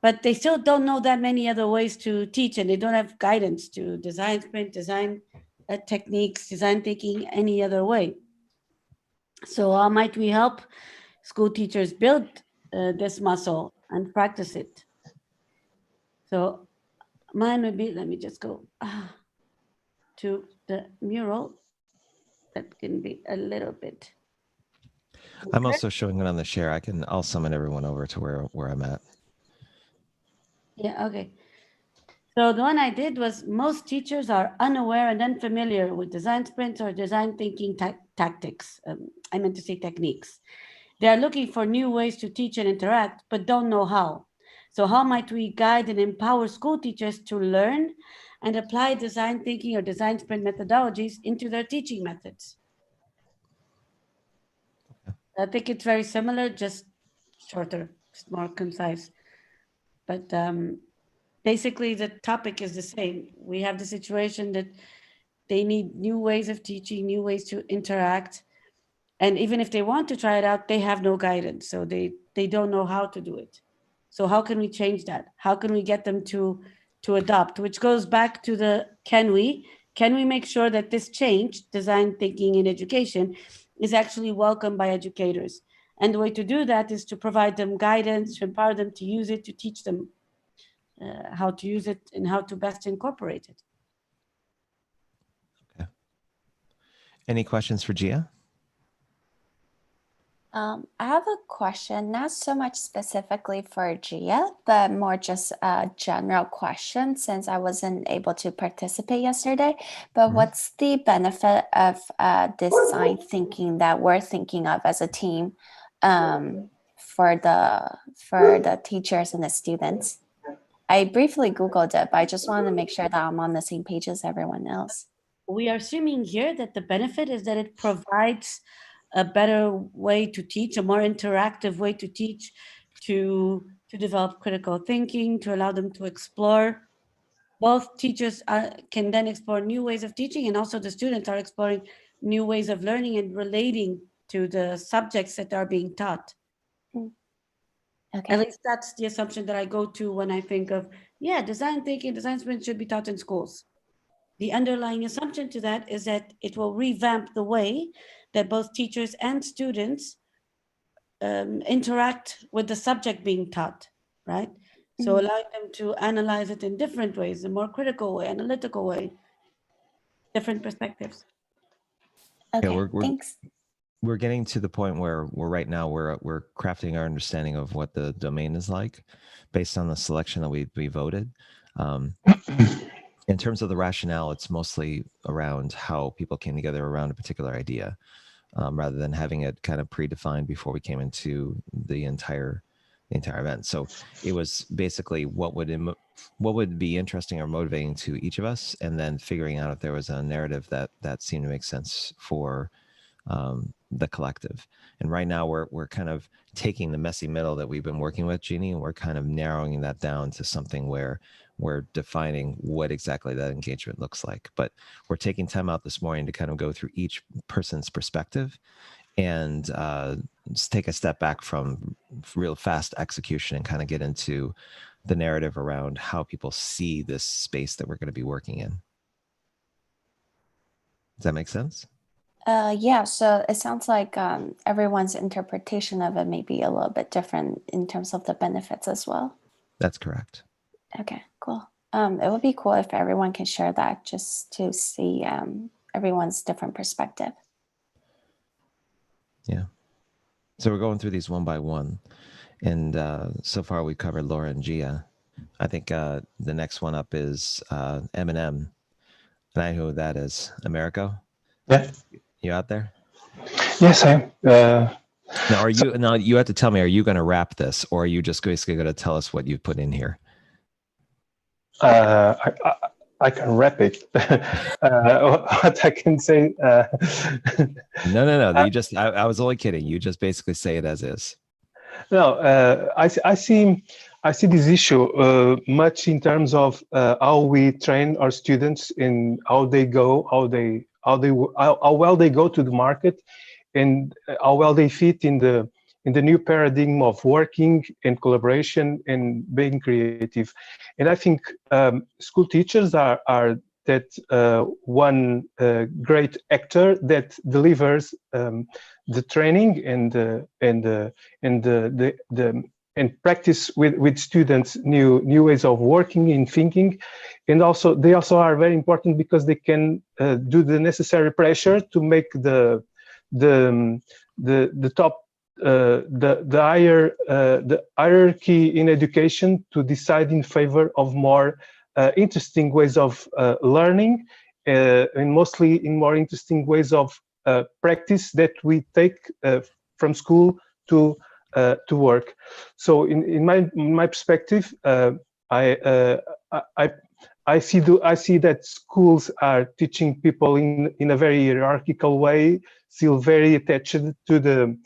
but they still don't know that many other ways to teach, and they don't have guidance to design sprint, design techniques, design thinking any other way. So how might we help school teachers build this muscle and practice it? So mine would be, let me just go to the mural. That can be a little bit. I'm also showing it on the share. I'll summon everyone over to where I'm at. Yeah, okay. So the one I did was, most teachers are unaware and unfamiliar with design sprints or design thinking tactics. I meant to say techniques. They are looking for new ways to teach and interact, but don't know how. So how might we guide and empower school teachers to learn and apply design thinking or design sprint methodologies into their teaching methods? I think it's very similar, just shorter, just more concise. But basically, the topic is the same. We have the situation that they need new ways of teaching, new ways to interact. And even if they want to try it out, they have no guidance. So they don't know how to do it. So how can we change that? How can we get them to adopt? Which goes back to the can we make sure that this change, design thinking in education, is actually welcomed by educators? And the way to do that is to provide them guidance, to empower them to use it, to teach them how to use it and how to best incorporate it. Okay. Any questions for Gia? I have a question, not so much specifically for Gia, but more just a general question since I wasn't able to participate yesterday. But what's the benefit of design thinking that we're thinking of as a team for the teachers and the students? I briefly Googled it, but I just wanted to make sure that I'm on the same page as everyone else. We are assuming here that the benefit is that it provides a better way to teach, a more interactive way to teach, to develop critical thinking, to allow them to explore. Both teachers can then explore new ways of teaching, and also the students are exploring new ways of learning and relating to the subjects that are being taught. Okay. At least that's the assumption that I go to when I think of, design thinking, design sprint should be taught in schools. The underlying assumption to that is that it will revamp the way that both teachers and students interact with the subject being taught, right? So allowing them to analyze it in different ways, a more critical way, analytical way, different perspectives. Okay, Yeah, thanks. We're getting to the point where we're crafting our understanding of what the domain is like based on the selection that we voted. In terms of the rationale, it's mostly around how people came together around a particular idea, rather than having it kind of predefined before we came into the entire event. So it was basically what would be interesting or motivating to each of us, and then figuring out if there was a narrative that seemed to make sense for the collective. And right now we're kind of taking the messy middle that we've been working with, Jeannie, and we're kind of narrowing that down to something where we're defining what exactly that engagement looks like. But we're taking time out this morning to kind of go through each person's perspective and just take a step back from real fast execution and kind of get into the narrative around how people see this space that we're going to be working in. Does that make sense? Yeah, so it sounds like everyone's interpretation of it may be a little bit different in terms of the benefits as well. That's correct. Okay, cool. It would be cool if everyone can share that just to see everyone's different perspective. Yeah. So we're going through these one by one. And so far we covered Laura and Gia. I think the next one up is Eminem. And I know who that is. Americo? Yeah. You out there? Yes, I am. Now, you have to tell me, are you going to wrap this, or are you just basically going to tell us what you've put in here? I can wrap it. What I can say. No. You just. I was only kidding. You just basically say it as is. No, I see this issue much in terms of how we train our students in how they go, how well they go to the market, and how well they fit in the in the new paradigm of working and collaboration and being creative. And I think school teachers are that one great actor that delivers the training and practice with students new ways of working and thinking. And also they also are very important because they can do the necessary pressure to make the top the hierarchy in education to decide in favor of more interesting ways of learning, and mostly in more interesting ways of practice that we take from school to work. So in my perspective, I see that schools are teaching people in a very hierarchical way, still very attached to the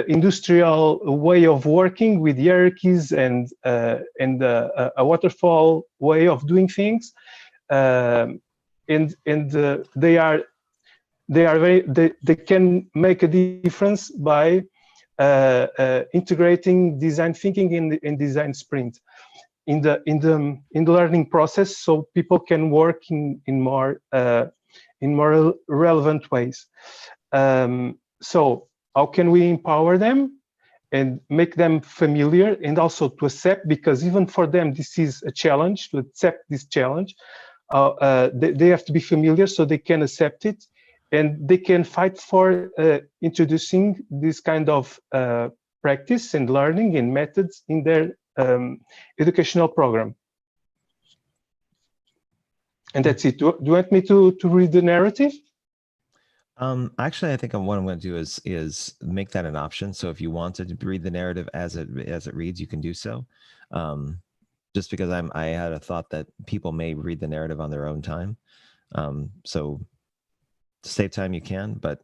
industrial way of working with hierarchies and a waterfall way of doing things, and they can make a difference by integrating design thinking in design sprint in the learning process, so people can work in more relevant ways. So how can we empower them and make them familiar, and also to accept, because even for them this is a challenge, to accept this challenge. They have to be familiar so they can accept it, and they can fight for introducing this kind of practice and learning and methods in their educational program. And that's it. Do you want me to read the narrative? Actually, I think what I'm going to do is make that an option. So if you wanted to read the narrative as it reads, you can do so. Just because I had a thought that people may read the narrative on their own time. So to save time, you can, but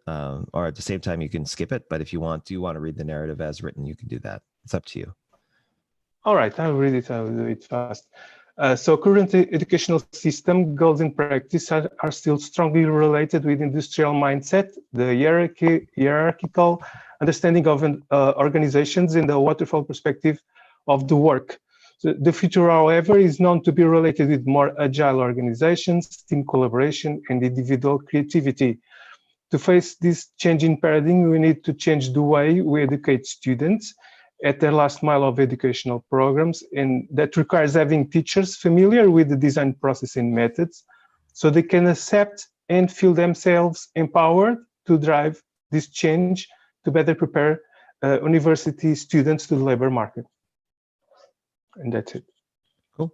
or at the same time you can skip it. But if you want to read the narrative as written, you can do that. It's up to you. All right, I'll read it. I'll do it fast. So current educational system goals and practice are still strongly related with industrial mindset, the hierarchical understanding of organizations, and the waterfall perspective of the work. So the future, however, is known to be related with more agile organizations, team collaboration, and individual creativity. To face this changing paradigm, we need to change the way we educate students at their last mile of educational programs, and that requires having teachers familiar with the design process and methods so they can accept and feel themselves empowered to drive this change to better prepare university students to the labor market. And that's it. Cool.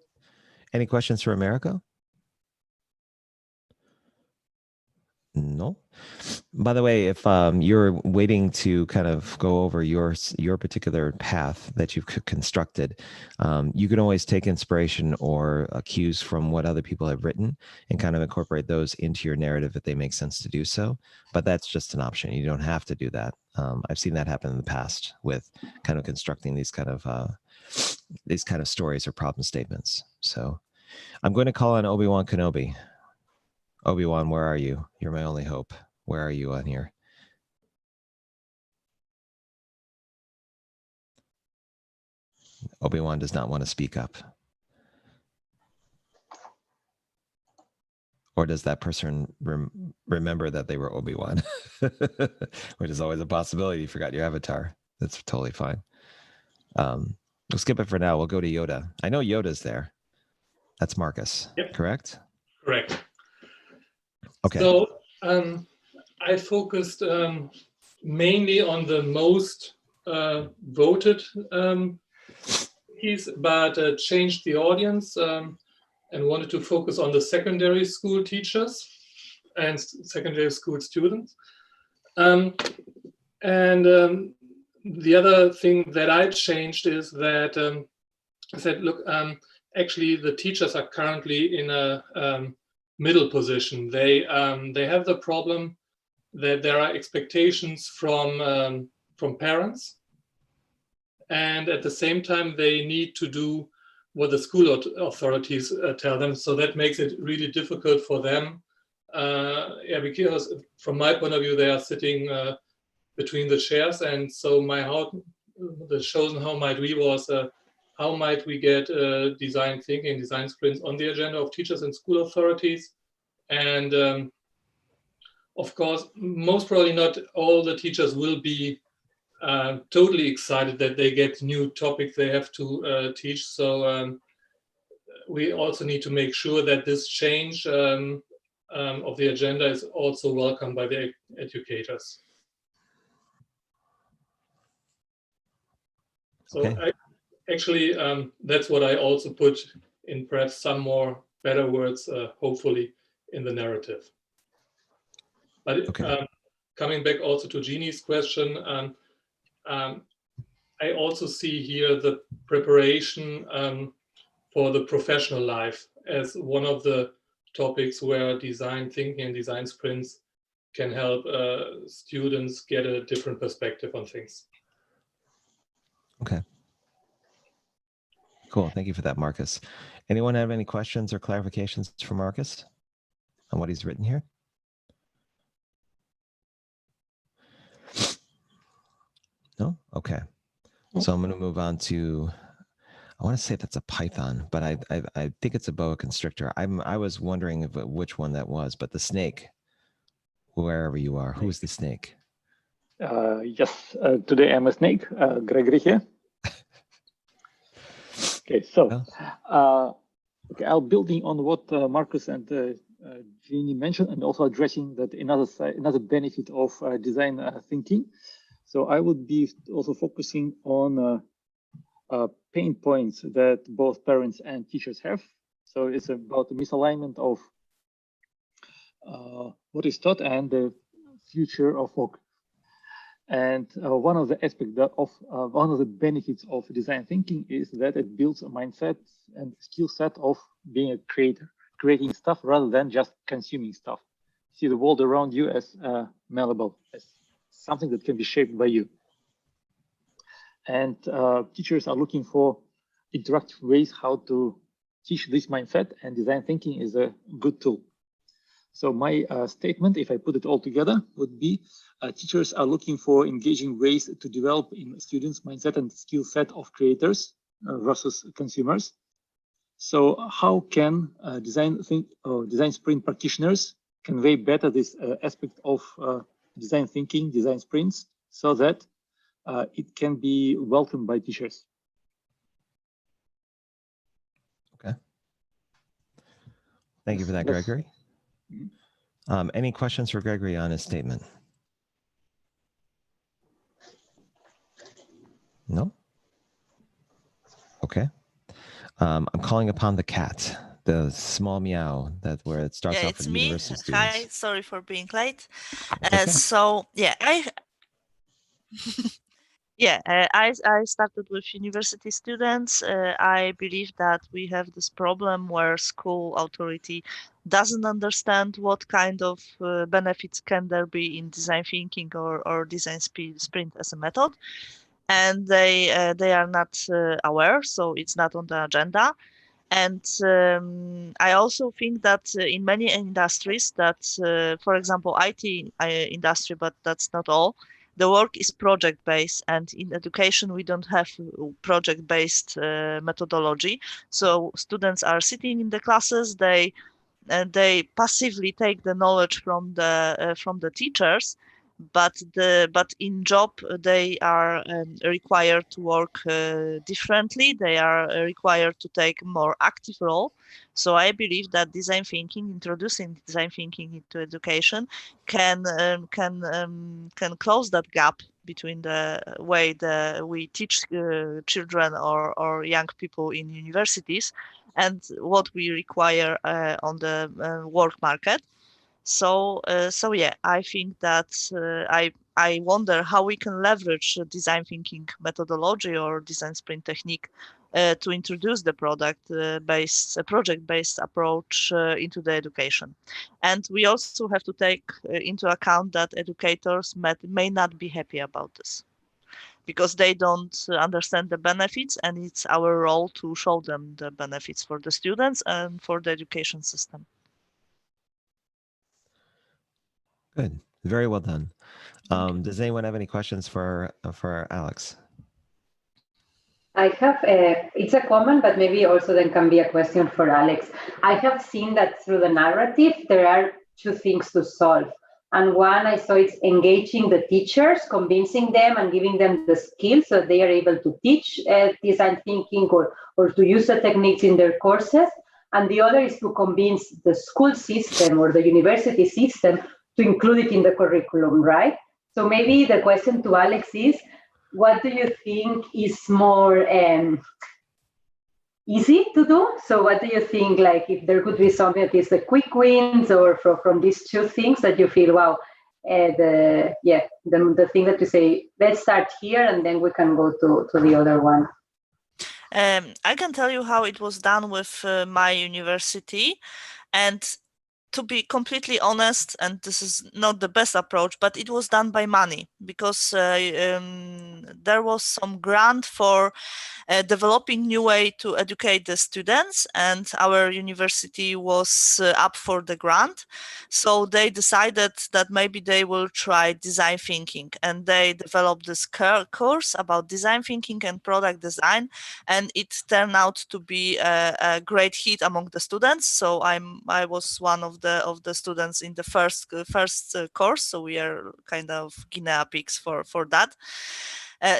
Any questions for Americo? No. By the way, if you're waiting to kind of go over your particular path that you've constructed, you can always take inspiration or cues from what other people have written and kind of incorporate those into your narrative if they make sense to do so. But that's just an option. You don't have to do that. I've seen that happen in the past with kind of constructing these kind of stories or problem statements. So I'm going to call on Obi-Wan Kenobi. Obi-Wan, where are you? You're my only hope. Where are you on here? Obi-Wan does not want to speak up. Or does that person remember that they were Obi-Wan? Which is always a possibility. You forgot your avatar. That's totally fine. We'll skip it for now. We'll go to Yoda. I know Yoda's there. That's Marcus, yep. Correct? Correct. Okay. So I focused mainly on the most voted piece, but changed the audience and wanted to focus on the secondary school teachers and secondary school students. The other thing that I changed is that I said, look, actually the teachers are currently in a middle position. They have the problem that there are expectations from parents, and at the same time they need to do what the school authorities tell them. So that makes it really difficult for them. Because from my point of view, they are sitting between the chairs. And so the chosen how might we was how might we get design thinking, design sprints on the agenda of teachers and school authorities. And of course, most probably not all the teachers will be totally excited that they get new topic they have to teach. So we also need to make sure that this change of the agenda is also welcomed by the educators. So Okay. actually, that's what I also put in perhaps some more better words, hopefully, in the narrative. But Okay. Coming back also to Jeannie's question, I also see here the preparation for the professional life as one of the topics where design thinking and design sprints can help students get a different perspective on things. Okay. Cool. Thank you for that, Marcus. Anyone have any questions or clarifications for Marcus on what he's written here? No? Okay. So I'm going to move on to, I want to say that's a Python, but I think it's a boa constrictor. I was wondering which one that was, but the snake, wherever you are, who is the snake? Yes, today I'm a snake, Gregory here. Okay, so okay, I'll building on what Marcus and Jeannie mentioned, and also addressing that another benefit of design thinking. So I would be also focusing on pain points that both parents and teachers have. So it's about the misalignment of what is taught and the future of work. And one of the aspects of one of the benefits of design thinking is that it builds a mindset and skill set of being a creator, creating stuff rather than just consuming stuff. See the world around you as malleable, as something that can be shaped by you. And teachers are looking for interactive ways how to teach this mindset, and design thinking is a good tool. So my statement, if I put it all together, would be teachers are looking for engaging ways to develop in students' mindset and skill set of creators versus consumers. So how can design sprint practitioners convey better this aspect of design thinking, design sprints, so that it can be welcomed by teachers? Okay. Thank you for that, Gregory. Any questions for Gregory on his statement? No? Okay. I'm calling upon the cat, the small meow where it starts off it's with me. university students. Hi, sorry for being late. Okay. So yeah, I started with university students. I believe that we have this problem where school authority doesn't understand what kind of benefits can there be in design thinking or design sprint as a method, and they are not aware, so it's not on the agenda. And I also think that in many industries that, for example, IT industry, but that's not all, the work is project-based, and in education, we don't have project-based methodology. So students are sitting in the classes, they passively take the knowledge from the teachers, but in job they are required to work differently. They are required to take a more active role. So I believe that design thinking, introducing design thinking into education, can close that gap between the way we teach children or young people in universities and what we require on the work market. So yeah, I think that I wonder how we can leverage design thinking methodology or design sprint technique to introduce the project-based approach into the education. And we also have to take into account that educators may not be happy about this, because they don't understand the benefits, and it's our role to show them the benefits for the students and for the education system. Good. Very well done. Does anyone have any questions for Alex? I have, it's a comment, but maybe also then can be a question for Alex. I have seen that through the narrative, there are two things to solve. And one, I saw it's engaging the teachers, convincing them and giving them the skills so they are able to teach design thinking or to use the techniques in their courses. And the other is to convince the school system or the university system to include it in the curriculum, right? So maybe the question to Alex is, what do you think is more easy to do? So what do you think, like, if there could be something that is the quick wins or from these two things that you feel, wow, the thing that you say, let's start here and then we can go to the other one. I can tell you how it was done with my university. And to be completely honest, and this is not the best approach, but it was done by money, because there was some grant for developing new way to educate the students, and our university was up for the grant. So they decided that maybe they will try design thinking, and they developed this course about design thinking and product design, and it turned out to be a great hit among the students. So I was one of the students in the first course, so we are kind of guinea pigs for that.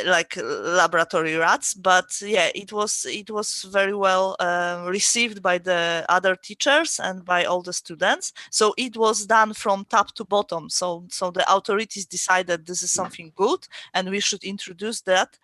Like laboratory rats, but yeah, it was very well received by the other teachers and by all the students. So it was done from top to bottom. So the authorities decided this is something good and we should introduce that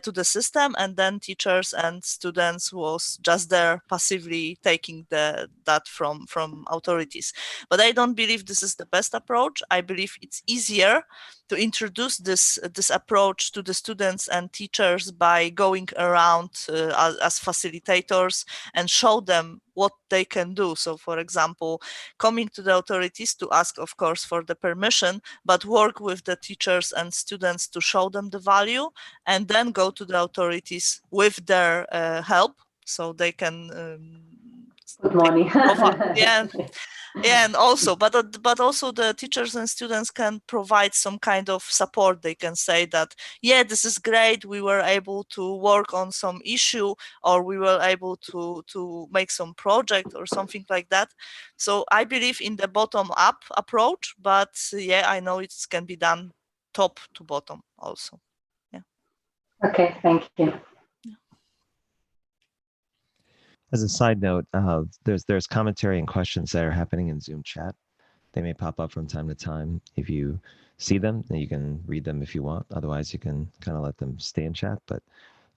to the system, and then teachers and students was just there passively taking that from authorities. But I don't believe this is the best approach. I believe it's easier to introduce this approach to the students and teachers by going around as facilitators and show them what they can do. So, for example, coming to the authorities to ask, of course, for the permission, but work with the teachers and students to show them the value, and then go to the authorities with their help, so they can put money. Yeah, and also, but also the teachers and students can provide some kind of support. They can say that, yeah, this is great. We were able to work on some issue, or we were able to make some project or something like that. So I believe in the bottom-up approach, but yeah, I know it can be done top to bottom also. Yeah. Okay, thank you. As a side note, there's commentary and questions that are happening in Zoom chat. They may pop up from time to time. If you see them, then you can read them if you want. Otherwise, you can kind of let them stay in chat. But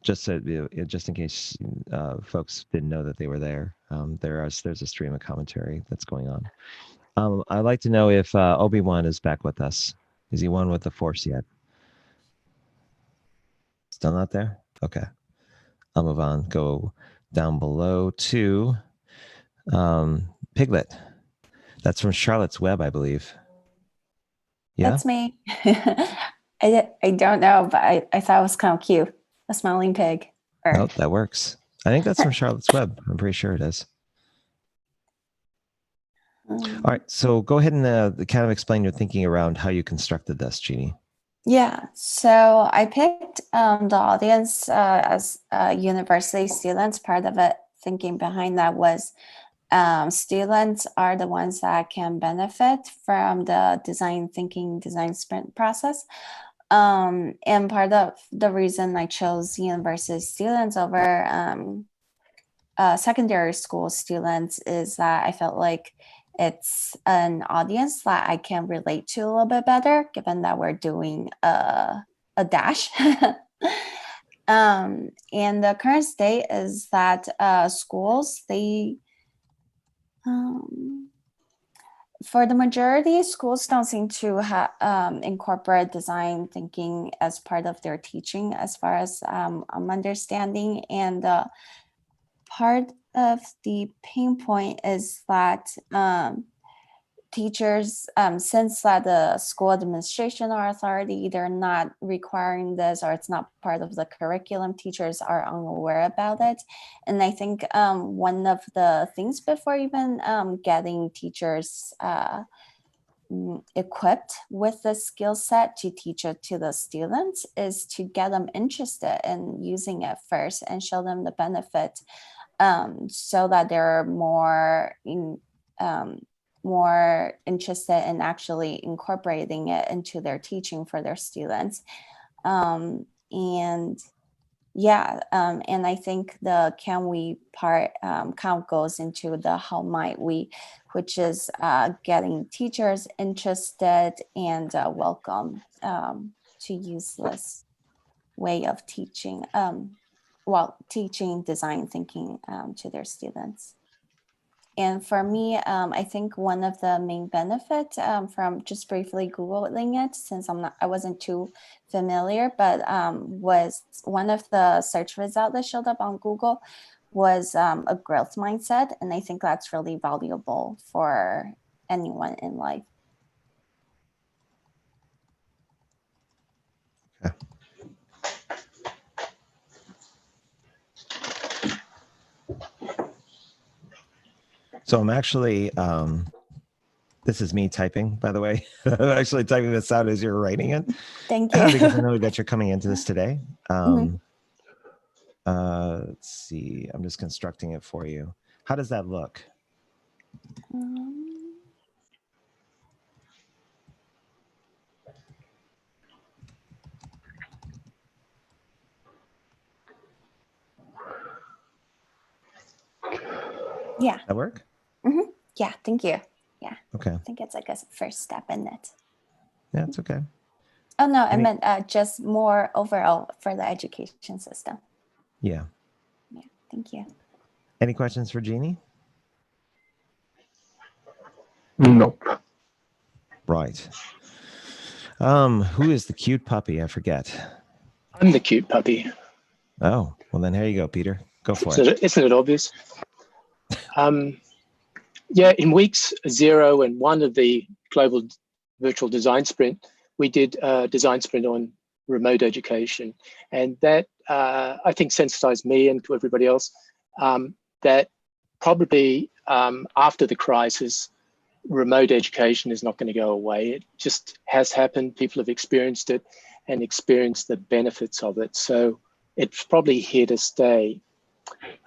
just in case folks didn't know that they were there, there's a stream of commentary that's going on. I'd like to know if Obi-Wan is back with us. Is he one with the Force yet? Still not there? Okay. I'll move on. Go down below to Piglet. That's from Charlotte's Web, I believe. Yeah, That's me. I don't know, but I thought it was kind of cute. A smiling pig. Oh, that works. I think that's from Charlotte's Web. I'm pretty sure it is. All right, so go ahead and kind of explain your thinking around how you constructed this, Jeannie. Yeah, so I picked the audience as university students. Part of it, thinking behind that was students are the ones that can benefit from the design thinking, design sprint process. And part of the reason I chose university students over secondary school students is that I felt like it's an audience that I can relate to a little bit better, given that we're doing a dash. And the current state is that schools, they, for the majority, schools don't seem to incorporate design thinking as part of their teaching, as far as I'm understanding. And part of the pain point is that teachers, since the school administration or authority, they're not requiring this, or it's not part of the curriculum, teachers are unaware about it. And I think one of the things before even getting teachers equipped with the skill set to teach it to the students is to get them interested in using it first and show them the benefit, so that they're more interested in actually incorporating it into their teaching for their students. And I think the can we part kind of goes into the how might we, which is getting teachers interested and welcome to use this way of teaching, teaching design thinking to their students. And for me, I think one of the main benefits from just briefly Googling it, since I wasn't too familiar, but was one of the search results that showed up on Google was a growth mindset. And I think that's really valuable for anyone in life. Okay. So I'm actually, this is me typing, by the way. I'm actually typing this out as you're writing it. Thank you. Because I know that you're coming into this today. Let's see, I'm just constructing it for you. How does that look? Yeah. That work? Yeah, thank you. Yeah. Okay. I think it's like a first step in it. Yeah, it's okay. Oh, no, I meant just more overall for the education system. Yeah. Yeah, thank you. Any questions for Jeannie? Nope. Right. Who is the cute puppy? I forget. I'm the cute puppy. Oh, well then here you go, Peter. Go for it. Isn't it obvious? Yeah, in weeks 0 and 1 of the global virtual design sprint, we did a design sprint on remote education. And that, I think, sensitized me and to everybody else that probably after the crisis, remote education is not going to go away. It just has happened. People have experienced it and experienced the benefits of it. So it's probably here to stay.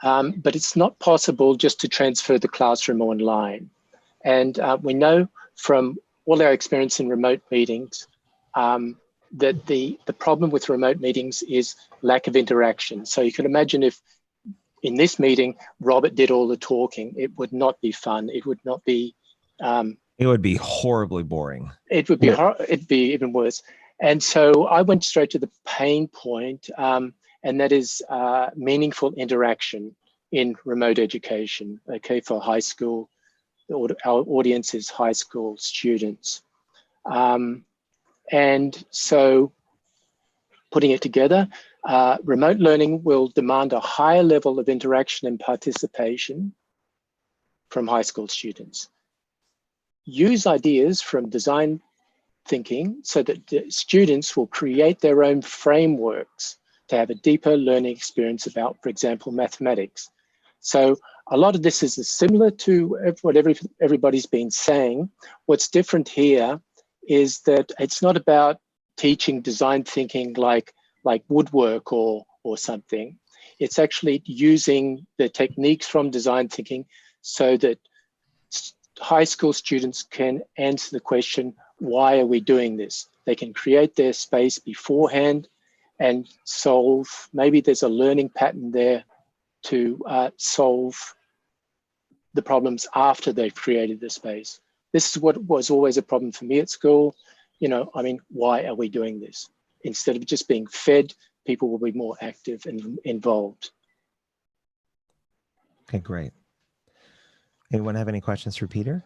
But it's not possible just to transfer the classroom online. And we know from all our experience in remote meetings that the problem with remote meetings is lack of interaction. So you can imagine if in this meeting, Robert did all the talking, it would not be fun. It would not be... it would be horribly boring. It would be, it'd be even worse. And so I went straight to the pain point, and that is meaningful interaction in remote education, okay, for high school. Our audience is high school students. And so putting it together, remote learning will demand a higher level of interaction and participation from high school students. Use ideas from design thinking so that the students will create their own frameworks to have a deeper learning experience about, for example, mathematics. So a lot of this is similar to what everybody's been saying. What's different here is that it's not about teaching design thinking like woodwork or something. It's actually using the techniques from design thinking so that high school students can answer the question, why are we doing this? They can create their space beforehand and solve, maybe there's a learning pattern there to solve the problems after they've created the space. This is what was always a problem for me at school. You know, I mean, why are we doing this? Instead of just being fed, people will be more active and involved. Okay, great. Anyone have any questions for Peter?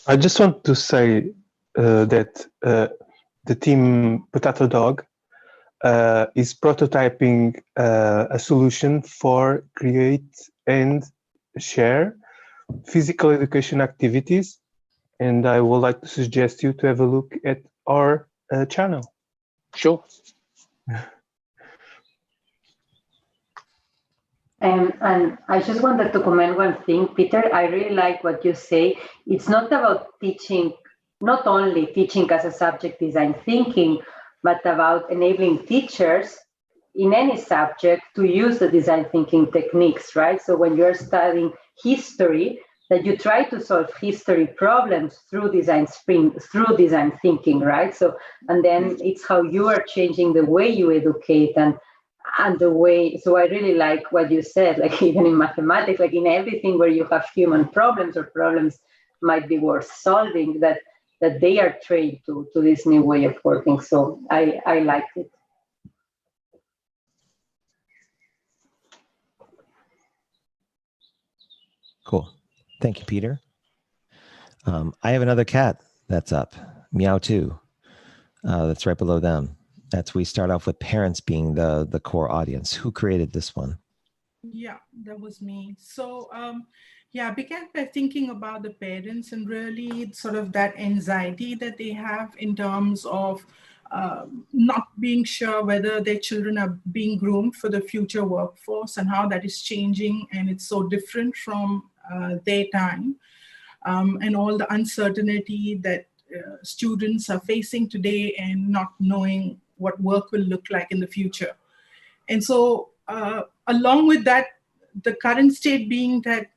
I just want to say that the team Potato Dog is prototyping a solution for create and share physical education activities. And I would like to suggest you to have a look at our channel. Sure. And I just wanted to comment one thing, Peter. I really like what you say. It's not about teaching not only teaching as a subject design thinking, but about enabling teachers in any subject to use the design thinking techniques, right? So when you're studying history, that you try to solve history problems through design thinking, right? So, and then it's how you are changing the way you educate and the way. So I really like what you said, like even in mathematics, like in everything where you have human problems or problems might be worth solving, that they are trained to this new way of working. So I liked it. Cool. Thank you, Peter. I have another cat that's up, Meow 2. That's right below them. We start off with parents being the core audience. Who created this one? Yeah, that was me. So yeah, I began by thinking about the parents and really sort of that anxiety that they have in terms of not being sure whether their children are being groomed for the future workforce and how that is changing. And it's so different from their time, and all the uncertainty that students are facing today and not knowing what work will look like in the future. And so along with that, the current state being that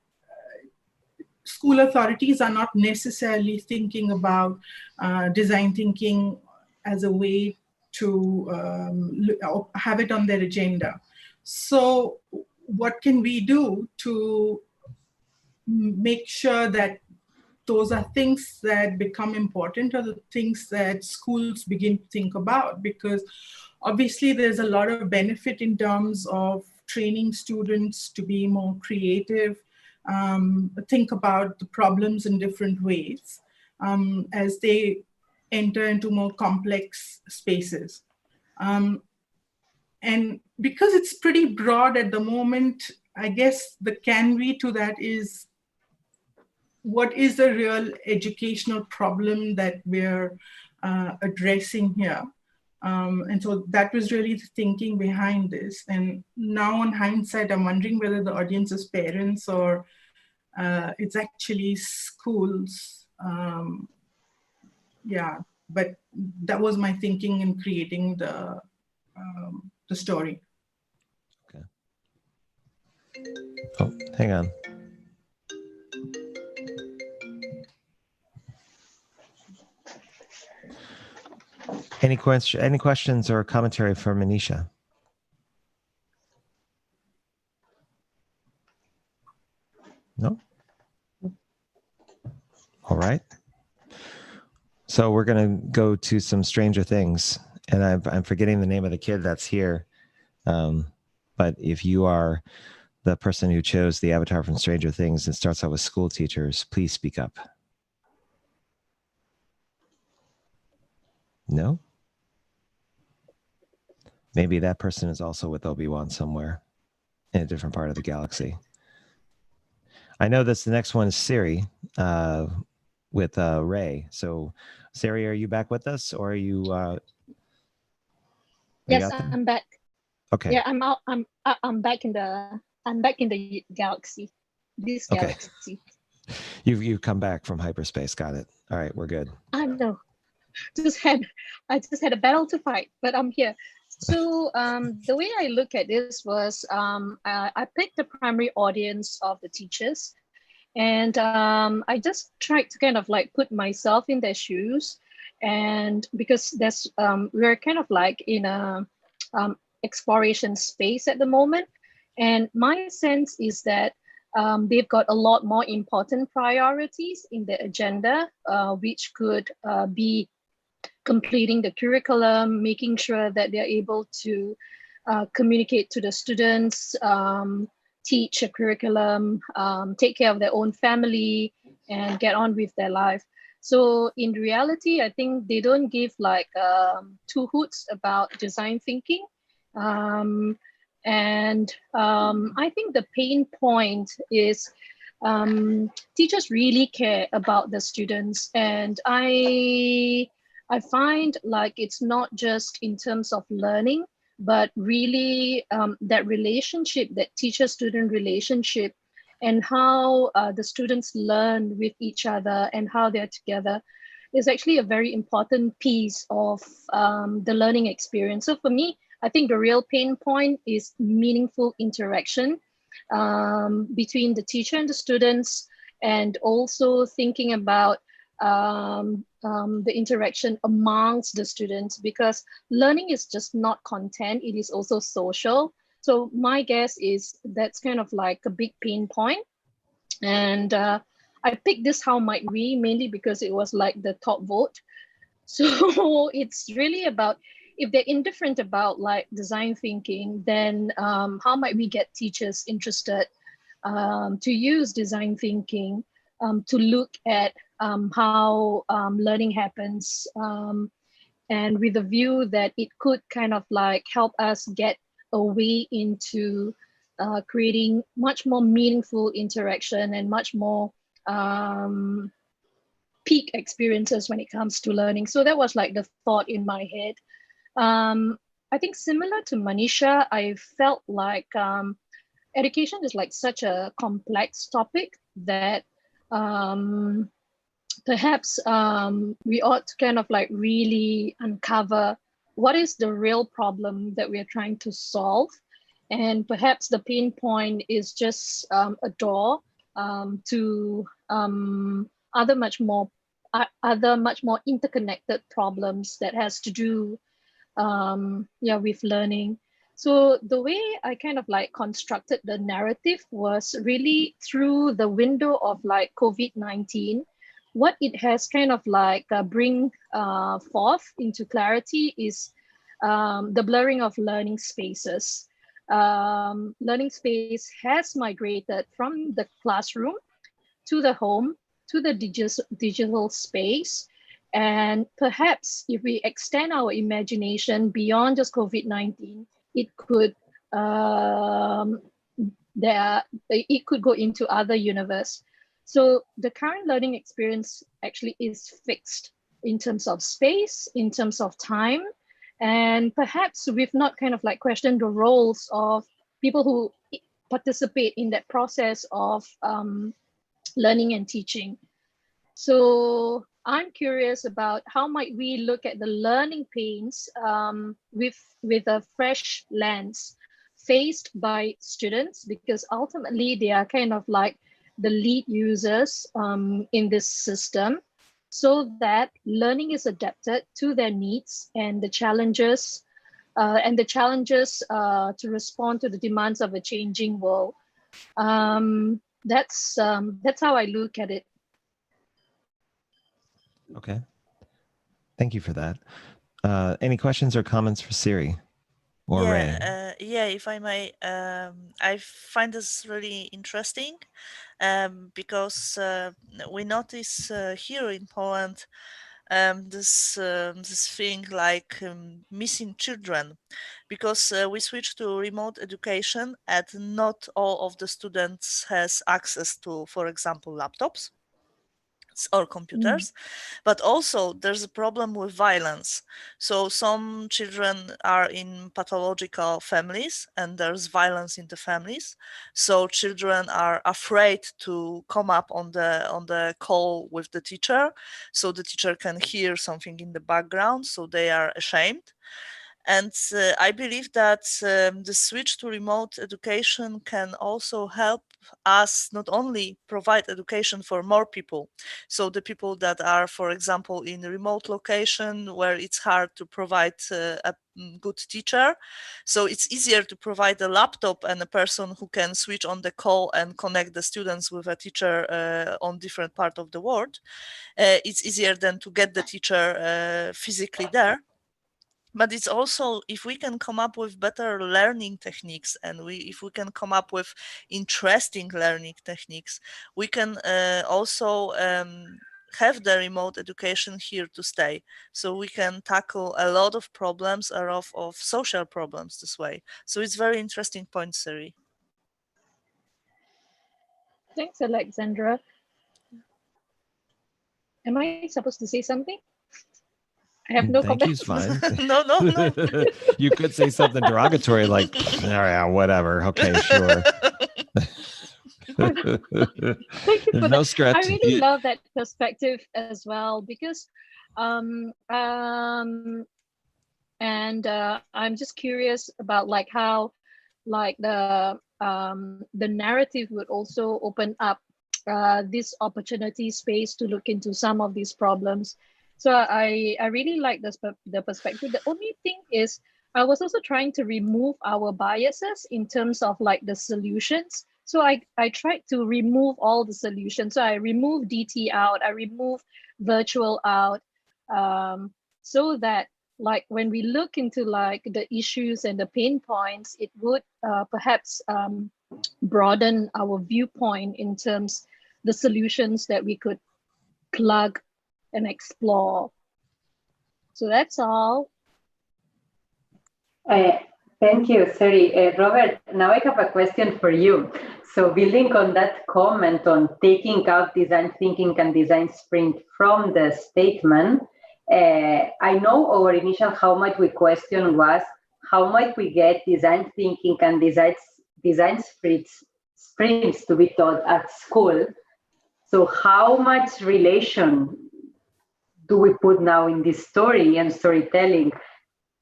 school authorities are not necessarily thinking about design thinking as a way to have it on their agenda. So what can we do to make sure that those are things that become important, or the things that schools begin to think about? Because obviously there's a lot of benefit in terms of training students to be more creative, think about the problems in different ways as they enter into more complex spaces. And because it's pretty broad at the moment, I guess the can we to that is, what is the real educational problem that we're addressing here? And so that was really the thinking behind this. And now on hindsight, I'm wondering whether the audience is parents or it's actually schools. Yeah, but that was my thinking in creating the story. Okay. Oh, hang on. Any questions or commentary for Manisha? No? All right. So we're going to go to some Stranger Things, and I'm forgetting the name of the kid that's here. But if you are the person who chose the avatar from Stranger Things and starts out with school teachers, please speak up. No? Maybe that person is also with Obi-Wan somewhere in a different part of the galaxy. I know this. The next one is Siri with Ray. So, Siri, are you back with us, or are you? Yes, I'm back. Okay. Yeah, I'm out. I'm back in the galaxy. This galaxy. You've come back from hyperspace. Got it. All right, we're good. I know. I just had a battle to fight, but I'm here. So the way I look at this was I picked the primary audience of the teachers, and I just tried to kind of like put myself in their shoes, and because we're kind of like in a exploration space at the moment, and my sense is that they've got a lot more important priorities in the agenda, which could be completing the curriculum, making sure that they're able to communicate to the students, teach a curriculum, take care of their own family, and get on with their life. So in reality, I think they don't give like two hoots about design thinking. And I think the pain point is teachers really care about the students. And I find like it's not just in terms of learning, but really that relationship, that teacher-student relationship, and how the students learn with each other and how they're together. is actually a very important piece of the learning experience. So for me, I think the real pain point is meaningful interaction between the teacher and the students, and also thinking about the interaction amongst the students, because learning is just not content, it is also social. So my guess is that's kind of like a big pain point. And I picked this How Might We mainly because it was like the top vote. So it's really about, if they're indifferent about like design thinking, then how might we get teachers interested to use design thinking, to look at how learning happens, and with the view that it could kind of like help us get a way into creating much more meaningful interaction and much more peak experiences when it comes to learning. So that was like the thought in my head. I think similar to Manisha, I felt like education is like such a complex topic that perhaps we ought to kind of like really uncover what is the real problem that we are trying to solve. And perhaps the pain point is just a door to other much more interconnected problems that has to do with learning. So the way I kind of like constructed the narrative was really through the window of like COVID-19. What it has kind of like bring forth into clarity is the blurring of learning spaces. Learning space has migrated from the classroom to the home, to the digital space. And perhaps if we extend our imagination beyond just COVID-19, it could it could go into other universe. So the current learning experience actually is fixed in terms of space, in terms of time, and perhaps we've not kind of like questioned the roles of people who participate in that process of learning and teaching. So I'm curious about how might we look at the learning pains with a fresh lens faced by students, because ultimately they are kind of like the lead users in this system, so that learning is adapted to their needs and the challenges to respond to the demands of a changing world. That's how I look at it. Okay. Thank you for that. Any questions or comments for Siri or Ray? Yeah, if I may, I find this really interesting because we notice here in Poland this thing like missing children, because we switched to remote education and not all of the students has access to, for example, laptops or computers. But also there's a problem with violence. So some children are in pathological families and there's violence in the families, so children are afraid to come up on the call with the teacher, so the teacher can hear something in the background, so they are ashamed. And I believe that the switch to remote education can also help us not only provide education for more people, so the people that are, for example, in a remote location where it's hard to provide a good teacher, so it's easier to provide a laptop and a person who can switch on the call and connect the students with a teacher on different part of the world. It's easier than to get the teacher physically there. But it's also, if we can come up with better learning techniques and if we can come up with interesting learning techniques, we can also have the remote education here to stay. So we can tackle a lot of problems or of social problems this way. So it's very interesting point, Siri. Thanks, Alexandra. Am I supposed to say something? I have no Thank you's comments. fine. No. You could say something derogatory like, all right, whatever. Okay, sure. Thank you for No that. script. I really love that perspective as well, because I'm just curious about like how like the narrative would also open up this opportunity space to look into some of these problems. So I really like the perspective. The only thing is I was also trying to remove our biases in terms of like the solutions. So I tried to remove all the solutions. So I removed DT out, I removed virtual out, so that like when we look into like the issues and the pain points, it would perhaps broaden our viewpoint in terms the solutions that we could plug and explore. So that's all. Thank you, sorry. Robert, now I have a question for you. So building on that comment on taking out design thinking and design sprint from the statement, I know our initial how might we question was how might we get design thinking and design sprints to be taught at school. So how much relation do we put now in this story and storytelling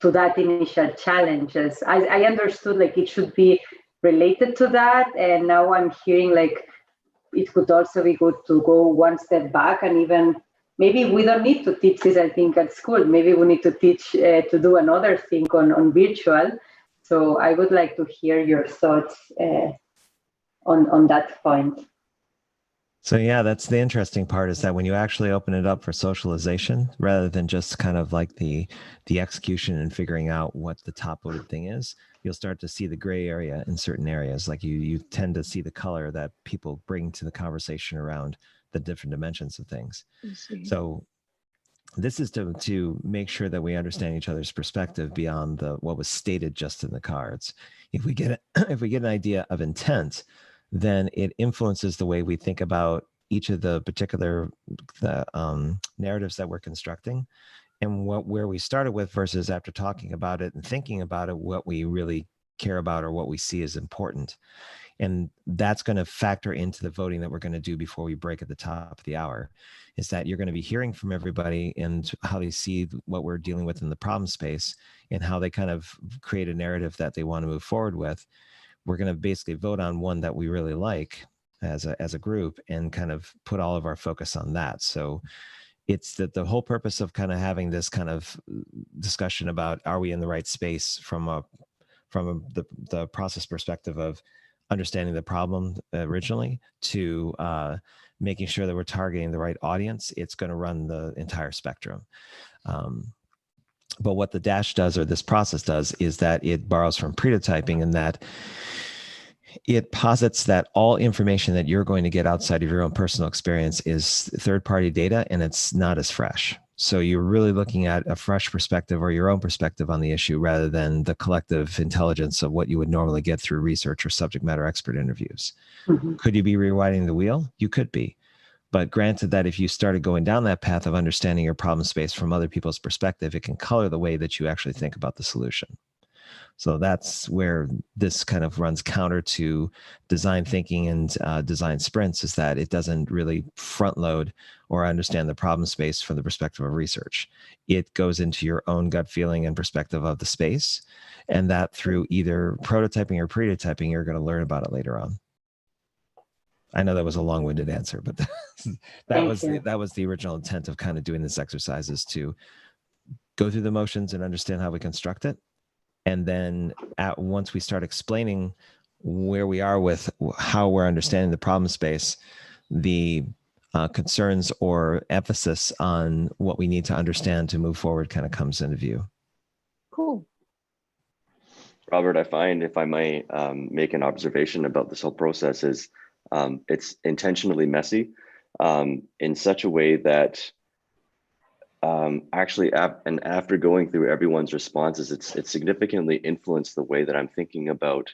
to that initial challenges? I understood like it should be related to that, and now I'm hearing like it could also be good to go one step back, and even maybe we don't need to teach this, I think, at school. Maybe we need to teach to do another thing on virtual. So I would like to hear your thoughts on that point. So yeah, that's the interesting part, is that when you actually open it up for socialization, rather than just kind of like the execution and figuring out what the top loaded thing is, you'll start to see the gray area in certain areas. Like you tend to see the color that people bring to the conversation around the different dimensions of things. So this is to make sure that we understand each other's perspective beyond what was stated just in the cards. If we get an idea of intent, then it influences the way we think about each of the particular narratives that we're constructing, and where we started with versus after talking about it and thinking about it, what we really care about or what we see as important. And that's going to factor into the voting that we're going to do before we break at the top of the hour, is that you're going to be hearing from everybody and how they see what we're dealing with in the problem space and how they kind of create a narrative that they want to move forward with. We're going to basically vote on one that we really like as a group and kind of put all of our focus on that. So it's that the whole purpose of kind of having this kind of discussion about, are we in the right space from the process perspective of understanding the problem originally to making sure that we're targeting the right audience. It's going to run the entire spectrum. But what the dash does, or this process does, is that it borrows from pretotyping, in that it posits that all information that you're going to get outside of your own personal experience is third-party data, and it's not as fresh. So you're really looking at a fresh perspective or your own perspective on the issue, rather than the collective intelligence of what you would normally get through research or subject matter expert interviews. Mm-hmm. Could you be rewriting the wheel? You could be. But granted that if you started going down that path of understanding your problem space from other people's perspective, it can color the way that you actually think about the solution. So that's where this kind of runs counter to design thinking and design sprints, is that it doesn't really front load or understand the problem space from the perspective of research. It goes into your own gut feeling and perspective of the space, and that through either prototyping or pretotyping, you're going to learn about it later on. I know that was a long-winded answer, but that was the original intent of kind of doing this exercise, is to go through the motions and understand how we construct it. And then once we start explaining where we are with how we're understanding the problem space, the concerns or emphasis on what we need to understand to move forward kind of comes into view. Cool. Robert, I find, if I might make an observation about this whole process, is it's intentionally messy in such a way that actually, and after going through everyone's responses, it's significantly influenced the way that I'm thinking about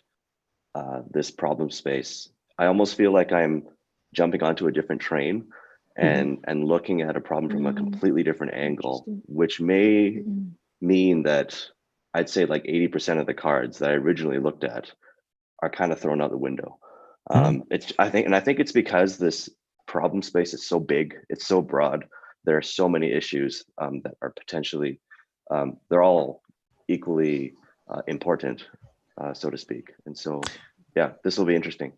this problem space. I almost feel like I'm jumping onto a different train and looking at a problem from a completely different angle, which may mean that I'd say like 80% of the cards that I originally looked at are kind of thrown out the window. I think it's because this problem space is so big, it's so broad. There are so many issues that are potentially, they're all equally important, so to speak. And so, yeah, this will be interesting.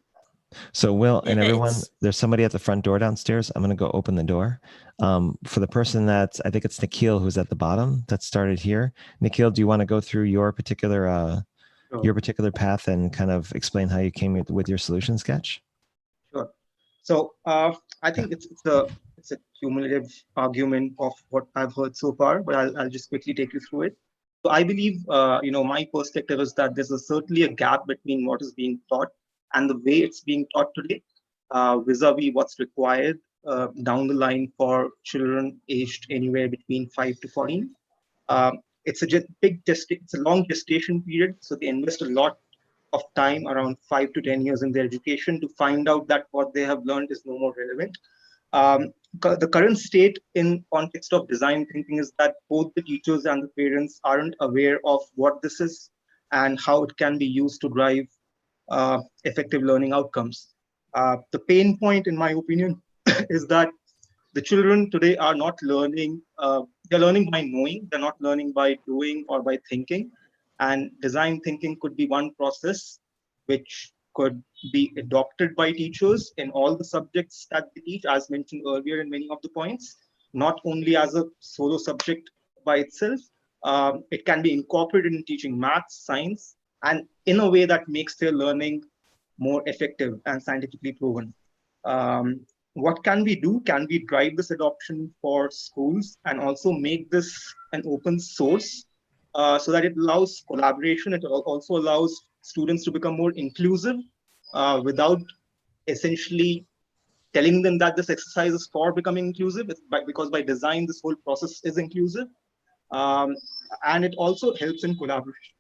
So Will and Yeah, everyone, it's- there's somebody at the front door downstairs. I'm going to go open the door. For the person that, I think it's Nikhil who's at the bottom that started here. Nikhil, do you want to go through your particular path and kind of explain how you came with your solution sketch? Sure. So I think it's a cumulative argument of what I've heard so far, but I'll just quickly take you through it. So I believe, my perspective is that there's certainly a gap between what is being taught and the way it's being taught today, vis-a-vis what's required down the line for children aged anywhere between 5 to 14. It's a long gestation period, so they invest a lot of time, around 5 to 10 years in their education, to find out that what they have learned is no more relevant. The current state in context of design thinking is that both the teachers and the parents aren't aware of what this is and how it can be used to drive effective learning outcomes. The pain point, in my opinion, is that the children today are not learning, they're learning by knowing, they're not learning by doing or by thinking. And design thinking could be one process which could be adopted by teachers in all the subjects that they teach, as mentioned earlier in many of the points, not only as a solo subject by itself. It can be incorporated in teaching maths, science, and in a way that makes their learning more effective and scientifically proven. What can we do? Can we drive this adoption for schools and also make this an open source so that it allows collaboration? It also allows students to become more inclusive without essentially telling them that this exercise is for becoming inclusive, because by design, this whole process is inclusive. And it also helps in collaboration,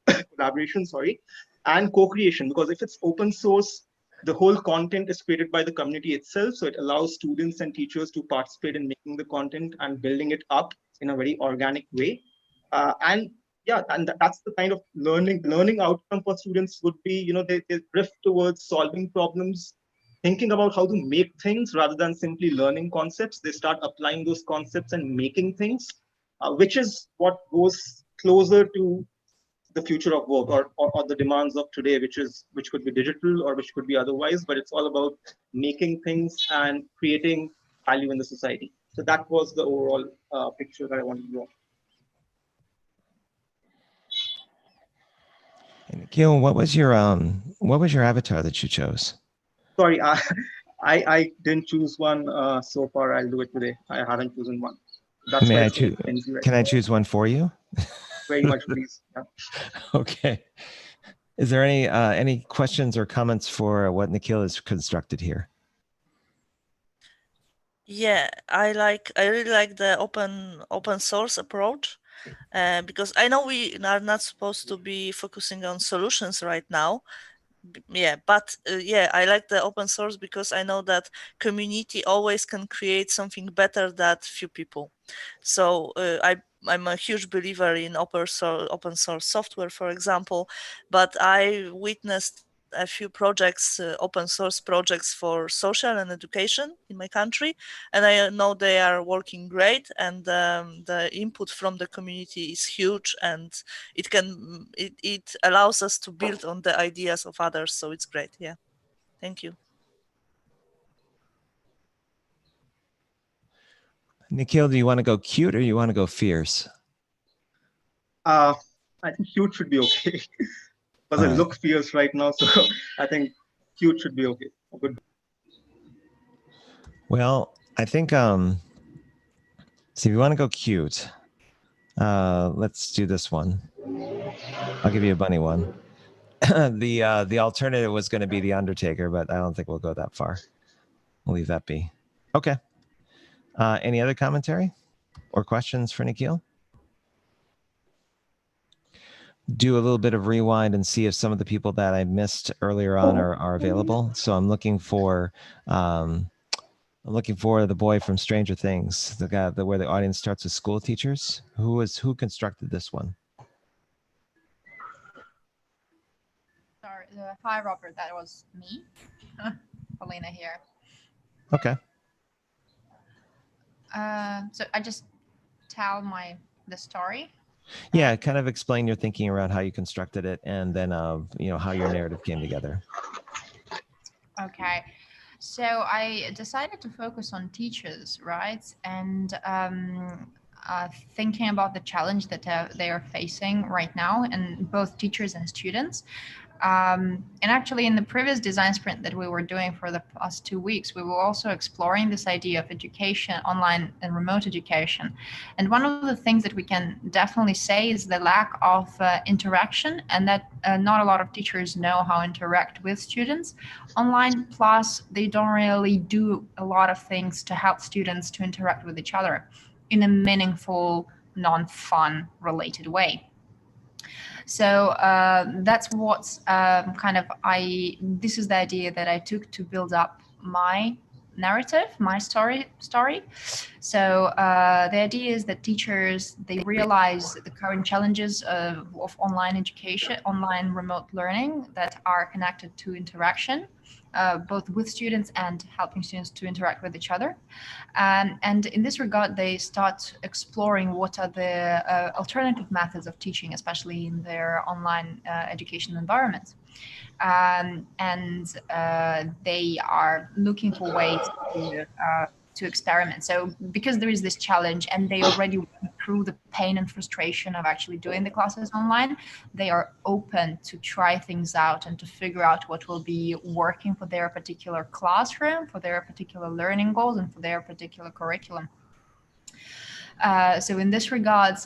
and co-creation, because if it's open source, the whole content is created by the community itself. So it allows students and teachers to participate in making the content and building it up in a very organic way. And that's the kind of learning outcome for students would be, they drift towards solving problems, thinking about how to make things rather than simply learning concepts. They start applying those concepts and making things, which is what goes closer to the future of work or the demands of today, which could be digital or which could be otherwise, but it's all about making things and creating value in the society. So that was the overall picture that I wanted to draw. And Nikhil, what was your avatar that you chose? Sorry, I didn't choose one so far. I'll do it today. I haven't chosen one. That's May why I choose? Can I choose one for you? Very much, please. Yeah. Okay. Is there any questions or comments for what Nikhil has constructed here? Yeah, I really like the open source approach, because I know we are not supposed to be focusing on solutions right now. Yeah, but yeah, I like the open source because I know that community always can create something better than few people. So I'm a huge believer in open source software, for example, but I witnessed a few projects, open source projects for social and education in my country, and I know they are working great, and the input from the community is huge, and it allows us to build on the ideas of others, so it's great. Yeah, thank you. Nikhil, do you want to go cute or you want to go fierce? I think cute should be okay. Because I look fierce right now, so I think cute should be okay. Good. Well, I think so if you want to go cute, let's do this one. I'll give you a bunny one. The alternative was going to be the Undertaker, but I don't think we'll go that far. We'll leave that be. Okay. Any other commentary or questions for Nikhil? Do a little bit of rewind and see if some of the people that I missed earlier on are available. So I'm looking for the boy from Stranger Things, the guy where the audience starts with school teachers. Who constructed this one? Hi, Robert. That was me, Paulina here. Okay. So I just tell the story. Yeah, kind of explain your thinking around how you constructed it, and then you know, how your narrative came together. Okay. So I decided to focus on teachers, right? And thinking about the challenge that they are facing right now, and both teachers and students. And actually, in the previous design sprint that we were doing for the past 2 weeks, we were also exploring this idea of education, online and remote education. And one of the things that we can definitely say is the lack of interaction, and that not a lot of teachers know how to interact with students online. Plus, they don't really do a lot of things to help students to interact with each other in a meaningful, non-fun related way. So that's what's this is the idea that I took to build up my narrative, my story. So the idea is that teachers, they realize the current challenges of online education, online remote learning that are connected to interaction, both with students and helping students to interact with each other. And in this regard, they start exploring what are the alternative methods of teaching, especially in their online education environments. And they are looking for ways to experiment. So because there is this challenge and they already went through the pain and frustration of actually doing the classes online, they are open to try things out and to figure out what will be working for their particular classroom, for their particular learning goals, and for their particular curriculum. So in this regard,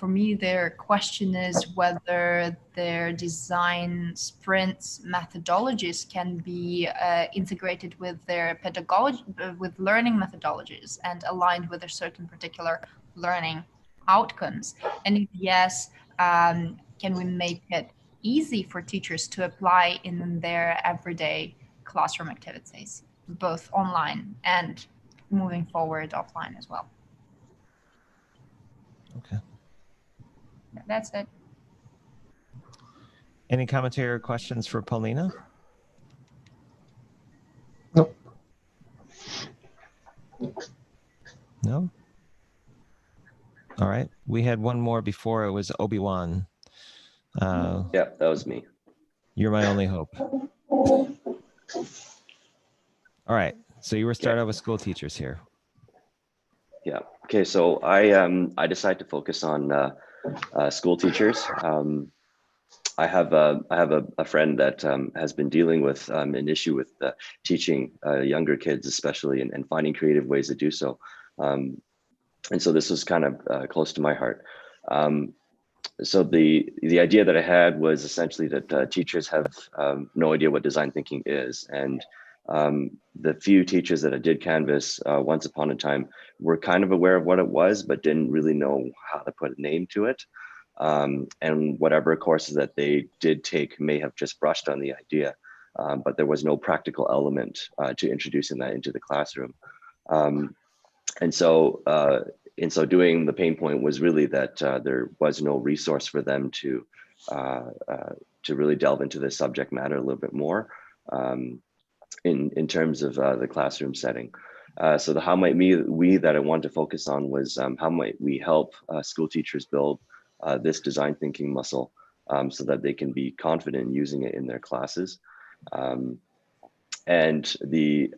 for me, their question is whether their design sprints methodologies can be integrated with their pedagogy, with learning methodologies, and aligned with a certain particular learning outcomes. And if yes, can we make it easy for teachers to apply in their everyday classroom activities, both online and moving forward offline as well? Okay. That's it. Any commentary or questions for Paulina? No. No? All right. We had one more before. It was Obi-Wan. Yeah, that was me. You're my only hope. All right. So you were started out with school teachers here. Yeah. Okay. So I decided to focus on school teachers. I have a friend that has been dealing with an issue with teaching younger kids, especially, and finding creative ways to do so. And so this was kind of close to my heart. So the idea that I had was essentially that teachers have no idea what design thinking is, and the few teachers that I did canvas once upon a time were kind of aware of what it was, but didn't really know how to put a name to it. And whatever courses that they did take may have just brushed on the idea, but there was no practical element to introducing that into the classroom. And so in so doing, the pain point was really that there was no resource for them to really delve into the subject matter a little bit more in terms of the classroom setting. So the how might we that I wanted to focus on was how might we help school teachers build this design thinking muscle so that they can be confident in using it in their classes. And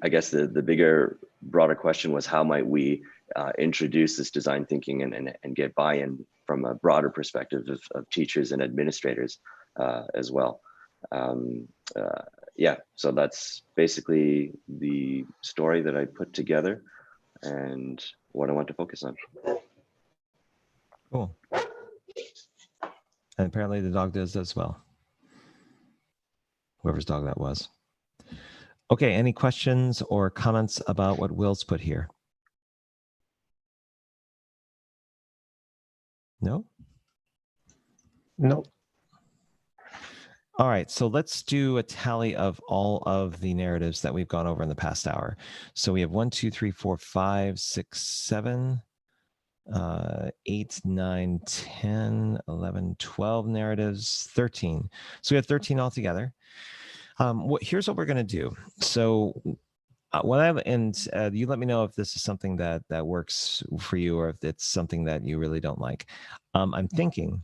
I guess the bigger, broader question was how might we introduce this design thinking and get buy-in from a broader perspective of teachers and administrators as well. Yeah, so that's basically the story that I put together and what I want to focus on. Cool. And apparently the dog does as well. Whoever's dog that was. Okay, any questions or comments about what Will's put here? No? No. All right, so let's do a tally of all of the narratives that we've gone over in the past hour. So we have 1, 2, 3, 4, 5, 6, 7, 8, 9, 10, 11, 12 narratives, 13. So we have 13 altogether. Here's what we're going to do. So you let me know if this is something that works for you or if it's something that you really don't like. I'm thinking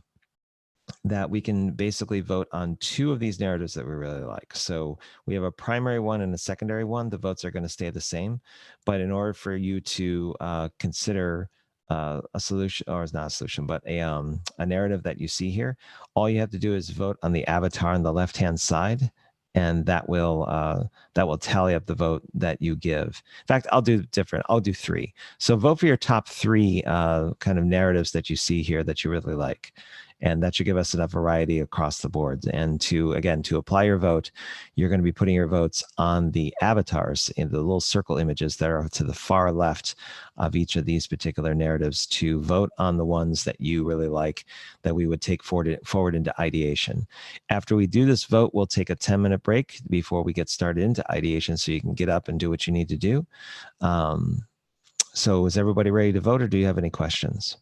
that we can basically vote on 2 of these narratives that we really like. So we have a primary one and a secondary one. The votes are going to stay the same, but in order for you to consider a solution, or it's not a solution, but a narrative that you see here, all you have to do is vote on the avatar on the left-hand side, and that will tally up the vote that you give. In fact, I'll do different. I'll do 3. So vote for your top 3 kind of narratives that you see here that you really like. And that should give us enough variety across the board. And to apply your vote, you're going to be putting your votes on the avatars in the little circle images that are to the far left of each of these particular narratives to vote on the ones that you really like that we would take forward into ideation. After we do this vote, we'll take a 10-minute break before we get started into ideation so you can get up and do what you need to do. So is everybody ready to vote, or do you have any questions?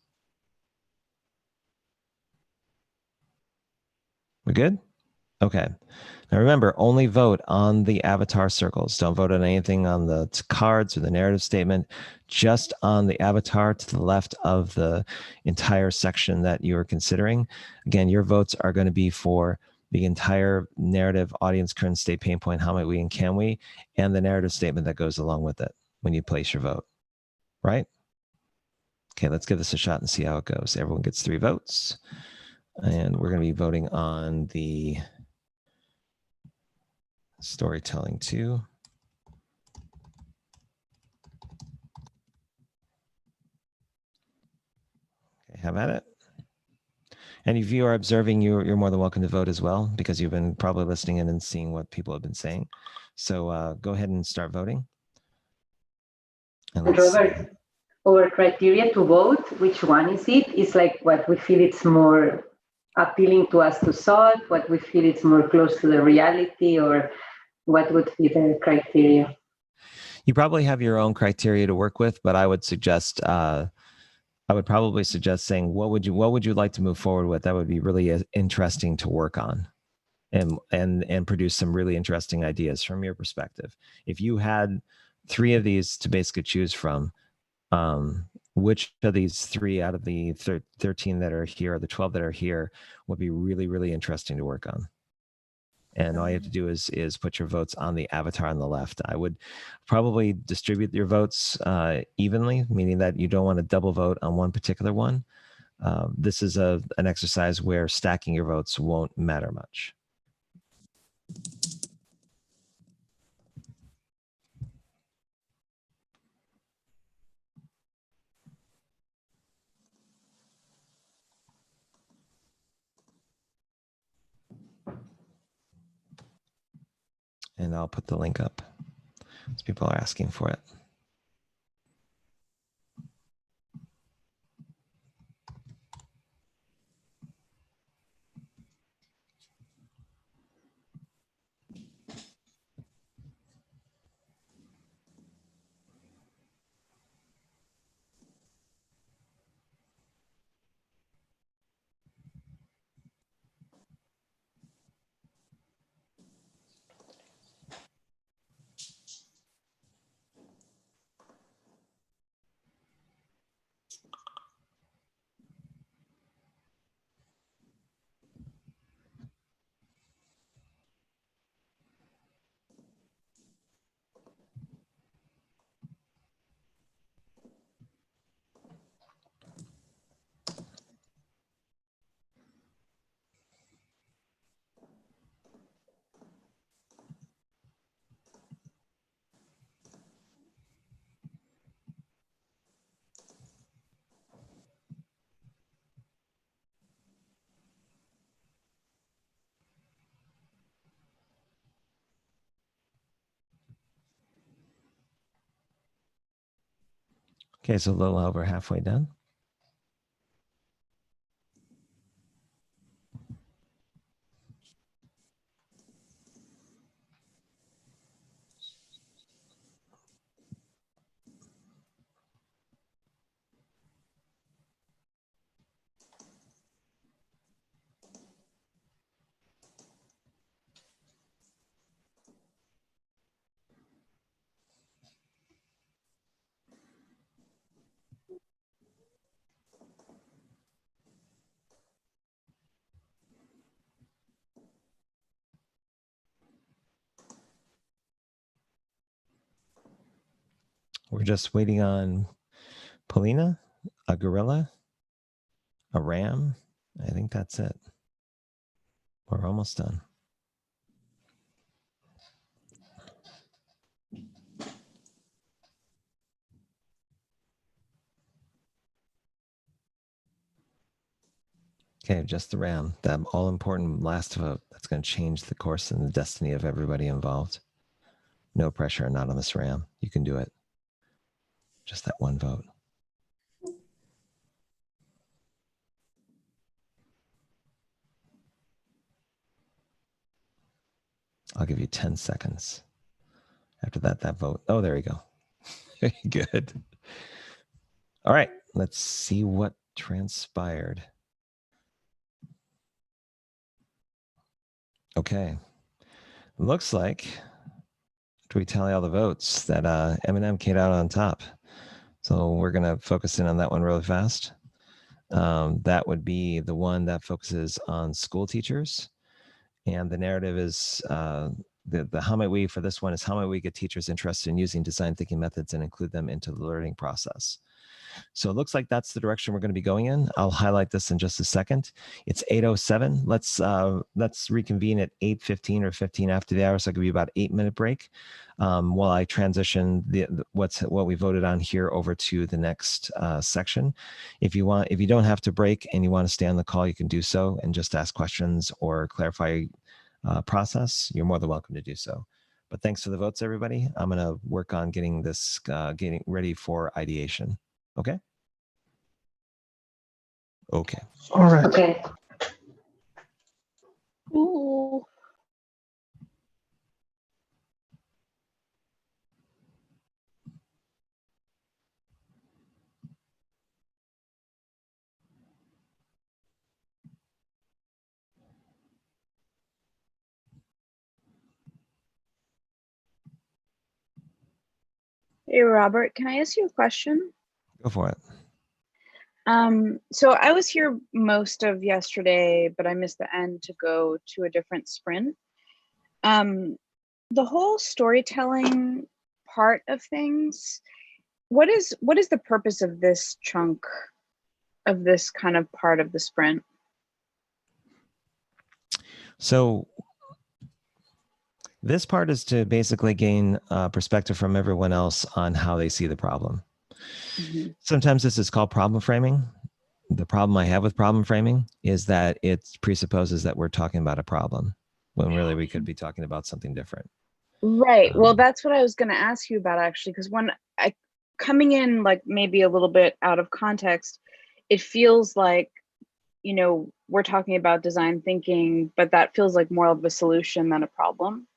We're good? Okay. Now remember, only vote on the avatar circles. Don't vote on anything on the cards or the narrative statement, just on the avatar to the left of the entire section that you are considering. Again, your votes are going to be for the entire narrative, audience, current state, pain point, how might we and can we, and the narrative statement that goes along with it when you place your vote, right? Okay, let's give this a shot and see how it goes. Everyone gets 3 votes. And we're going to be voting on the storytelling 2. Okay, have at it. And if you are observing, you're more than welcome to vote as well, because you've been probably listening in and seeing what people have been saying. So go ahead and start voting. And Robert, our criteria to vote, which one is it? Is like what we feel it's more appealing to us to solve, what we feel it's more close to the reality, or what would be the criteria? You probably have your own criteria to work with, but I would suggest I would probably suggest saying, what would you like to move forward with? That would be really interesting to work on and produce some really interesting ideas from your perspective. If you had 3 of these to basically choose from, which of these 3 out of the 13 that are here, or the 12 that are here, would be really, really interesting to work on. And all you have to do is put your votes on the avatar on the left. I would probably distribute your votes evenly, meaning that you don't want to double vote on one particular one. This is an exercise where stacking your votes won't matter much. And I'll put the link up, as people are asking for it. Okay, so a little over halfway done. We're just waiting on Polina, a gorilla, a ram. I think that's it. We're almost done. Okay, just the ram, that all-important last vote that's going to change the course and the destiny of everybody involved. No pressure, not on this ram. You can do it. Just that one vote. I'll give you 10 seconds. After that vote. Oh, there you go. Very good. All right, let's see what transpired. Okay. Looks like, do we tally all the votes, that Eminem came out on top. So we're going to focus in on that one really fast. That would be the one that focuses on school teachers. And the narrative is, the how might we for this one is how might we get teachers interested in using design thinking methods and include them into the learning process. So it looks like that's the direction we're going to be going in. I'll highlight this in just a second. It's 8:07. Let's reconvene at 8:15 or 15 after the hour. So I'll give you about 8-minute break while I transition what we voted on here over to the next section. If you don't have to break and you want to stay on the call, you can do so and just ask questions or clarify process. You're more than welcome to do so. But thanks for the votes, everybody. I'm going to work on getting this getting ready for ideation. Okay. Okay. All right. Okay. Ooh. Hey, Robert, can I ask you a question? Go for it. So I was here most of yesterday, but I missed the end to go to a different sprint. The whole storytelling part of things, what is the purpose of this chunk of this kind of part of the sprint? So this part is to basically gain perspective from everyone else on how they see the problem. Mm-hmm. Sometimes this is called problem framing. The problem I have with problem framing is that it presupposes that we're talking about a problem when really we could be talking about something different. Right. Well, that's what I was going to ask you about, actually, because when I coming in like maybe a little bit out of context, it feels like, you know, we're talking about design thinking, but that feels like more of a solution than a problem.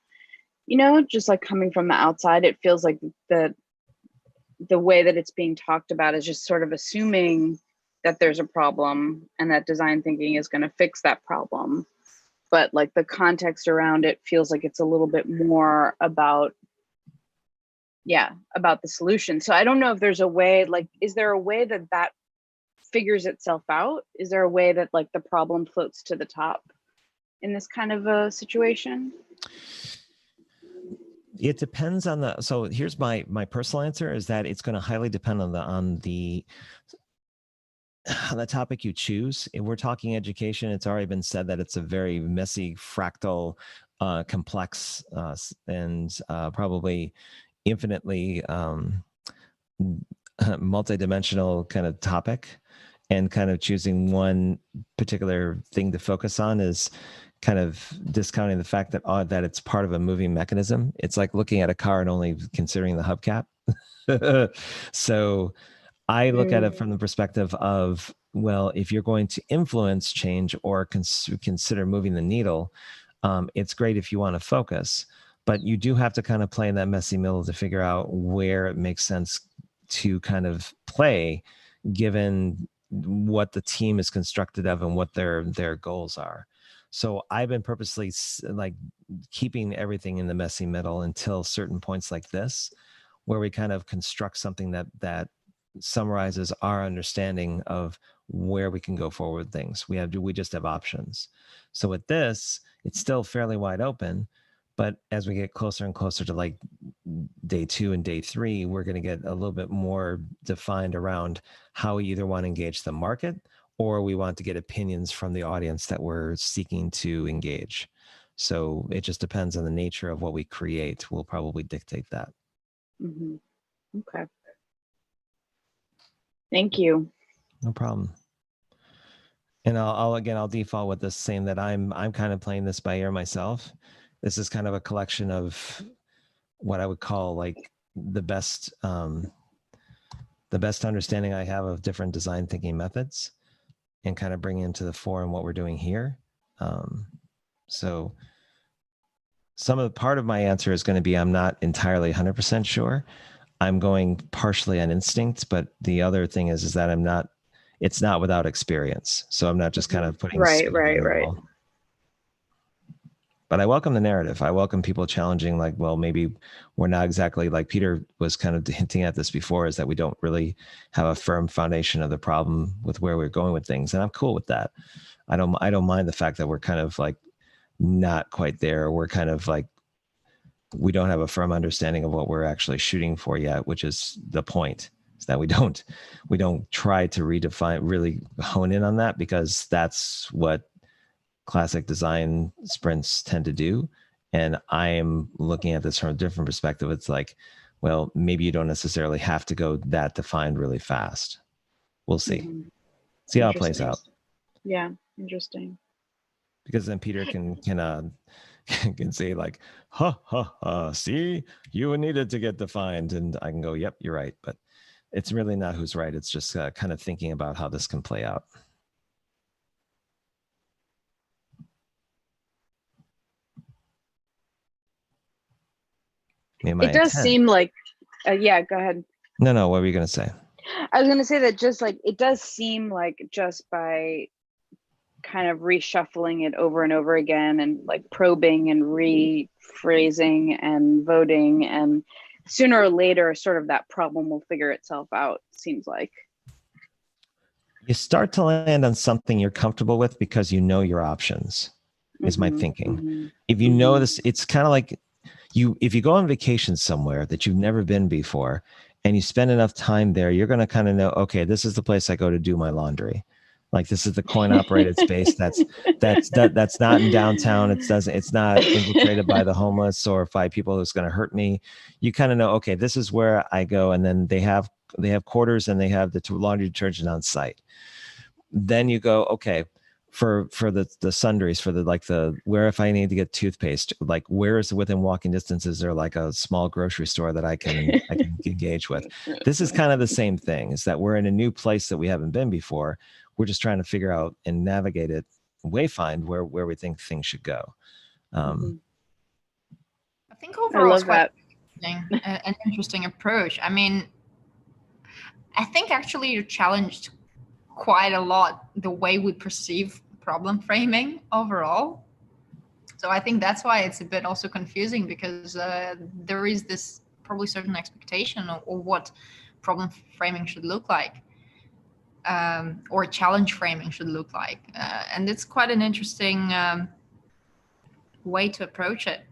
You know, just like coming from the outside, it feels like the way that it's being talked about is just sort of assuming that there's a problem and that design thinking is going to fix that problem. But like the context around it feels like it's a little bit more about, about the solution. So I don't know if there's a way, like, is there a way that figures itself out? Is there a way that like the problem floats to the top in this kind of a situation? It depends on so here's my personal answer is that it's going to highly depend on the topic you choose. If we're talking education, it's already been said that it's a very messy, fractal, complex, and probably infinitely multidimensional kind of topic, and kind of choosing one particular thing to focus on is kind of discounting the fact that that it's part of a moving mechanism. It's like looking at a car and only considering the hubcap. So I look at it from the perspective of, well, if you're going to influence change or consider moving the needle, it's great if you want to focus, but you do have to kind of play in that messy middle to figure out where it makes sense to kind of play, given what the team is constructed of and what their goals are. So I've been purposely like keeping everything in the messy middle until certain points like this, where we kind of construct something that summarizes our understanding of where we can go forward with things. We just have options. So with this, it's still fairly wide open, but as we get closer and closer to like day 2 and day 3, we're going to get a little bit more defined around how we either want to engage the market or we want to get opinions from the audience that we're seeking to engage. So it just depends on the nature of what we create. We'll probably dictate that. Mm-hmm. Okay. Thank you. No problem. And I'll default with this, saying that I'm kind of playing this by ear myself. This is kind of a collection of what I would call like the best understanding I have of different design thinking methods, and kind of bringing into the fore what we're doing here. So part of my answer is going to be, I'm not entirely 100% sure. I'm going partially on instinct, but the other thing is that it's not without experience. So I'm not just kind of putting right. But I welcome the narrative. I welcome people challenging, like, well, maybe we're not exactly, like Peter was kind of hinting at this before, is that we don't really have a firm foundation of the problem with where we're going with things. And I'm cool with that. I don't mind the fact that we're kind of like not quite there. We're kind of like, we don't have a firm understanding of what we're actually shooting for yet, which is the point, is that we don't try to really hone in on that, because that's what classic design sprints tend to do. And I am looking at this from a different perspective. It's like, well, maybe you don't necessarily have to go that defined really fast. We'll see. See how it plays out. Yeah, interesting. Because then Peter can say like, ha ha ha, see, you needed to get defined, and I can go, yep, you're right. But it's really not who's right. It's just kind of thinking about how this can play out. It does seem like, yeah, go ahead. No, what were you going to say? I was going to say that just like, it does seem like just by kind of reshuffling it over and over again, and like probing and rephrasing and voting, and sooner or later, sort of that problem will figure itself out, seems like. You start to land on something you're comfortable with because you know your options, is my thinking. If you know this, it's kind of like, if you go on vacation somewhere that you've never been before and you spend enough time there, you're going to kind of know, okay, this is the place I go to do my laundry. Like, this is the coin operated space that's not in downtown. It's not infiltrated by the homeless or by people who's going to hurt me. You kind of know, okay, this is where I go. And then they have quarters and they have the laundry detergent on site. Then you go, okay, for the sundries, for where if I need to get toothpaste, like where is within walking distance, is there like a small grocery store that I can engage with? This is kind of the same thing, is that we're in a new place that we haven't been before. We're just trying to figure out and navigate it, wayfind where we think things should go. I think overall it's quite an interesting approach. I mean, I think actually you challenged quite a lot the way we perceive problem framing overall. So I think that's why it's a bit also confusing, because there is this probably certain expectation or what problem framing should look like, or challenge framing should look like. And it's quite an interesting way to approach it.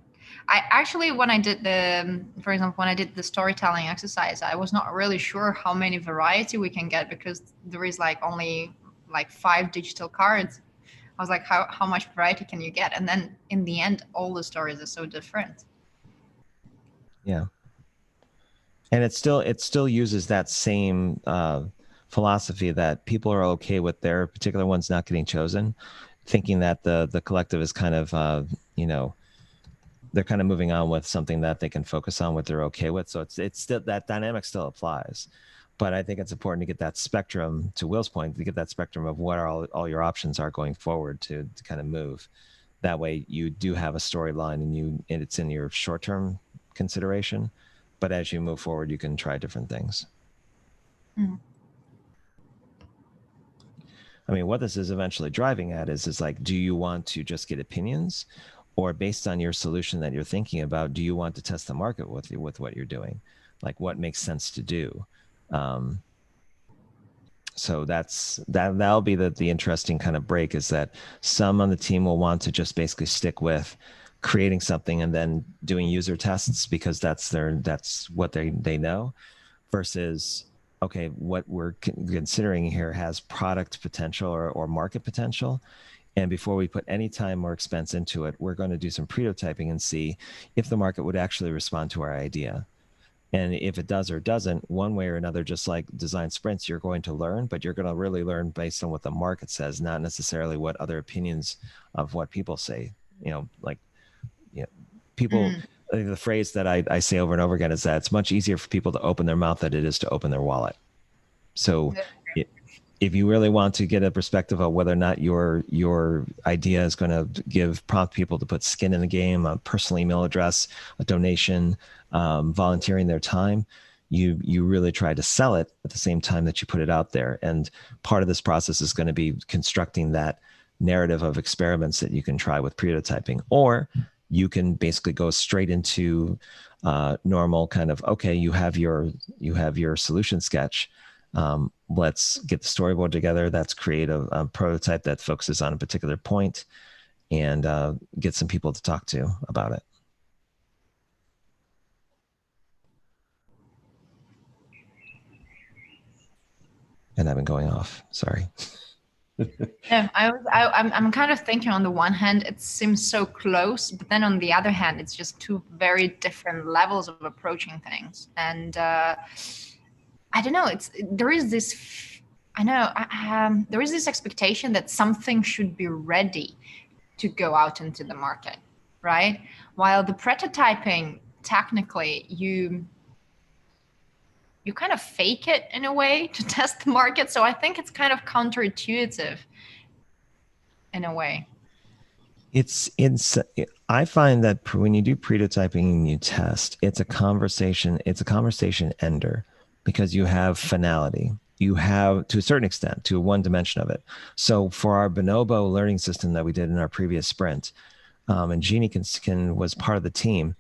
I actually, when I did the storytelling exercise, I was not really sure how many variety we can get, because there is like only like 5 digital cards. I was like, how much variety can you get? And then in the end, all the stories are so different. Yeah. And it still uses that same philosophy that people are okay with their particular ones not getting chosen, thinking that the collective is kind of, they're kind of moving on with something that they can focus on, what they're okay with. So it's still, that dynamic still applies. But I think it's important to get that spectrum, to Will's point, to get that spectrum of what are all your options are going forward to kind of move. That way you do have a storyline and it's in your short-term consideration. But as you move forward, you can try different things. Mm. I mean, what this is eventually driving at is like, do you want to just get opinions? Or based on your solution that you're thinking about, do you want to test the market with what you're doing? Like, what makes sense to do? So that'll be the interesting kind of break, is that some on the team will want to just basically stick with creating something and then doing user tests because that's what they know, versus, okay, what we're considering here has product potential or market potential. And before we put any time or expense into it, we're going to do some prototyping and see if the market would actually respond to our idea. And if it does or doesn't, one way or another, just like design sprints, you're going to learn, but you're going to really learn based on what the market says, not necessarily what other opinions of what people say. People, the phrase that I say over and over again is that it's much easier for people to open their mouth than it is to open their wallet. So if you really want to get a perspective of whether or not your idea is going to prompt people to put skin in the game, a personal email address, a donation, volunteering their time, you really try to sell it at the same time that you put it out there. And part of this process is going to be constructing that narrative of experiments that you can try with prototyping, or you can basically go straight into normal kind of, okay, you have your solution sketch. Let's get the storyboard together. Let's create a prototype that focuses on a particular point and get some people to talk to about it. And I've been going off, sorry. Yeah, I'm kind of thinking, on the one hand, it seems so close, but then on the other hand, it's just two very different levels of approaching things. And I don't know, there is this expectation that something should be ready to go out into the market, right? While the prototyping, technically, you kind of fake it in a way to test the market. So I think it's kind of counterintuitive in a way. I find that when you do prototyping and you test, it's a conversation ender, because you have finality. You have, to a certain extent, to one dimension of it. So for our Bonobo learning system that we did in our previous sprint, and Jeannie was part of the team,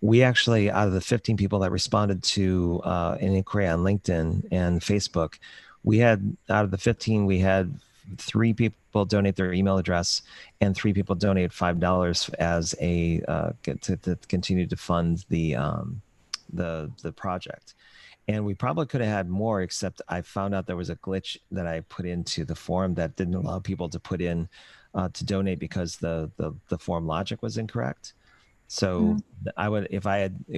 we actually, out of the 15 people that responded to an inquiry on LinkedIn and Facebook, out of the 15, we had 3 people donate their email address and 3 people donate $5 as to continue to fund the project. And we probably could have had more, except I found out there was a glitch that I put into the form that didn't allow people to put in to donate because the form logic was incorrect. So I would, if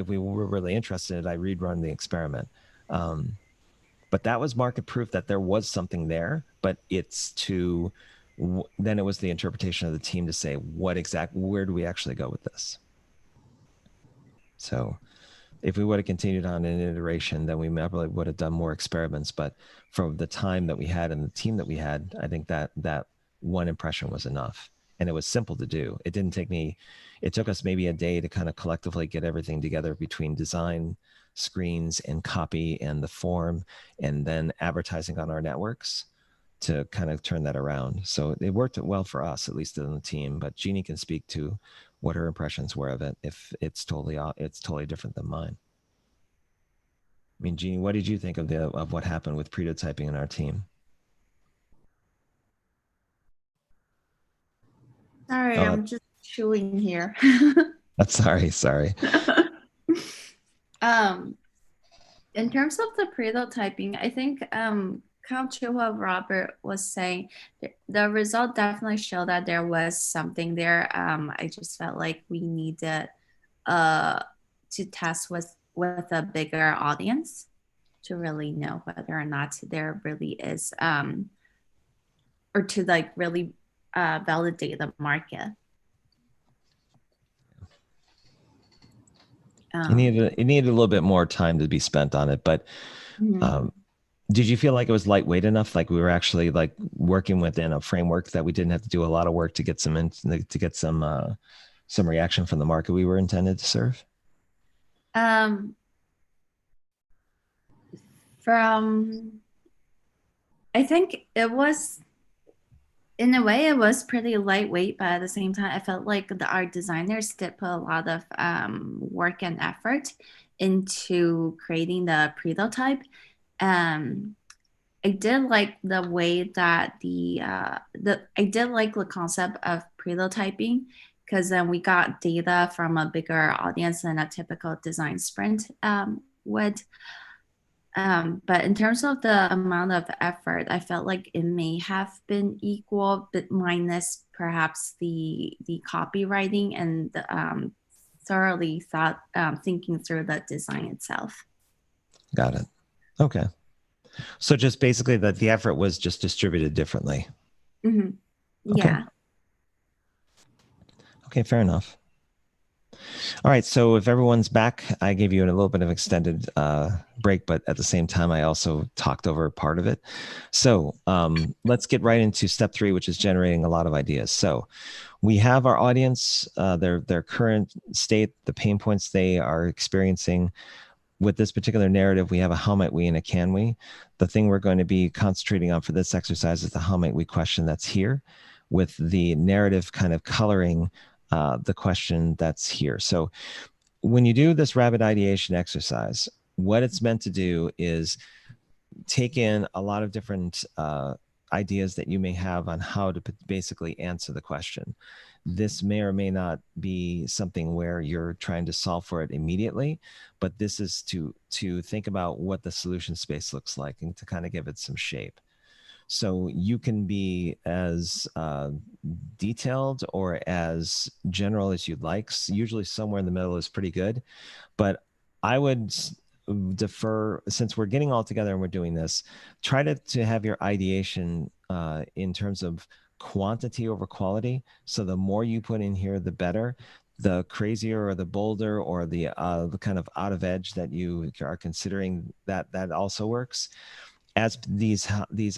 we were really interested, I'd rerun the experiment. But that was market proof that there was something there, but then it was the interpretation of the team to say, where do we actually go with this? So if we would have continued on an iteration, then we probably would have done more experiments. But from the time that we had and the team that we had, I think that one impression was enough. And it was simple to do. It took us maybe a day to kind of collectively get everything together between design, screens, and copy, and the form, and then advertising on our networks to kind of turn that around. So it worked well for us, at least in the team, but Jeannie can speak to what her impressions were of it, if it's totally different than mine. I mean, Jeannie, what did you think of what happened with prototyping in our team? Sorry, I'm just chewing here. Sorry. In terms of the prototyping, I think kind of what Robert was saying, the result definitely showed that there was something there. I just felt like we needed to test with a bigger audience to really know whether or not there really is, or to like really validate the market. It needed a little bit more time to be spent on it, but did you feel like it was lightweight enough? Like we were actually like working within a framework that we didn't have to do a lot of work to get some reaction from the market we were intended to serve? I think it was, in a way, it was pretty lightweight, but at the same time, I felt like our designers did put a lot of work and effort into creating the prototype. I did like the way that I did like the concept of prototyping because then we got data from a bigger audience than a typical design sprint would. But in terms of the amount of effort, I felt like it may have been equal, but minus perhaps the copywriting and the, thoroughly thinking through the design itself. Got it. Okay. So just basically that the effort was just distributed differently. Mm-hmm. Okay. Yeah. Okay, fair enough. All right, so if everyone's back, I gave you a little bit of extended break, but at the same time, I also talked over part of it. So let's get right into step 3, which is generating a lot of ideas. So we have our audience, their current state, the pain points they are experiencing. With this particular narrative, we have a how might we and a can we. The thing we're going to be concentrating on for this exercise is the how might we question that's here, with the narrative kind of coloring the question that's here. So when you do this rapid ideation exercise, what it's meant to do is take in a lot of different ideas that you may have on how to basically answer the question. This may or may not be something where you're trying to solve for it immediately, but this is to think about what the solution space looks like and to kind of give it some shape. So you can be as detailed or as general as you'd like. Usually somewhere in the middle is pretty good, but I would defer, since we're getting all together and we're doing this, try to have your ideation in terms of quantity over quality. So the more you put in here, the better. The crazier or the bolder or the kind of out of edge that you are considering, that also works. As these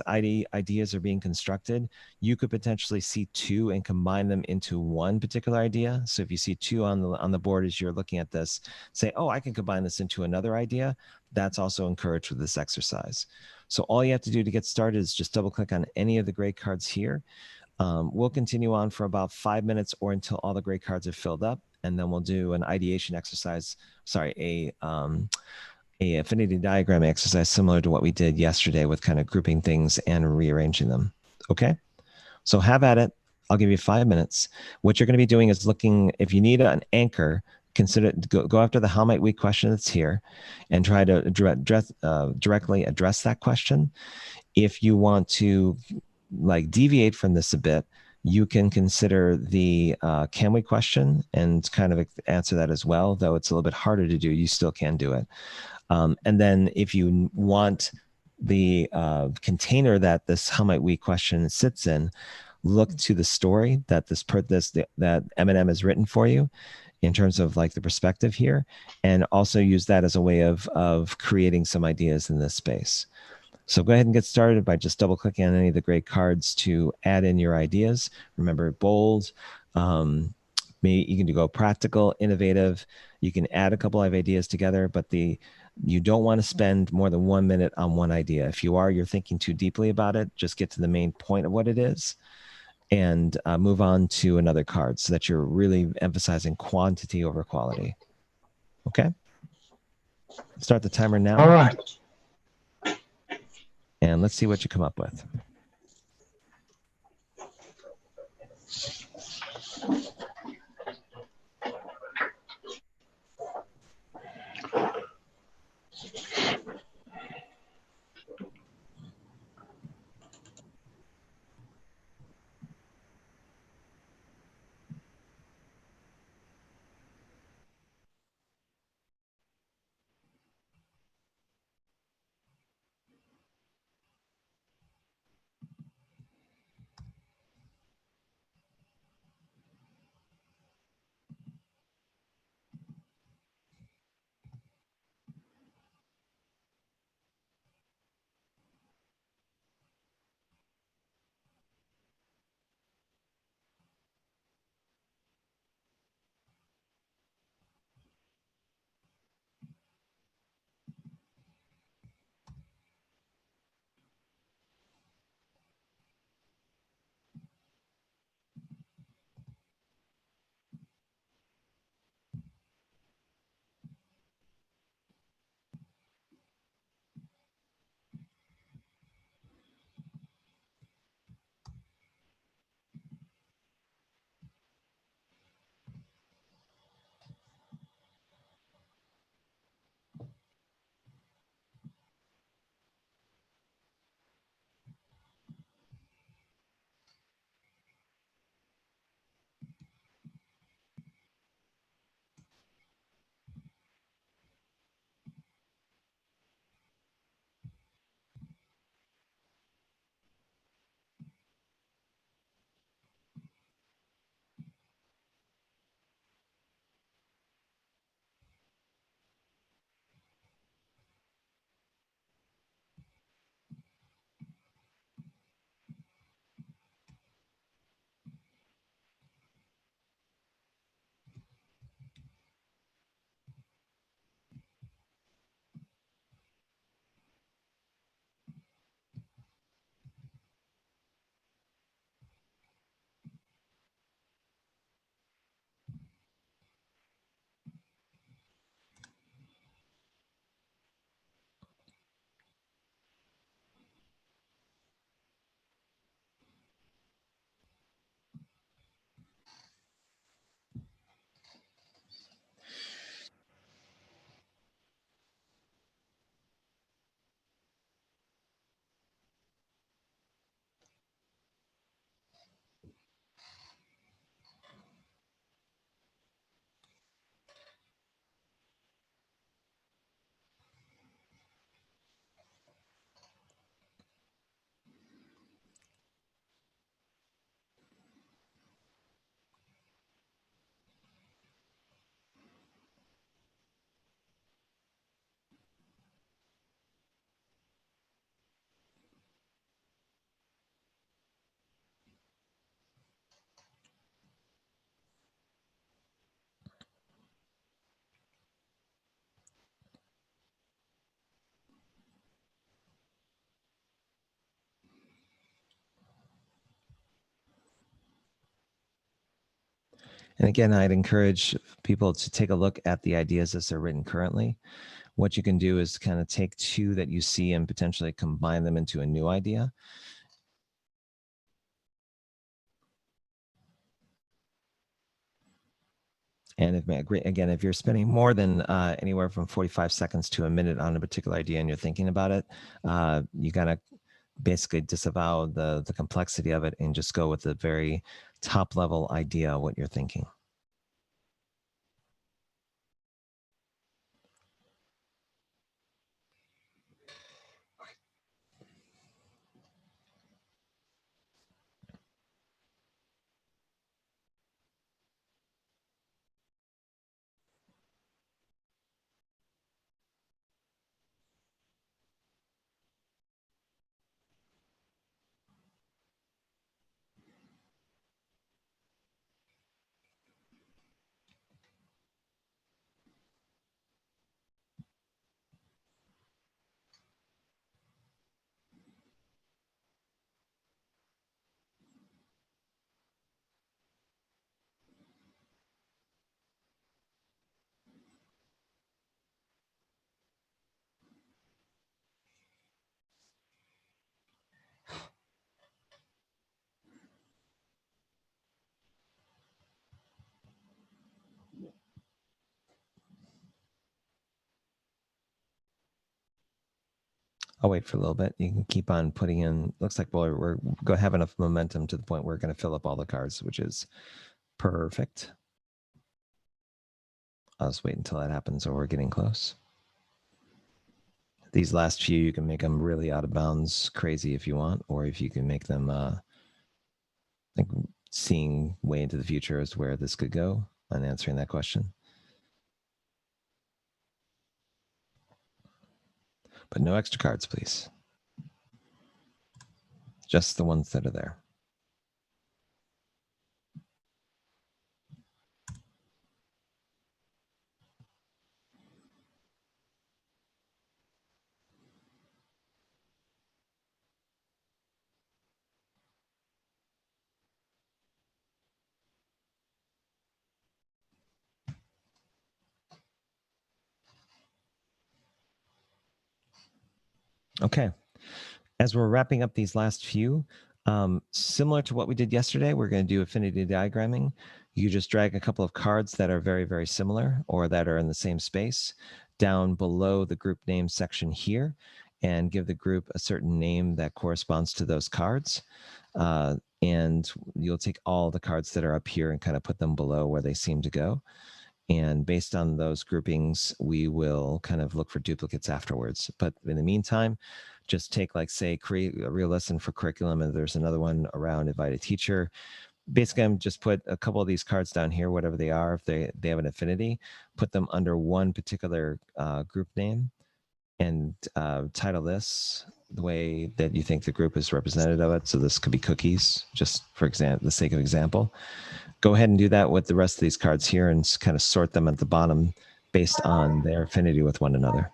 ideas are being constructed, you could potentially see 2 and combine them into one particular idea. So if you see 2 on the board as you're looking at this, say, oh, I can combine this into another idea. That's also encouraged with this exercise. So all you have to do to get started is just double click on any of the gray cards here. We'll continue on for about 5 minutes or until all the gray cards are filled up, and then we'll do an ideation exercise. Sorry, a affinity diagram exercise similar to what we did yesterday with kind of grouping things and rearranging them. Okay, so have at it. I'll give you 5 minutes. What you're going to be doing is looking, if you need an anchor, consider go after the how might we question that's here and try to directly address that question. If you want to like deviate from this a bit, you can consider the can we question and kind of answer that as well, though it's a little bit harder to do. You still can do it. And then if you want the container that this how might we question sits in, look to the story that that M&M has written for you in terms of like the perspective here, and also use that as a way of creating some ideas in this space. So go ahead and get started by just double clicking on any of the gray cards to add in your ideas. Remember, bold, maybe you can go practical, innovative. You can add a couple of ideas together, but you don't want to spend more than 1 minute on one idea. If you're thinking too deeply about it, just get to the main point of what it is and move on to another card so that you're really emphasizing quantity over quality. Okay? Start the timer now. All right. And let's see what you come up with. And again, I'd encourage people to take a look at the ideas as they're written currently. What you can do is kind of take two that you see and potentially combine them into a new idea. And if you're spending more than anywhere from 45 seconds to a minute on a particular idea and you're thinking about it, you gotta basically disavow the complexity of it and just go with the very top level idea of what you're thinking. I'll wait for a little bit. You can keep on putting in, looks like we're going to have enough momentum to the point where we're going to fill up all the cards, which is perfect. I'll just wait until that happens or we're getting close. These last few, you can make them really out of bounds crazy if you want, or if you can make them like seeing way into the future as where this could go and answering that question. But no extra cards, please. Just the ones that are there. Okay. As we're wrapping up these last few, similar to what we did yesterday, we're going to do affinity diagramming. You just drag a couple of cards that are very, very similar or that are in the same space down below the group name section here and give the group a certain name that corresponds to those cards. And you'll take all the cards that are up here and kind of put them below where they seem to go. And based on those groupings, we will kind of look for duplicates afterwards. But in the meantime, just take, like, say, create a real lesson for curriculum, and there's another one around invite a teacher. Basically, I'm just put a couple of these cards down here, whatever they are, if they have an affinity, put them under one particular group name and title this the way that you think the group is representative of it. So this could be cookies, just for the sake of example. Go ahead and do that with the rest of these cards here and kind of sort them at the bottom based on their affinity with one another.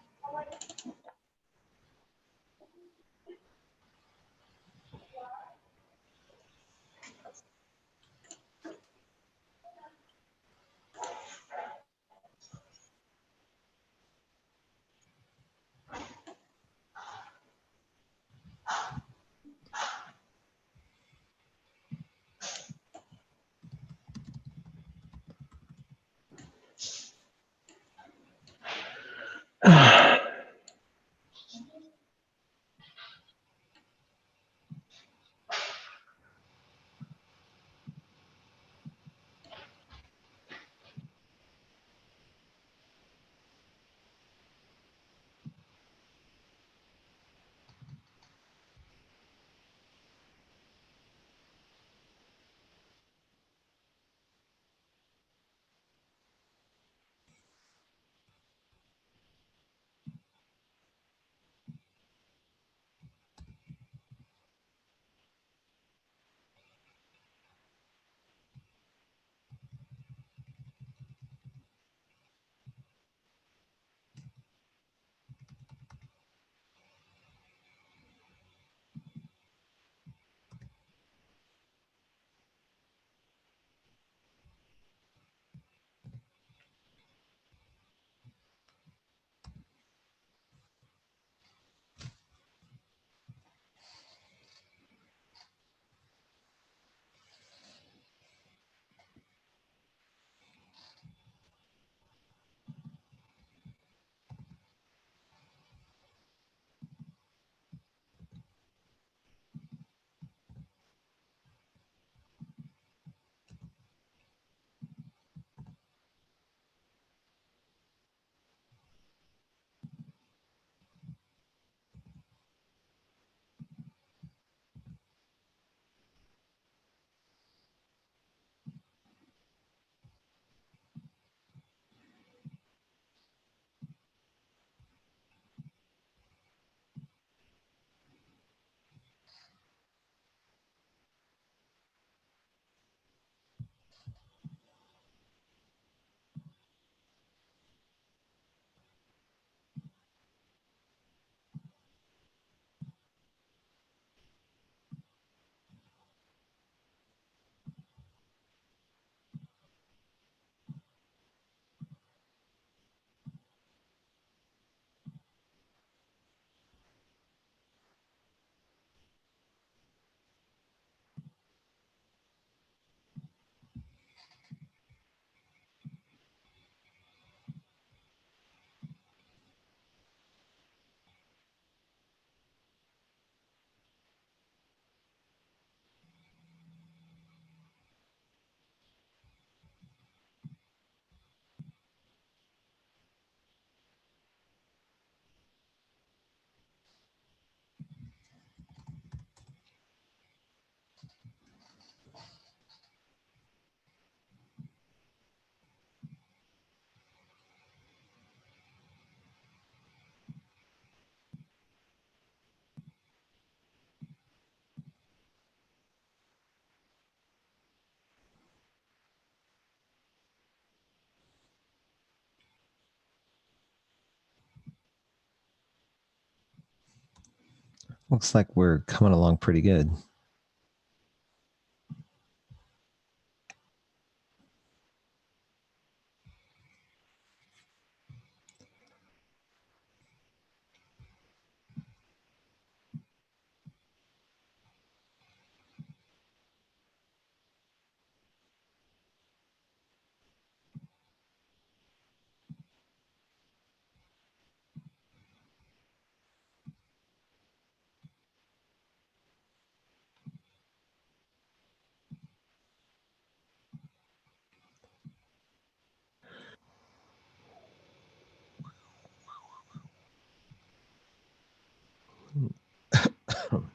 Looks like we're coming along pretty good.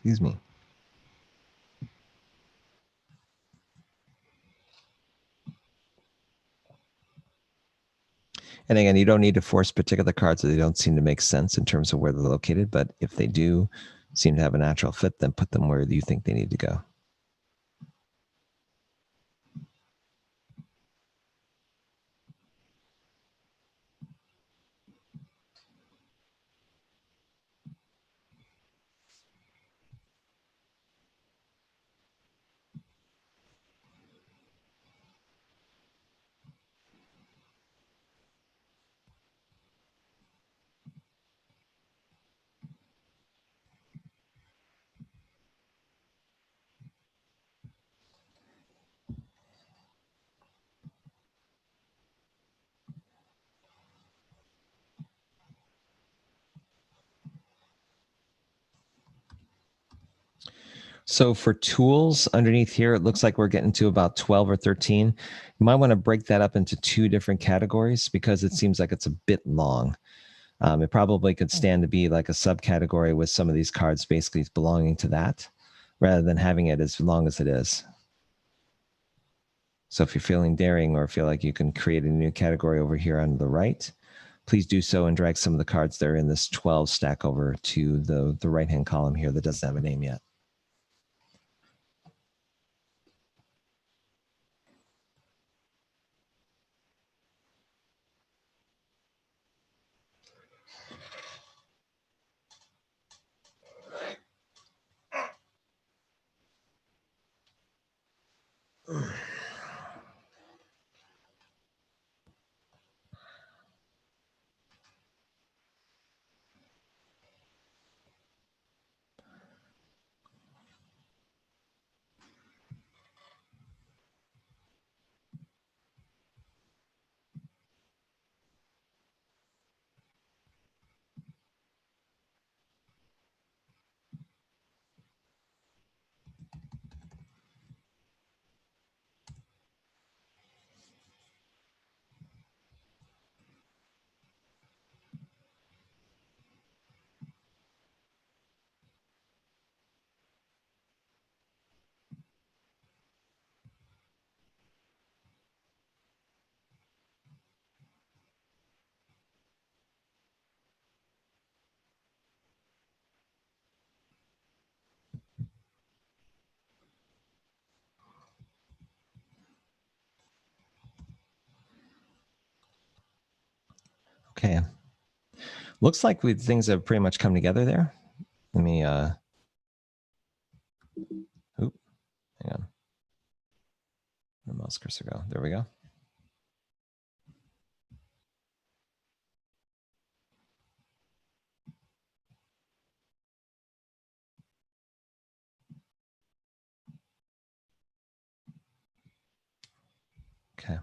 Excuse me. And again, you don't need to force particular cards that they don't seem to make sense in terms of where they're located. But if they do seem to have a natural fit, then put them where you think they need to go. So for tools underneath here, it looks like we're getting to about 12 or 13. You might want to break that up into 2 different categories because it seems like it's a bit long. It probably could stand to be like a subcategory with some of these cards basically belonging to that rather than having it as long as it is. So if you're feeling daring or feel like you can create a new category over here on the right, please do so and drag some of the cards that are in this 12 stack over to the right-hand column here that doesn't have a name yet. Okay. Looks like things have pretty much come together there. Let me, hang on. Where the mouse cursor go? There we go. Okay.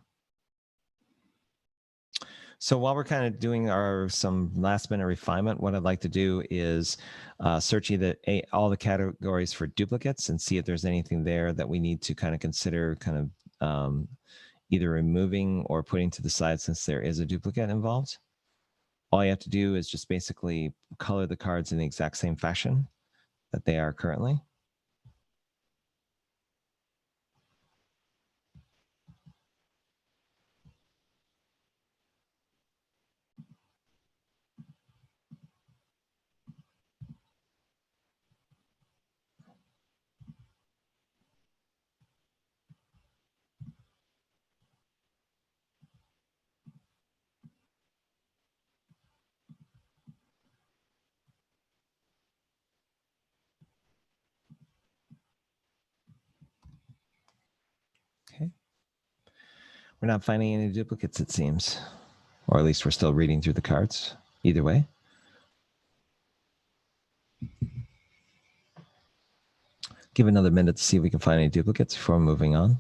So while we're kind of doing some last minute refinement, what I'd like to do is search all the categories for duplicates and see if there's anything there that we need to kind of consider either removing or putting to the side since there is a duplicate involved. All you have to do is just basically color the cards in the exact same fashion that they are currently. We're not finding any duplicates, it seems. Or at least we're still reading through the cards. Either way. Give another minute to see if we can find any duplicates before moving on.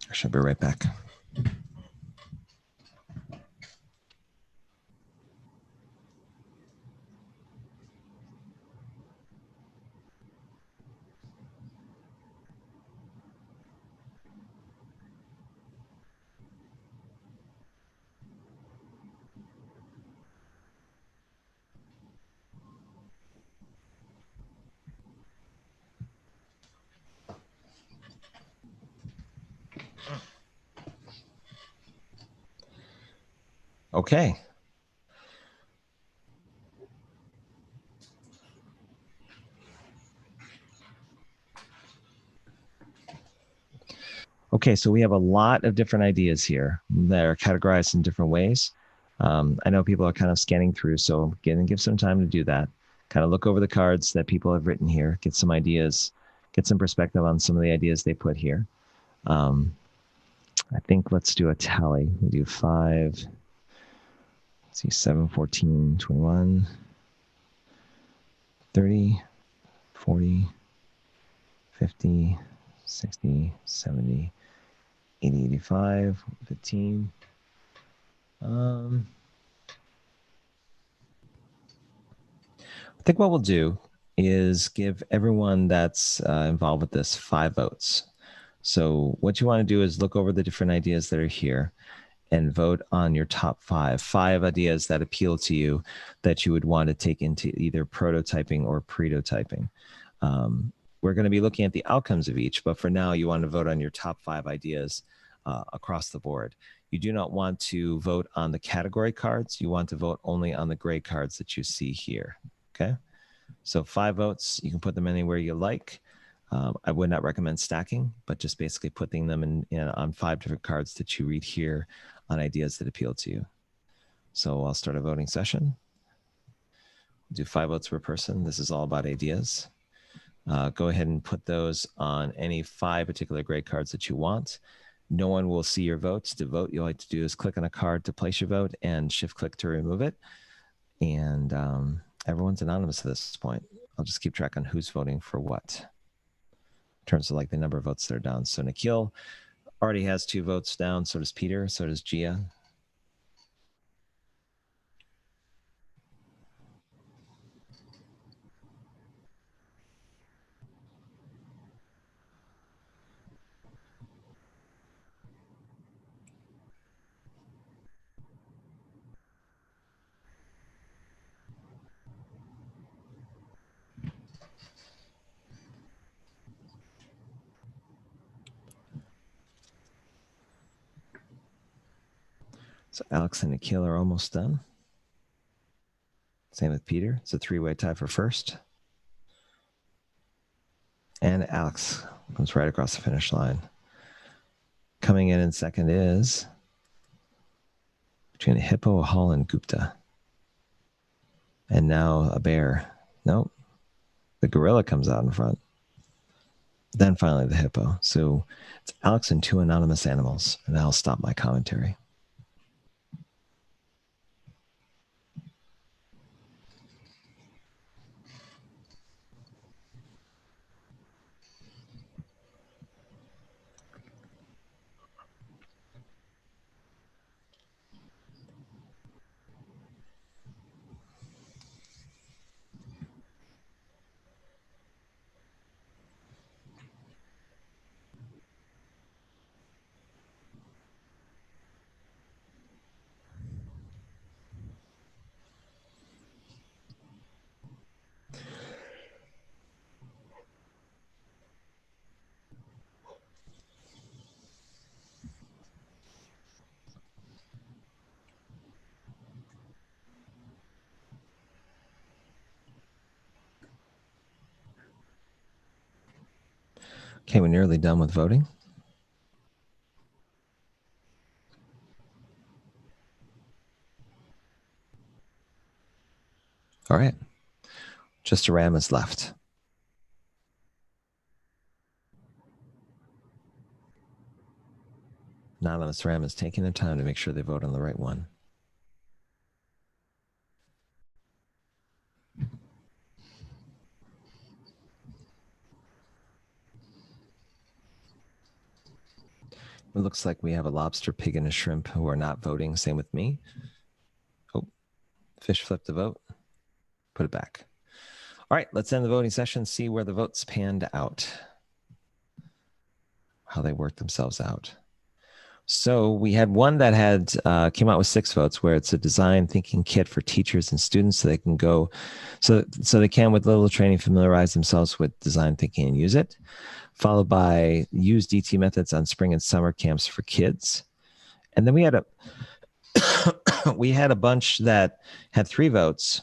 I should be right back. Okay. Okay, so we have a lot of different ideas here that are categorized in different ways. I know people are kind of scanning through, so I'm going to give some time to do that. Kind of look over the cards that people have written here, get some ideas, get some perspective on some of the ideas they put here. I think let's do a tally. We do 5, let's see, 7, 14, 21, 30, 40, 50, 60, 70, 80, 85, 15. I think what we'll do is give everyone that's involved with this 5 votes. So what you want to do is look over the different ideas that are here and vote on your top 5 ideas that appeal to you that you would want to take into either prototyping or pretotyping. We're going to be looking at the outcomes of each, but for now you want to vote on your top 5 ideas across the board. You do not want to vote on the category cards. You want to vote only on the gray cards that you see here. Okay. So 5 votes, you can put them anywhere you like. I would not recommend stacking, but just basically putting them on 5 different cards that you read here on ideas that appeal to you. So I'll start a voting session. Do 5 votes per person. This is all about ideas. Go ahead and put those on any 5 particular gray cards that you want. No one will see your votes. To vote, you'll have to do is click on a card to place your vote and shift-click to remove it. And everyone's anonymous at this point. I'll just keep track on who's voting for what in terms of like the number of votes that are down. So Nikhil already has 2 votes down. So does Peter. So does Gia. So Alex and Nikhil are almost done. Same with Peter. It's a 3-way tie for first. And Alex comes right across the finish line. Coming in second is between a hippo, a hall, and Gupta. And now a bear. Nope. The gorilla comes out in front. Then finally the hippo. So it's Alex and 2 anonymous animals. And I'll stop my commentary. Okay, we're nearly done with voting. All right. Just Aram is left. Anonymous Ram is taking their time to make sure they vote on the right one. It looks like we have a lobster, pig, and a shrimp who are not voting. Same with me. Oh, fish flipped the vote. Put it back. All right, let's end the voting session, see where the votes panned out, how they worked themselves out. So we had one that had came out with 6 votes, where it's a design thinking kit for teachers and students so they can go, so they can with little training familiarize themselves with design thinking and use it. Followed by use DT methods on spring and summer camps for kids. And then we had a bunch that had 3 votes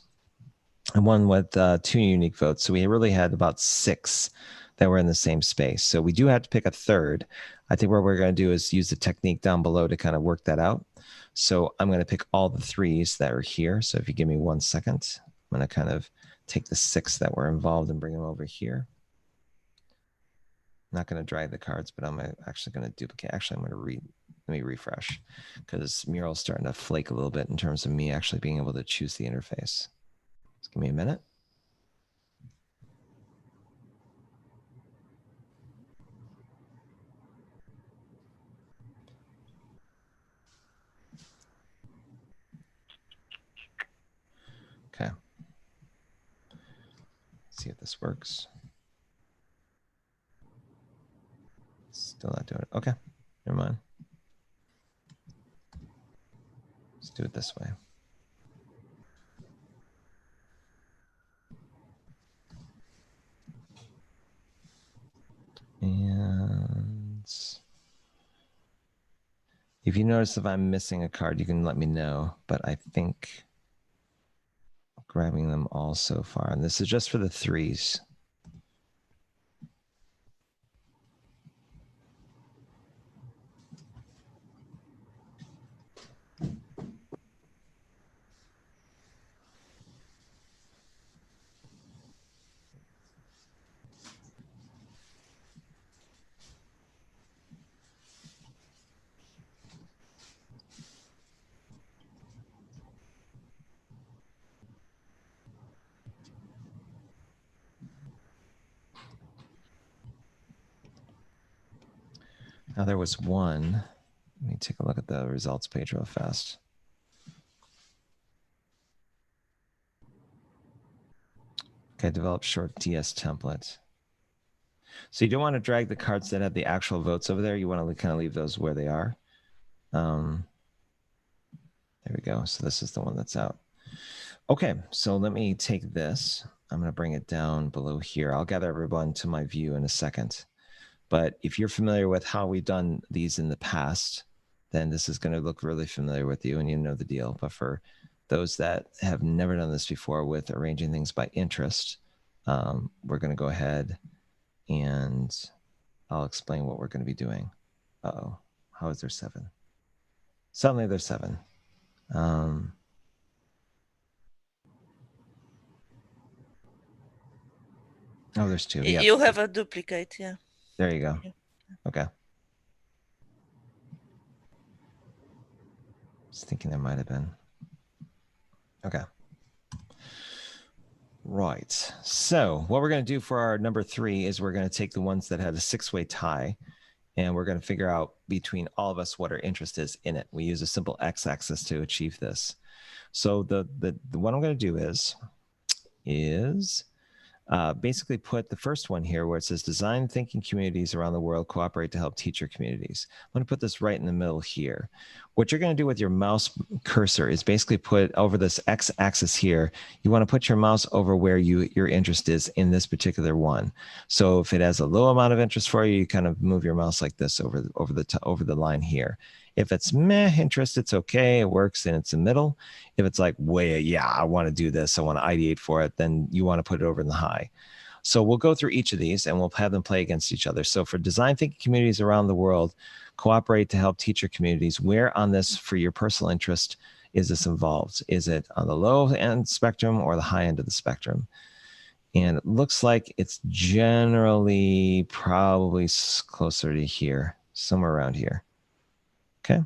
and one with 2 unique votes. So we really had about 6 that were in the same space. So we do have to pick a third. I think what we're going to do is use the technique down below to kind of work that out. So I'm going to pick all the 3s that are here. So if you give me 1 second, I'm going to kind of take the 6 that were involved and bring them over here. I'm not going to drag the cards, but I'm actually going to duplicate. Actually, I'm going to let me refresh, because Mural's starting to flake a little bit in terms of me actually being able to choose the interface. Just give me a minute. Okay. Let's see if this works. Still not doing it. Okay, never mind. Let's do it this way. And if you notice if I'm missing a card, you can let me know, but I think grabbing them all so far, and this is just for the 3s. Now there was one. Let me take a look at the results page real fast. Okay, develop short DS template. So you don't want to drag the cards that have the actual votes over there. You want to kind of leave those where they are. There we go. So this is the one that's out. Okay, so let me take this. I'm going to bring it down below here. I'll gather everyone to my view in a second. But if you're familiar with how we've done these in the past, then this is going to look really familiar with you and you know the deal. But for those that have never done this before with arranging things by interest, we're going to go ahead and I'll explain what we're going to be doing. Uh-oh, how is there 7? Suddenly there's 7. Oh, there's 2. Yep. You have a duplicate, yeah. There you go. Okay. Just thinking there might have been. Okay. Right. So what we're going to do for our number 3 is we're going to take the ones that had a 6-way tie, and we're going to figure out between all of us what our interest is in it. We use a simple x-axis to achieve this. So the what I'm going to do is basically put the first one here where it says design thinking communities around the world cooperate to help teacher communities. I'm going to put this right in the middle here. What you're going to do with your mouse cursor is basically put over this x-axis here. You want to put your mouse over where your interest is in this particular one. So if it has a low amount of interest for you, you kind of move your mouse like this over the line here. If it's meh interest, it's okay, it works, and it's in the middle. If it's like, yeah, I want to do this, I want to ideate for it, then you want to put it over in the high. So we'll go through each of these and we'll have them play against each other. So for design thinking communities around the world, cooperate to help teacher communities, where on this for your personal interest is this involved? Is it on the low end spectrum or the high end of the spectrum? And it looks like it's generally probably closer to here, somewhere around here. Okay.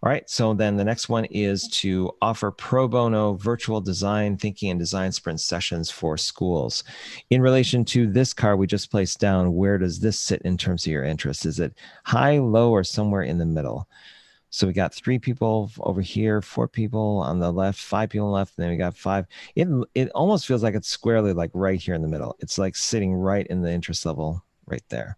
All right, so then the next one is to offer pro bono virtual design thinking and design sprint sessions for schools. In relation to this card we just placed down, where does this sit in terms of your interest? Is it high, low, or somewhere in the middle? So we got 3 people over here, 4 people on the left, 5 people on the left, and then we got 5. It almost feels like it's squarely like right here in the middle. It's like sitting right in the interest level right there.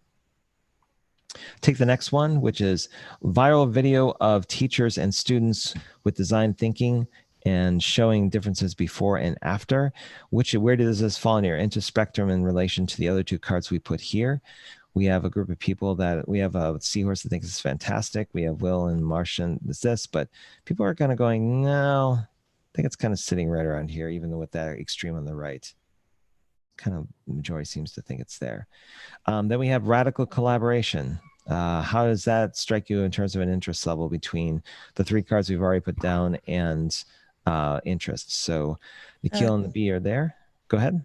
Take the next one, which is viral video of teachers and students with design thinking and showing differences before and after. Where does this fall in your interest spectrum in relation to the other 2 cards we put here? We have a group of people that we have a Seahorse that thinks it's fantastic. We have Will and Martian this, but people are kind of going, no, I think it's kind of sitting right around here, even though with that extreme on the right. Kind of the majority seems to think it's there. Then we have radical collaboration. How does that strike you in terms of an interest level between the 3 cards we've already put down and interest? So Nikhil and the B are there. Go ahead.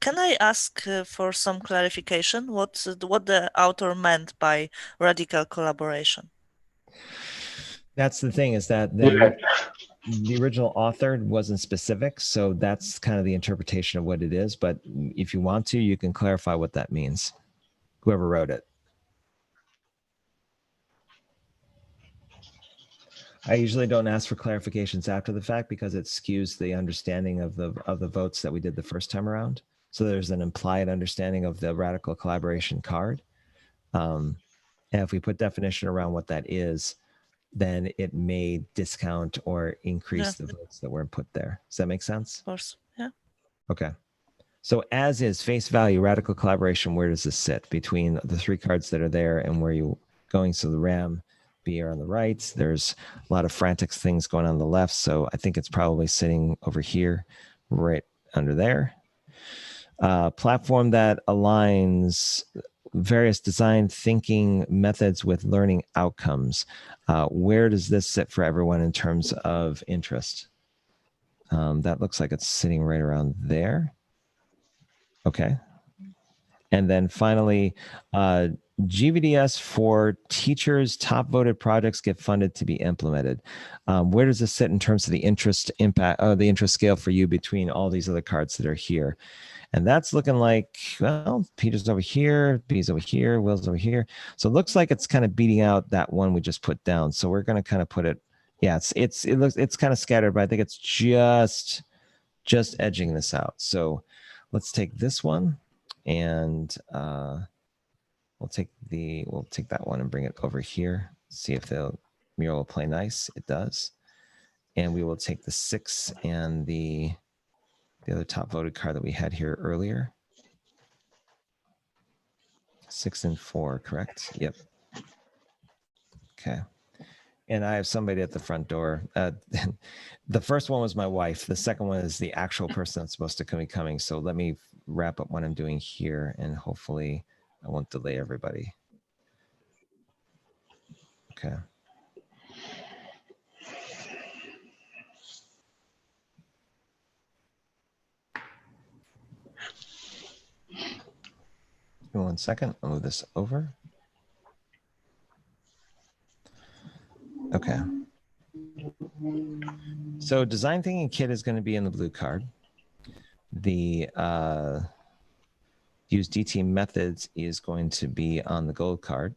Can I ask for some clarification? What the author meant by radical collaboration? That's the thing, is that the original author wasn't specific, so that's kind of the interpretation of what it is. But if you want to, you can clarify what that means, whoever wrote it. I usually don't ask for clarifications after the fact because it skews the understanding of the votes that we did the first time around. So there's an implied understanding of the radical collaboration card. And if we put definition around what that is, then it may discount or increase the votes that were put there. Does that make sense? Of course, yeah. Okay. So as is face value, radical collaboration, where does this sit between the 3 cards that are there and where you going? So the RAM, B are on the right. There's a lot of frantic things going on the left. So I think it's probably sitting over here, right under there. Platform that aligns various design thinking methods with learning outcomes. Where does this sit for everyone in terms of interest? That looks like it's sitting right around there. Okay. And then finally, GVDS for teachers, top voted projects get funded to be implemented. Where does this sit in terms of the interest impact, the interest scale for you between all these other cards that are here? And that's looking like, well, Peter's over here, B's over here, Will's over here. So it looks like it's kind of beating out that one we just put down. So we're going to kind of put it, yeah, it's kind of scattered, but I think it's just edging this out. So let's take this one and we'll take that one and bring it over here. See if the mural will play nice. It does. And we will take the 6 and the other top voted card that we had here earlier. 6 and 4, correct? Yep. Okay. And I have somebody at the front door. The first one was my wife. The second one is the actual person that's supposed to be coming. So let me wrap up what I'm doing here and hopefully I won't delay everybody. Okay. Give me 1 second. I'll move this over. Okay. So Design Thinking Kit is going to be in the blue card. The Use DT Methods is going to be on the gold card.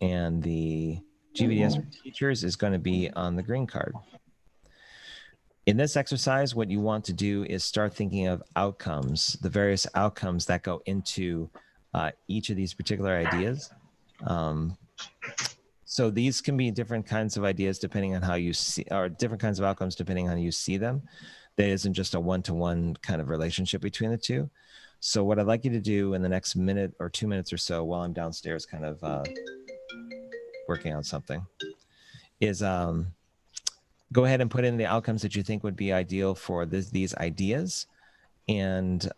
And the GVDS for Teachers is going to be on the green card. In this exercise, what you want to do is start thinking of outcomes, the various outcomes that go into each of these particular ideas. So these can be different kinds of ideas depending on how you see, or different kinds of outcomes depending on how you see them. There isn't just a one-to-one kind of relationship between the two. So what I'd like you to do in the next minute or 2 minutes or so while I'm downstairs kind of working on something is go ahead and put in the outcomes that you think would be ideal for these ideas and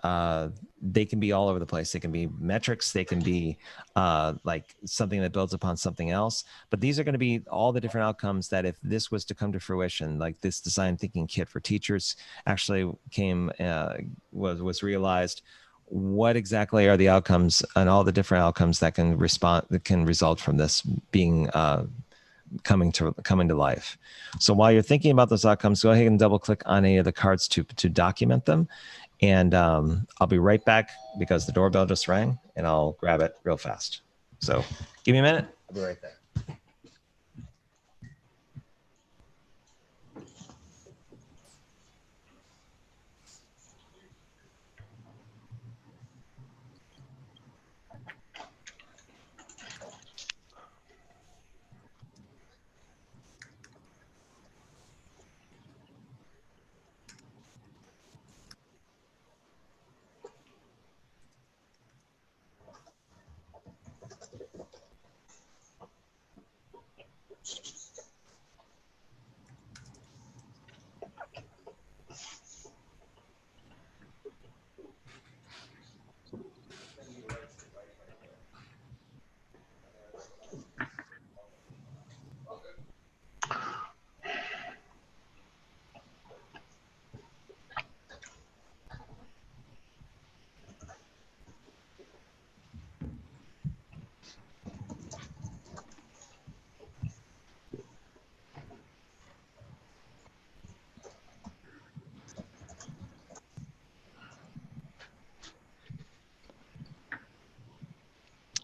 they can be all over the place. They can be metrics, they can be like something that builds upon something else, but these are going to be all the different outcomes that if this was to come to fruition, like this design thinking kit for teachers actually came, was realized, what exactly are the outcomes and all the different outcomes that can result from this being coming to life. So while you're thinking about those outcomes, go ahead and double click on any of the cards to document them. And I'll be right back because the doorbell just rang and I'll grab it real fast. So give me a minute. I'll be right there.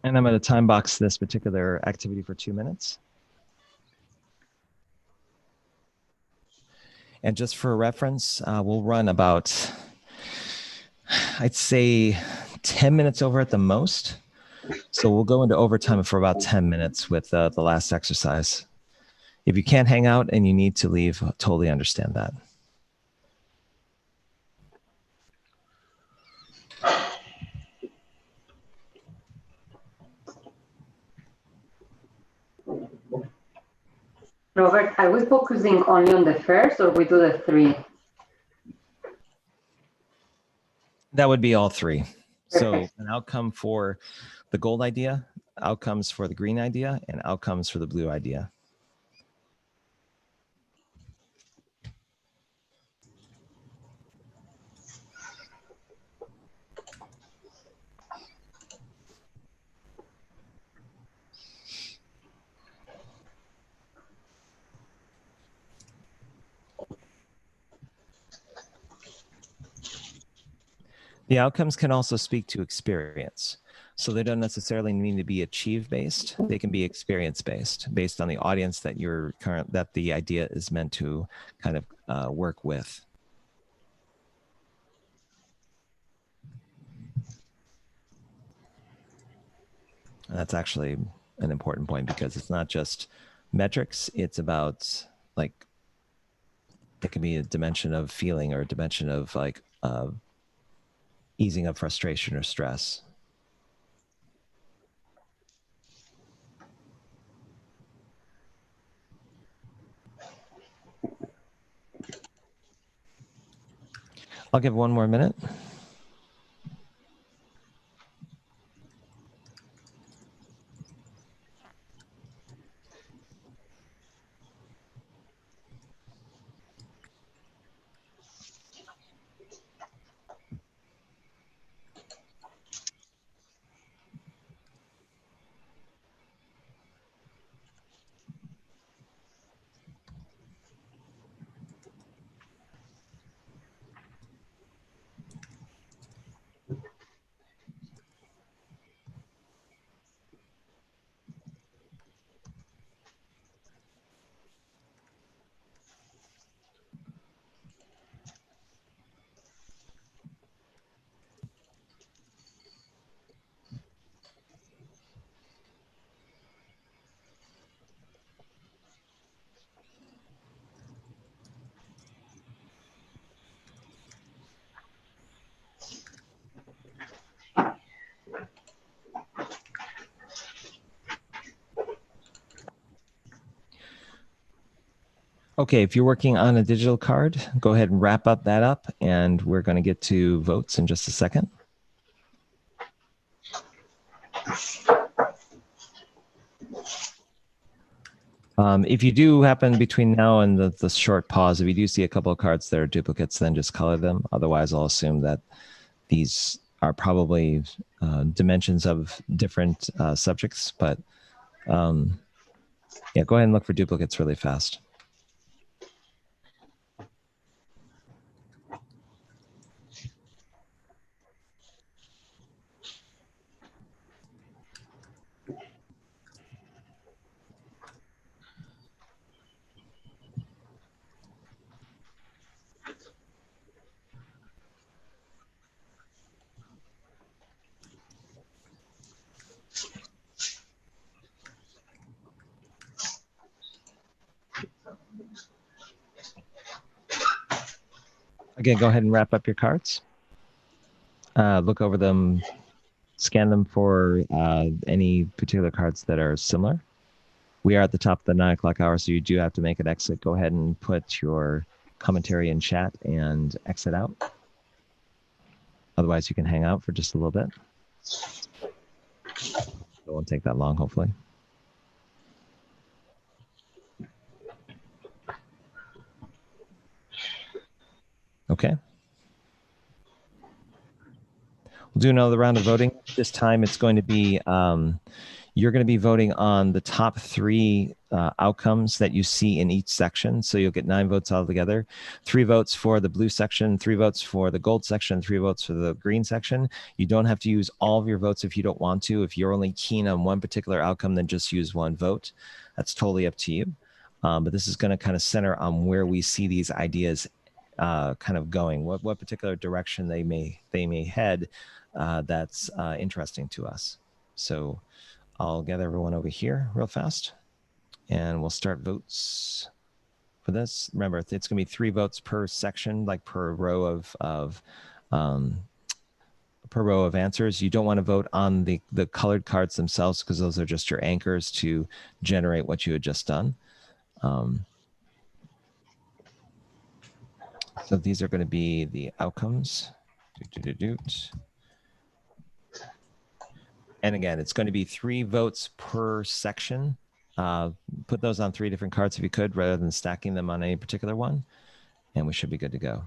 And I'm going to time box this particular activity for 2 minutes. And just for reference, we'll run about, I'd say 10 minutes over at the most. So we'll go into overtime for about 10 minutes with the last exercise. If you can't hang out and you need to leave, totally understand that. Robert, are we focusing only on the first or we do the three? That would be all three. So an outcome for the gold idea, outcomes for the green idea, and outcomes for the blue idea. The outcomes can also speak to experience. So they don't necessarily need to be achieve based. They can be experience based, based on the audience that that the idea is meant to kind of work with. And that's actually an important point because it's not just metrics. It's about like, it can be a dimension of feeling or a dimension of like easing of frustration or stress. I'll give 1 more minute. Okay, if you're working on a digital card, go ahead and wrap up that up, and we're going to get to votes in just a second. If you do happen between now and the short pause, if you do see a couple of cards that are duplicates, then just color them. Otherwise, I'll assume that these are probably dimensions of different subjects. But yeah, go ahead and look for duplicates really fast. Again, go ahead and wrap up your cards. Look over them, scan them for any particular cards that are similar. We are at the top of the 9 o'clock hour, so you do have to make an exit. Go ahead and put your commentary in chat and exit out. Otherwise, you can hang out for just a little bit. It won't take that long, hopefully. Okay. We'll do another round of voting. This time it's going to be, you're going to be voting on the top 3 outcomes that you see in each section. So you'll get 9 votes altogether. 3 votes for the blue section, 3 votes for the gold section, 3 votes for the green section. You don't have to use all of your votes if you don't want to. If you're only keen on one particular outcome, then just use 1 vote. That's totally up to you. But this is going to kind of center on where we see these ideas kind of going, what particular direction they may head that's interesting to us. So I'll gather everyone over here real fast, and we'll start votes for this. Remember, it's going to be 3 votes per section, like per row of answers. You don't want to vote on the colored cards themselves because those are just your anchors to generate what you had just done. So these are going to be the outcomes. And again, it's going to be 3 votes per section. Put those on 3 different cards if you could, rather than stacking them on any particular one. And we should be good to go.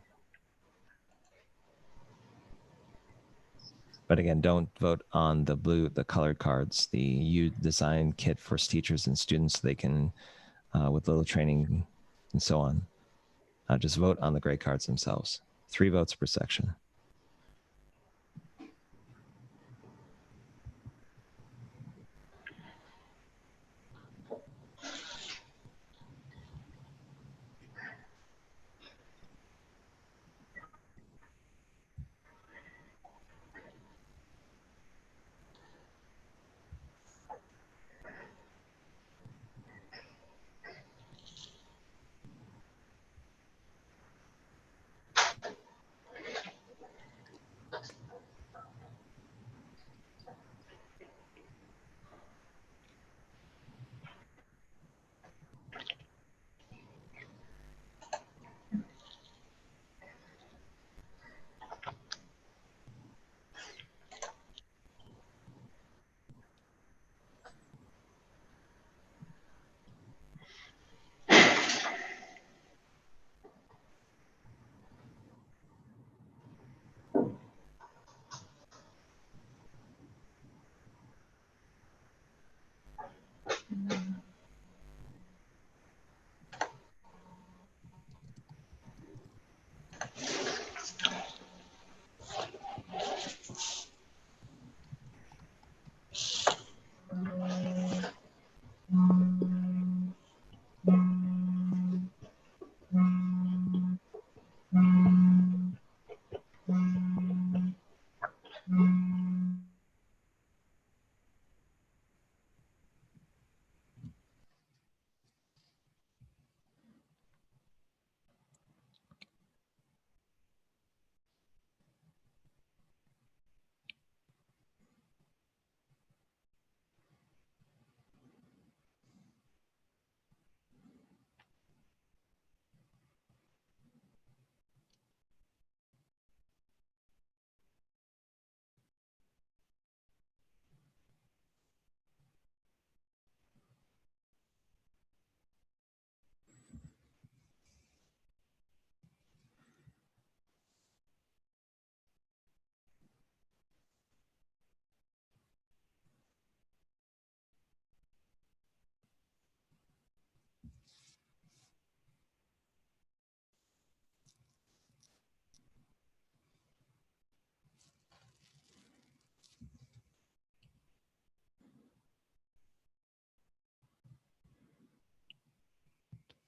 But again, don't vote on the colored cards. The U design kit for teachers and students, so they can, with little training and so on. Just vote on the gray cards themselves. 3 votes per section.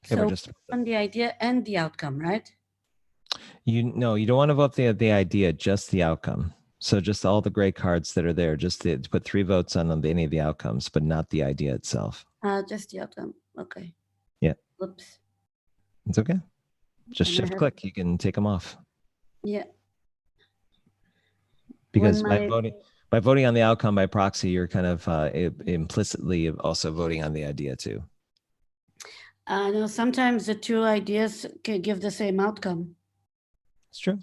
So just on the idea and the outcome, right? you don't want to vote the idea, just the outcome. So just all the gray cards that are there, just to put 3 votes on any of the outcomes, but not the idea itself. Just the outcome. Okay. Yeah. Oops. It's okay. Just And I shift have- click. You can take them off. Yeah. Because When by voting on the outcome by proxy, you're kind of implicitly also voting on the idea too. no, sometimes the 2 ideas can give the same outcome. It's true.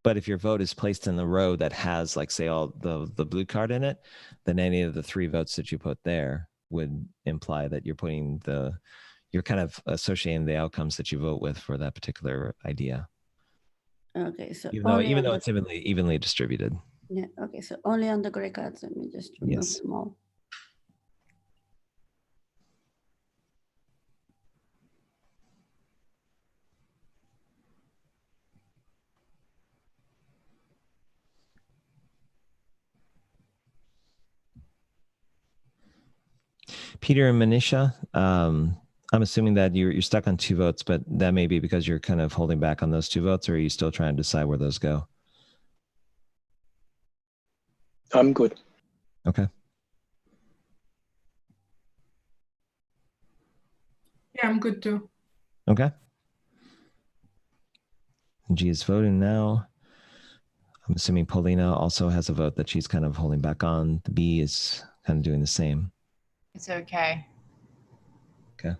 But if your vote is placed in the row that has, like, say, all the blue card in it, then any of the 3 votes that you put there would imply that you're kind of associating the outcomes that you vote with for that particular idea. Okay, so Even though it's evenly distributed. Yeah, okay, so only on the gray cards. Let me just remove them all. Peter and Manisha, I'm assuming that you're stuck on 2 votes, but that may be because you're kind of holding back on those 2 votes, or are you still trying to decide where those go? I'm good. Okay. Yeah, I'm good too. Okay. G is voting now. I'm assuming Paulina also has a vote that she's kind of holding back on. The B is kind of doing the same. It's okay. Okay.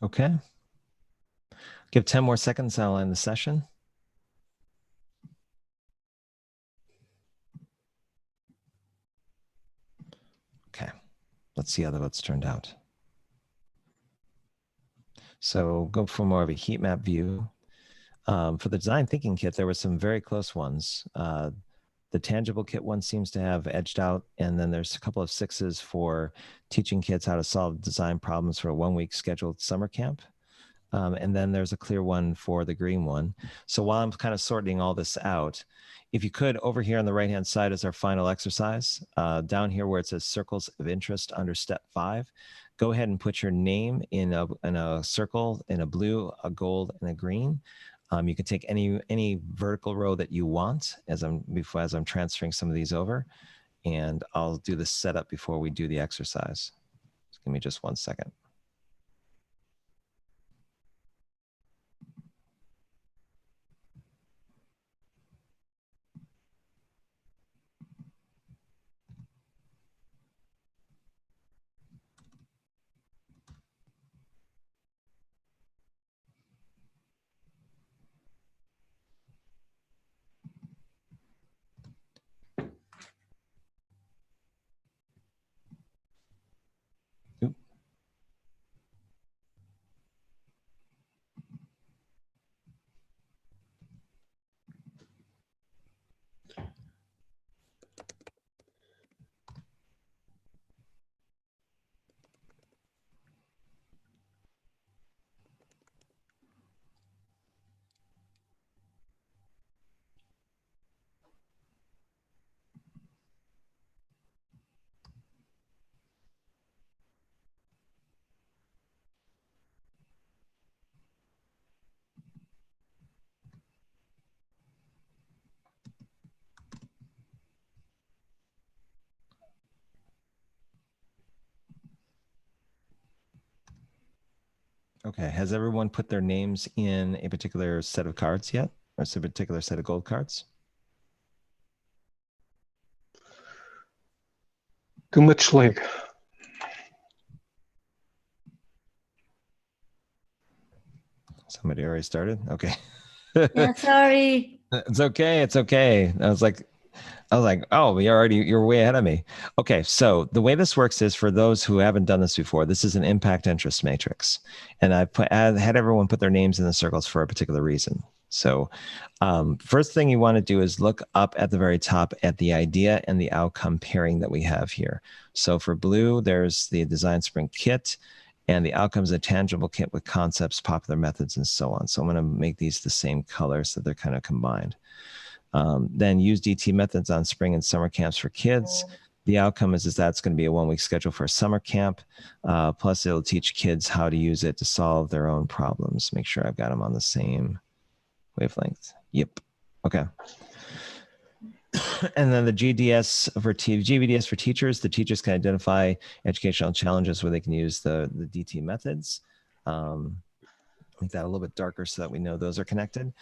Okay. Give 10 more seconds. I'll end the session. Okay. Let's see how the votes turned out. So go for more of a heat map view. For the design thinking kit, there were some very close ones. The tangible kit one seems to have edged out, and then there's a couple of 6s for teaching kids how to solve design problems for a 1-week scheduled summer camp. And then there's a clear one for the green one. So while I'm kind of sorting all this out, if you could, over here on the right-hand side is our final exercise. Down here where it says circles of interest under step 5, go ahead and put your name in a circle, in a blue, a gold, and a green. You can take any vertical row that you want as I'm transferring some of these over, and I'll do the setup before we do the exercise. Just give me just 1 second. Okay, has everyone put their names in a particular set of cards yet? Or a particular set of gold cards? Too much lag. Somebody already started? Okay. Yeah, sorry. It's okay. It's okay. I was like, oh, you're way ahead of me. Okay. So the way this works is, for those who haven't done this before, this is an impact interest matrix. And I had everyone put their names in the circles for a particular reason. So first thing you want to do is look up at the very top at the idea and the outcome pairing that we have here. So for blue, there's the Design Sprint kit, and the outcomes a tangible kit with concepts, popular methods, and so on. So I'm going to make these the same color so they're kind of combined. Then use DT methods on spring and summer camps for kids. The outcome is that's going to be a 1-week schedule for a summer camp. Plus, it'll teach kids how to use it to solve their own problems. Make sure I've got them on the same wavelength. Yep. Okay. And then the GVDS for teachers. The teachers can identify educational challenges where they can use the DT methods. Make that a little bit darker so that we know those are connected.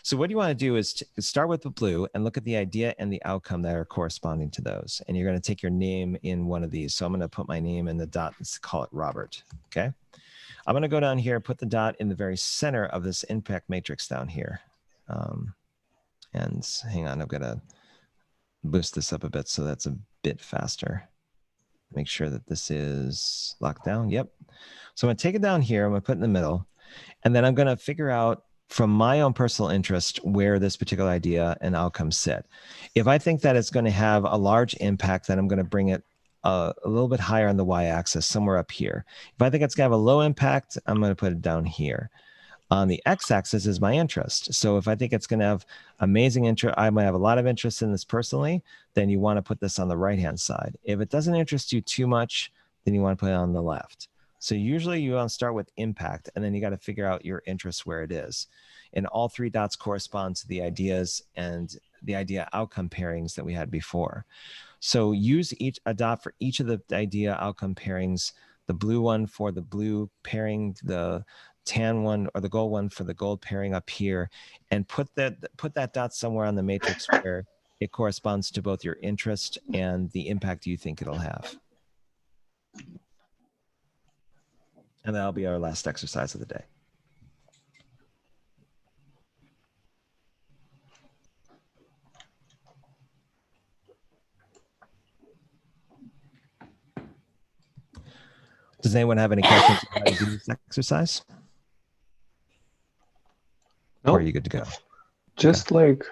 So what you want to do is start with the blue and look at the idea and the outcome that are corresponding to those. And you're going to take your name in one of these. So I'm going to put my name in the dot and call it Robert. Okay. I'm going to go down here and put the dot in the very center of this impact matrix down here. And hang on, I've got to boost this up a bit so that's a bit faster. Make sure that this is locked down. Yep. So I'm going to take it down here. I'm going to put it in the middle. And then I'm going to figure out from my own personal interest where this particular idea and outcome sit. If I think that it's going to have a large impact, then I'm going to bring it a little bit higher on the y-axis, somewhere up here. If I think it's going to have a low impact, I'm going to put it down here. On the x-axis is my interest. So if I think it's going to have amazing interest, I might have a lot of interest in this personally, then you want to put this on the right-hand side. If it doesn't interest you too much, then you want to put it on the left. So usually you want to start with impact, and then you got to figure out your interest where it is. And all 3 dots correspond to the ideas and the idea outcome pairings that we had before. So use a dot for each of the idea outcome pairings, the blue one for the blue pairing, the tan one or the gold one for the gold pairing up here, and put that dot somewhere on the matrix where it corresponds to both your interest and the impact you think it'll have. And that'll be our last exercise of the day. Does anyone have any questions on how to do this exercise? No. Or are you good to go? Just like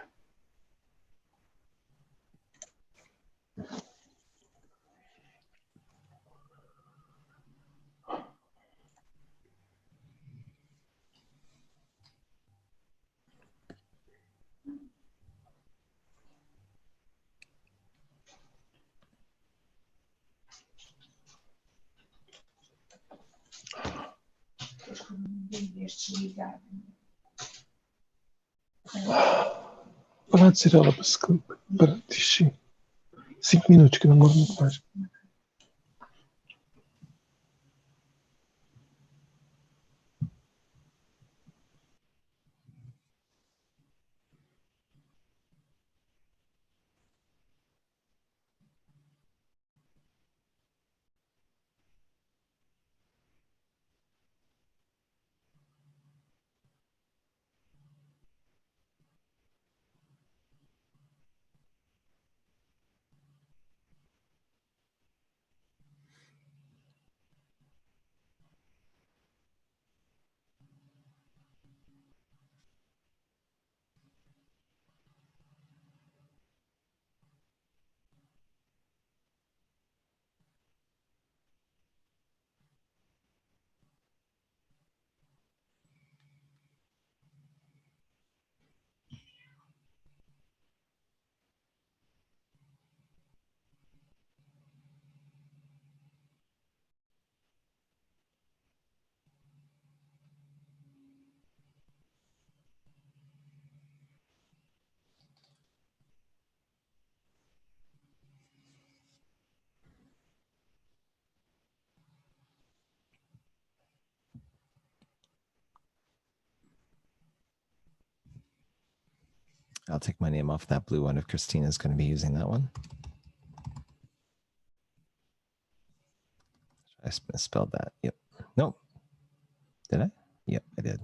pode ser ela para xixi. 5 minutos que não demora muito mais. I'll take my name off that blue one if Christina's going to be using that one. I spelled that. Yep. Nope. Did I? Yep, I did.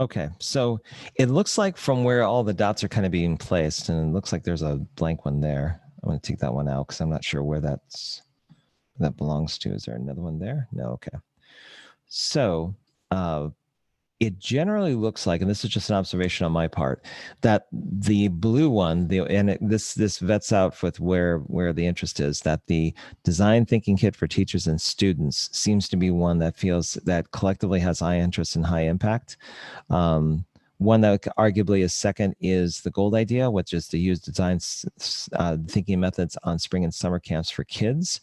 Okay, so it looks like from where all the dots are kind of being placed, and it looks like there's a blank one there. I'm going to take that one out because I'm not sure where that's that belongs to. Is there another one there? No, okay. So it generally looks like, and this is just an observation on my part, that the blue one, this vets out with where the interest is, that the design thinking kit for teachers and students seems to be one that feels that collectively has high interest and high impact. One that arguably is second is the gold idea, which is to use design thinking methods on spring and summer camps for kids.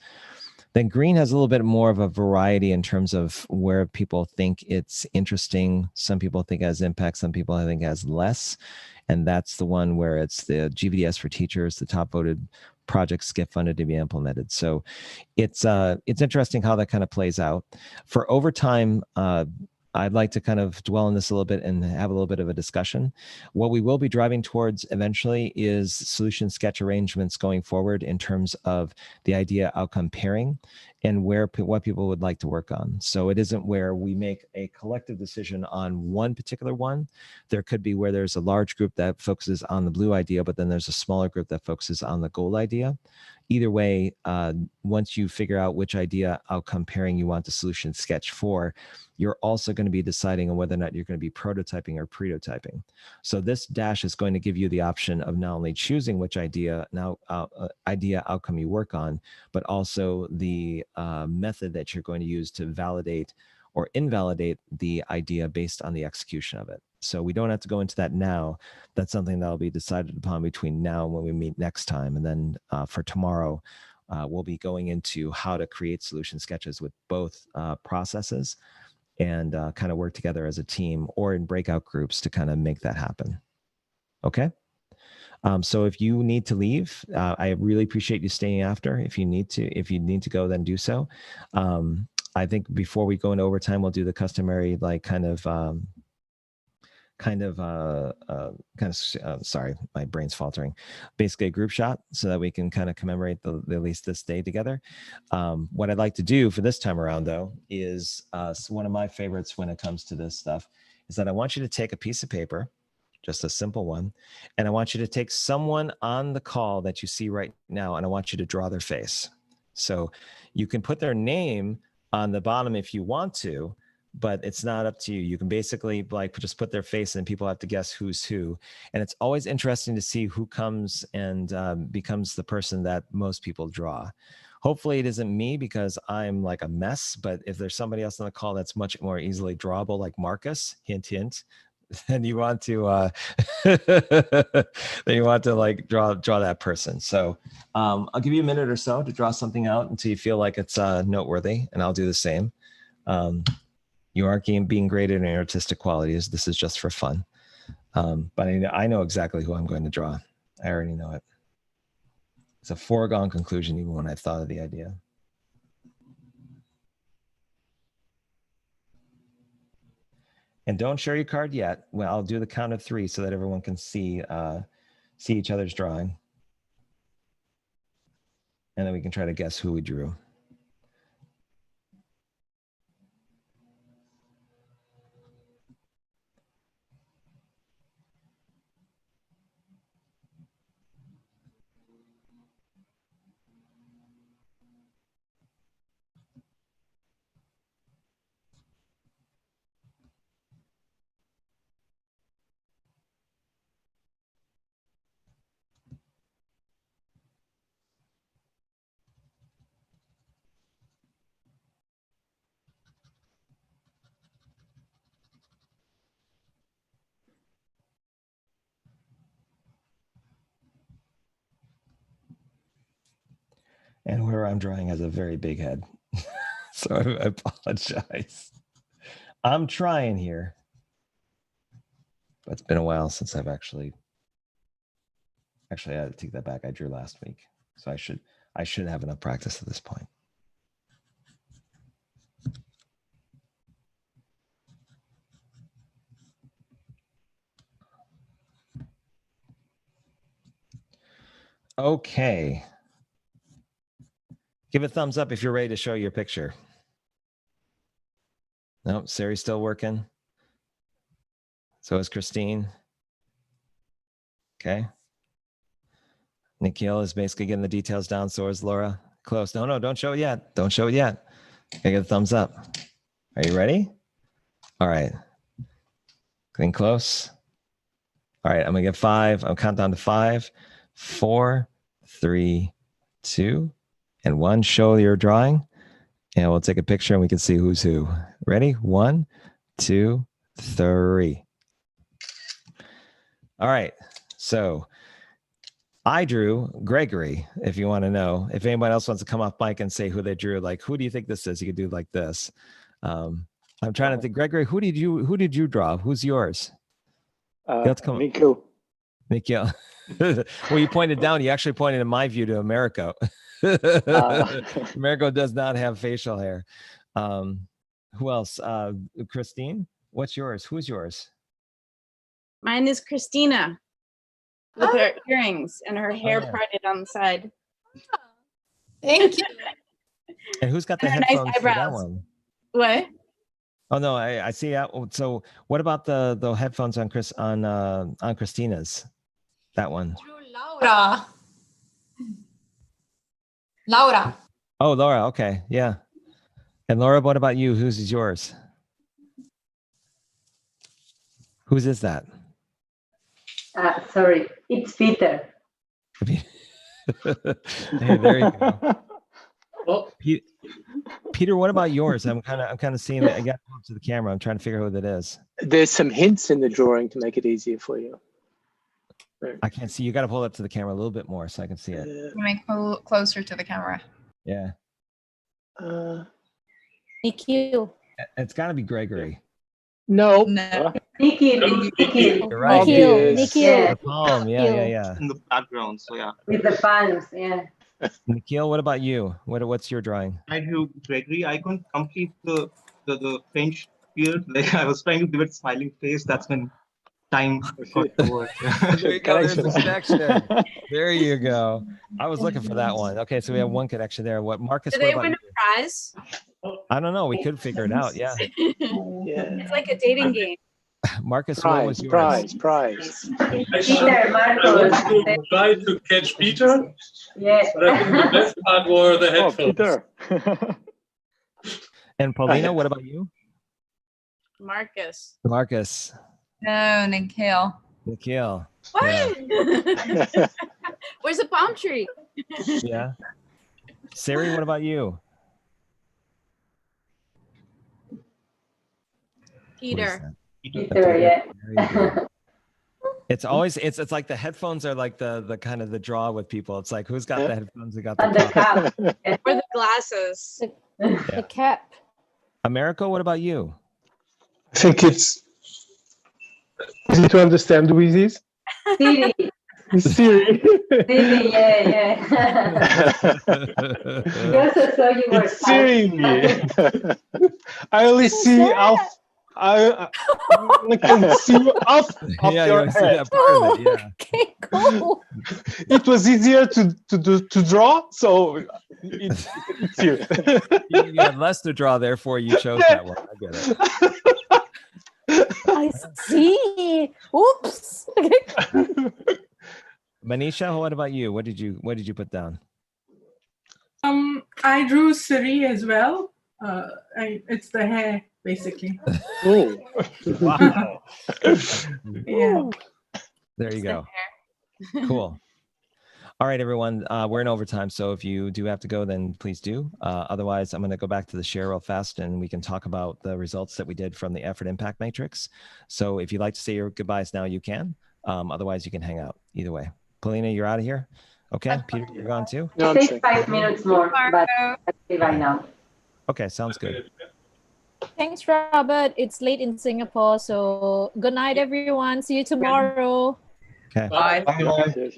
Then green has a little bit more of a variety in terms of where people think it's interesting. Some people think it has impact. Some people I think has less. And that's the one where it's the GVDS for teachers, the top voted projects get funded to be implemented. So it's interesting how that kind of plays out. For overtime, I'd like to kind of dwell on this a little bit and have a little bit of a discussion. What we will be driving towards eventually is solution sketch arrangements going forward in terms of the idea outcome pairing and what people would like to work on. So it isn't where we make a collective decision on one particular one. There could be where there's a large group that focuses on the blue idea, but then there's a smaller group that focuses on the gold idea. Either way, once you figure out which idea outcome pairing you want the solution sketch for, you're also going to be deciding on whether or not you're going to be prototyping or pretotyping. So this dash is going to give you the option of not only choosing which idea outcome you work on, but also the method that you're going to use to validate or invalidate the idea based on the execution of it. So we don't have to go into that now. That's something that will be decided upon between now and when we meet next time. And then for tomorrow, we'll be going into how to create solution sketches with both processes and kind of work together as a team or in breakout groups to kind of make that happen. Okay. So if you need to leave, I really appreciate you staying after. If you need to go, then do so. I think before we go into overtime, we'll do the customary sorry, my brain's faltering. Basically a group shot so that we can kind of commemorate at least this day together. What I'd like to do for this time around though is one of my favorites when it comes to this stuff is that I want you to take a piece of paper, just a simple one, and I want you to take someone on the call that you see right now, and I want you to draw their face. So you can put their name on the bottom if you want to, but it's not up to you. You can basically just put their face and people have to guess who's who. And it's always interesting to see who comes and becomes the person that most people draw. Hopefully it isn't me because I'm like a mess, but if there's somebody else on the call that's much more easily drawable, like Marcus, hint, hint, then you want to like draw that person. So I'll give you a minute or so to draw something out until you feel like it's noteworthy, and I'll do the same. You aren't being graded in artistic qualities. This is just for fun. But I know exactly who I'm going to draw. I already know it. It's a foregone conclusion even when I thought of the idea. And don't share your card yet. Well, I'll do the count of 3 so that everyone can see each other's drawing. And then we can try to guess who we drew. And whoever I'm drawing has a very big head. So I apologize. I'm trying here. But it's been a while since I've actually I had to take that back. I drew last week. So I should have enough practice at this point. Okay. Give a thumbs up if you're ready to show your picture. No, Sari's still working. So is Christine. Okay. Nikhil is basically getting the details down. So is Laura. Close. No, don't show it yet. Don't show it yet. I get a thumbs up. Are you ready? All right. Getting close. All right, I'm gonna get 5. I'll count down to 5, 4, 3, 2, and 1. Show your drawing, and we'll take a picture and we can see who's who. Ready? 1, 2, 3. All right. So I drew Gregory. If you want to know, if anyone else wants to come off mic and say who they drew, like who do you think this is? You could do like this. I'm trying to think. Gregory, who did you draw? Who's yours? Nikhil. Nikhil. Well, you pointed down. You actually pointed in my view to Americo. Americo does not have facial hair. Who else? Christine, what's yours? Who's yours? Mine is Christina with her earrings and her hair parted on the side. Thank you. And who's got the And her headphones nice for that eyebrows. one? What? Oh no, I see that. So what about the headphones on Christina's? That one. Laura. Oh, Laura. Okay, yeah. And Laura, what about you? Whose is yours? Whose is that? Sorry, it's Peter. Hey, there you go. Well, Peter, what about yours? I'm kind of seeing it. I got to go up to the camera. I'm trying to figure out who that is. There's some hints in the drawing to make it easier for you. I can't see. You got to pull it up to the camera a little bit more so I can see it. Make closer to the camera. Yeah. Nikhil. It's got to be Gregory. No. Nikhil. You're right. Nikhil. The palm. Yeah. In the background, so yeah. With the palms, yeah. Nikhil, what about you? What's your drawing? I drew Gregory. I couldn't complete the French beard. Like I was trying to give it smiling face. That's when time got over. There you go. There's the connection. There you go. I was looking for that one. Okay, so we have one connection there. What, Marcus? Did What they about win you? a prize? I don't know. We could figure it out. Yeah. It's like a dating game. Marcus, what was Prize. Peter, Marcos. I tried to catch Peter. Yes. But I think the best part were the headphones. Peter. And Paulina, what about you? Marcus. Marcus. No, Nikhil. Nikhil. What? Yeah. Where's the palm tree? Yeah. Sari, what about you? Peter. Peter, yeah. Very good. It's always it's like the headphones are like the kind of the draw with people. It's like who's got the headphones? Who got the And the cap? cap. Or the glasses. The cap. Americo, what about you? I think it's easy to understand who it is. Siri. Siri. Siri, yeah. You also saw you were It's Siri. I only see off. I can see off Yeah, your you see head. that part of it, yeah. Okay, cool. It was easier to draw, so it's here. You had less to draw, therefore you chose that one. I get it. I see. Oops. Manisha, what about you? What did you put down? I drew Siri as well. It's the hair, basically. Oh. Wow. Yeah. There you go. Cool. All right, everyone. We're in overtime, so if you do have to go, then please do. Otherwise, I'm going to go back to the share real fast, and we can talk about the results that we did from the effort impact matrix. So if you'd like to say your goodbyes now, you can. Otherwise, you can hang out. Either way. Paulina, you're out of here? Okay. Peter, you're gone too? It takes 5 minutes more, but I'll see right now. Okay, sounds good. Thanks, Robert. It's late in Singapore, so good night, everyone. See you tomorrow. Okay. Bye.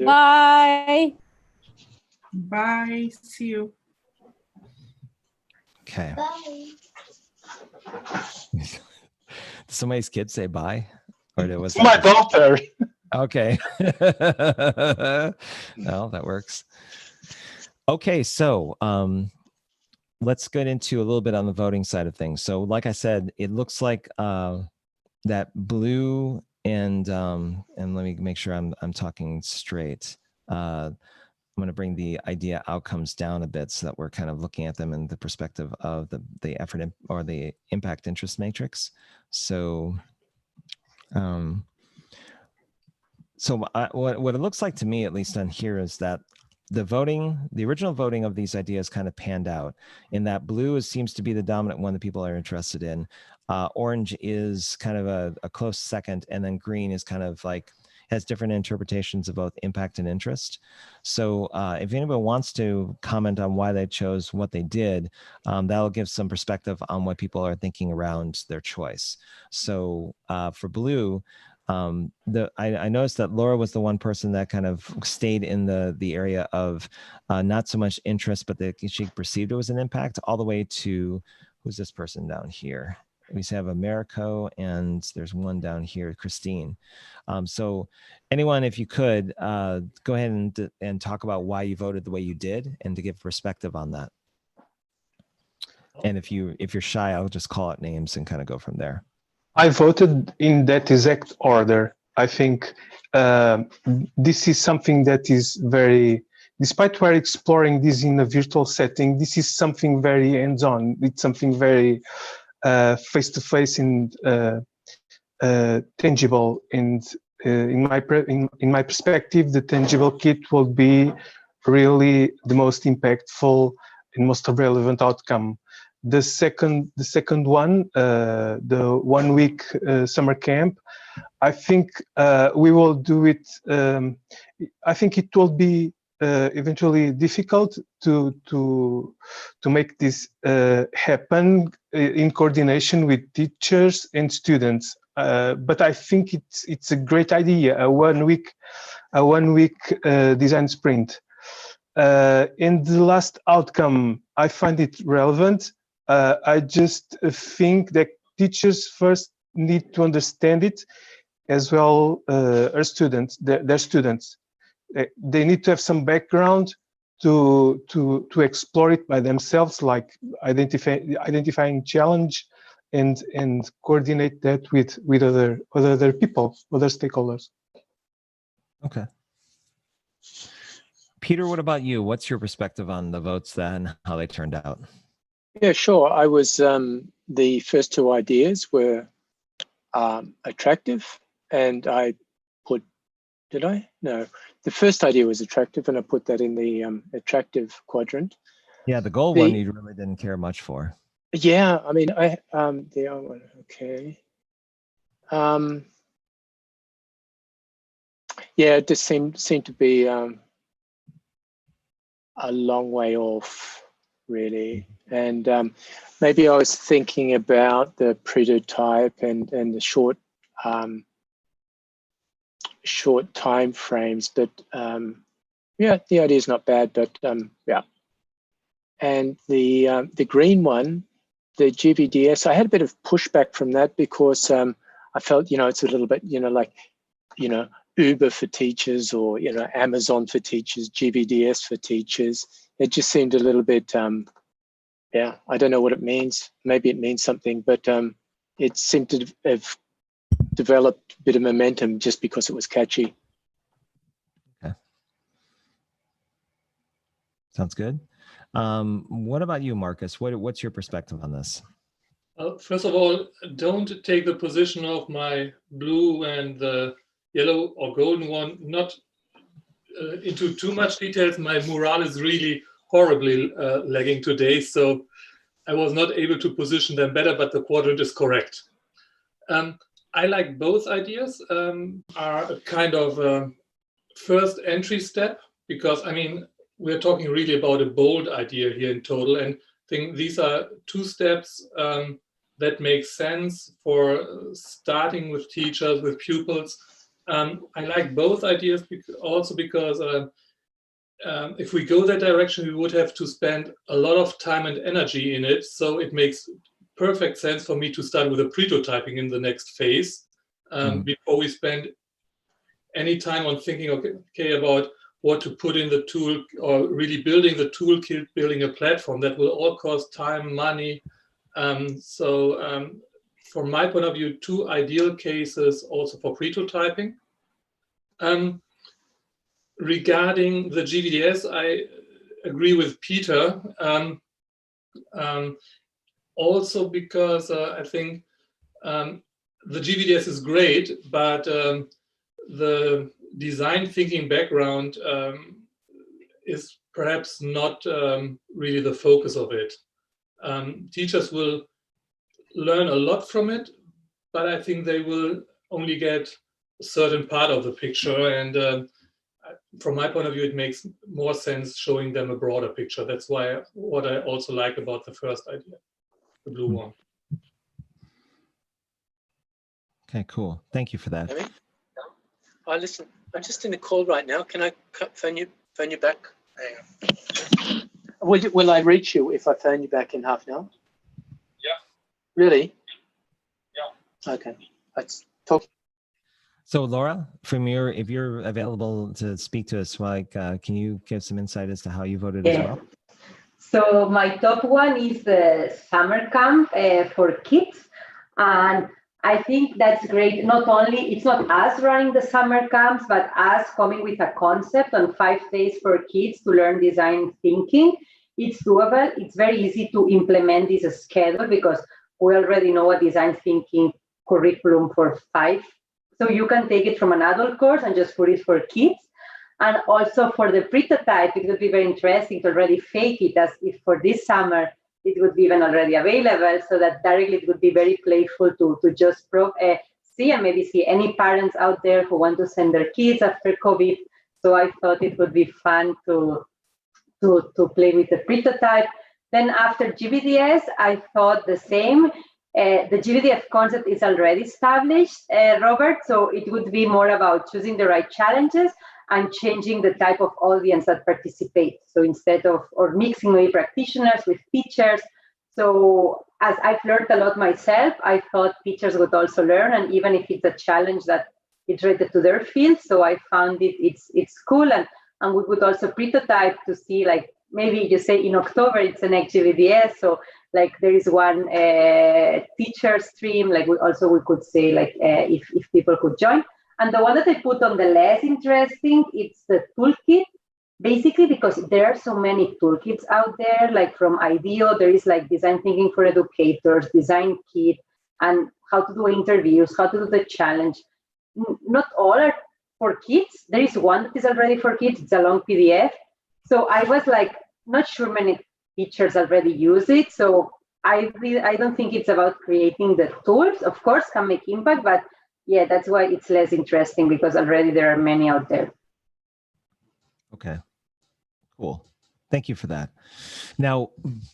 Bye. Bye. See you. Okay. Did somebody's kids say bye? Or it was My daughter. Okay. No, that works. Okay, so let's get into a little bit on the voting side of things. So like I said, it looks like that blue and let me make sure I'm talking straight. I'm going to bring the idea outcomes down a bit so that we're kind of looking at them in the perspective of the effort or the impact interest matrix. So, what it looks like to me, at least on here, is that the original voting of these ideas kind of panned out in that blue seems to be the dominant one that people are interested in. Orange is kind of a close second, and then green is kind of like has different interpretations of both impact and interest. So if anybody wants to comment on why they chose what they did, that'll give some perspective on what people are thinking around their choice. So for blue, I noticed that Laura was the one person that kind of stayed in the area of not so much interest, but that she perceived it was an impact, all the way to, who's this person down here? We have Americo, and there's one down here, Christine. So anyone, if you could, go ahead and talk about why you voted the way you did and to give perspective on that. And if you're shy, I'll just call out names and kind of go from there. I voted in that exact order. I think this is something that is very, despite we're exploring this in a virtual setting, this is something very hands-on. It's something very face-to-face and tangible. And in my perspective, the tangible kit will be really the most impactful and most relevant outcome. The second one, the 1 week summer camp, I think we will do it. I think it will be eventually difficult to make this happen in coordination with teachers and students. But I think it's a great idea. A one week design sprint. In the last outcome, I find it relevant. I just think that teachers first need to understand it, as well as students, their students. They need to have some background to explore it by themselves, like identifying challenge and coordinate that with other people, other stakeholders. Okay. Peter, what about you? What's your perspective on the votes then, how they turned out? Yeah, sure. I was, the first two ideas were attractive, and I put, did I? No, the first idea was attractive, and I put that in the attractive quadrant. Yeah, the goal one you really didn't care much for. Yeah, I mean, the other one, okay. Yeah, it just seemed to be a long way off, really. And maybe I was thinking about the pretotype and the short time frames, but yeah, the idea is not bad, but yeah. And the green one, the GVDS, I had a bit of pushback from that because I felt, it's a little bit, like, Uber for teachers, or, Amazon for teachers, GVDS for teachers. It just seemed a little bit, yeah, I don't know what it means. Maybe it means something, but it seemed to have developed a bit of momentum just because it was catchy. Okay. Sounds good. What about you, Marcus? What's your perspective on this? First of all, don't take the position of my blue and the yellow or golden one, not into too much details. My morale is really horribly lagging today, so I was not able to position them better, but the quadrant is correct. I like both ideas, are a kind of first entry step, because, I mean, we're talking really about a bold idea here in total, and I think these are two steps that make sense for starting with teachers, with pupils. I like both ideas also because if we go that direction, we would have to spend a lot of time and energy in it. So it makes perfect sense for me to start with a prototyping in the next phase before we spend any time on thinking, okay, about what to put in the tool, or really building the toolkit, building a platform. That will all cost time, money. From my point of view, two ideal cases also for prototyping. regarding the GVDS, I agree with Peter. Also because I think the GVDS is great, but the design thinking background is perhaps not really the focus of it. Teachers will learn a lot from it, but I think they will only get a certain part of the picture. And from my point of view, it makes more sense showing them a broader picture. That's why what I also like about the first idea, the blue one. Okay, cool. Thank you for that. Oh, listen, I'm just in a call right now. Can I phone you back? Will I reach you if I phone you back in half an hour? Yeah. Really? Yeah. Okay. Let's talk. So Laura, if you're available to speak to us, like, can you give some insight as to how you voted as well? So my top one is the summer camp for kids. And I think that's great. Not only, it's not us running the summer camps, but us coming with a concept on 5 days for kids to learn design thinking. It's doable. It's very easy to implement this schedule because we already know a design thinking curriculum for 5. So you can take it from an adult course and just put it for kids. And also for the pretotype, it would be very interesting to already fake it as if for this summer, it would be even already available so that directly it would be very playful to just see and maybe see any parents out there who want to send their kids after COVID. So I thought it would be fun to play with the pretotype. Then after GVDS, I thought the same. The GVDF concept is already established, Robert, so it would be more about choosing the right challenges and changing the type of audience that participates. So instead of, or mixing maybe practitioners with teachers. So as I've learned a lot myself, I thought teachers would also learn, and even if it's a challenge that it's related to their field. So I found it's cool, and we would also pretotype to see, like, maybe you say in October it's the next GVDS, so like there is one teacher stream, like we could say, like, if people could join. And the one that I put on the less interesting, it's the toolkit, basically because there are so many toolkits out there, like from IDEO, there is like design thinking for educators, design kit, and how to do interviews, how to do the challenge. Not all are for kids. There is one that is already for kids, it's a long PDF. So I was like, not sure many teachers already use it. So I don't think it's about creating the tools. Of course, can make impact, but yeah, that's why it's less interesting, because already there are many out there. Okay, cool. Thank you for that. Now,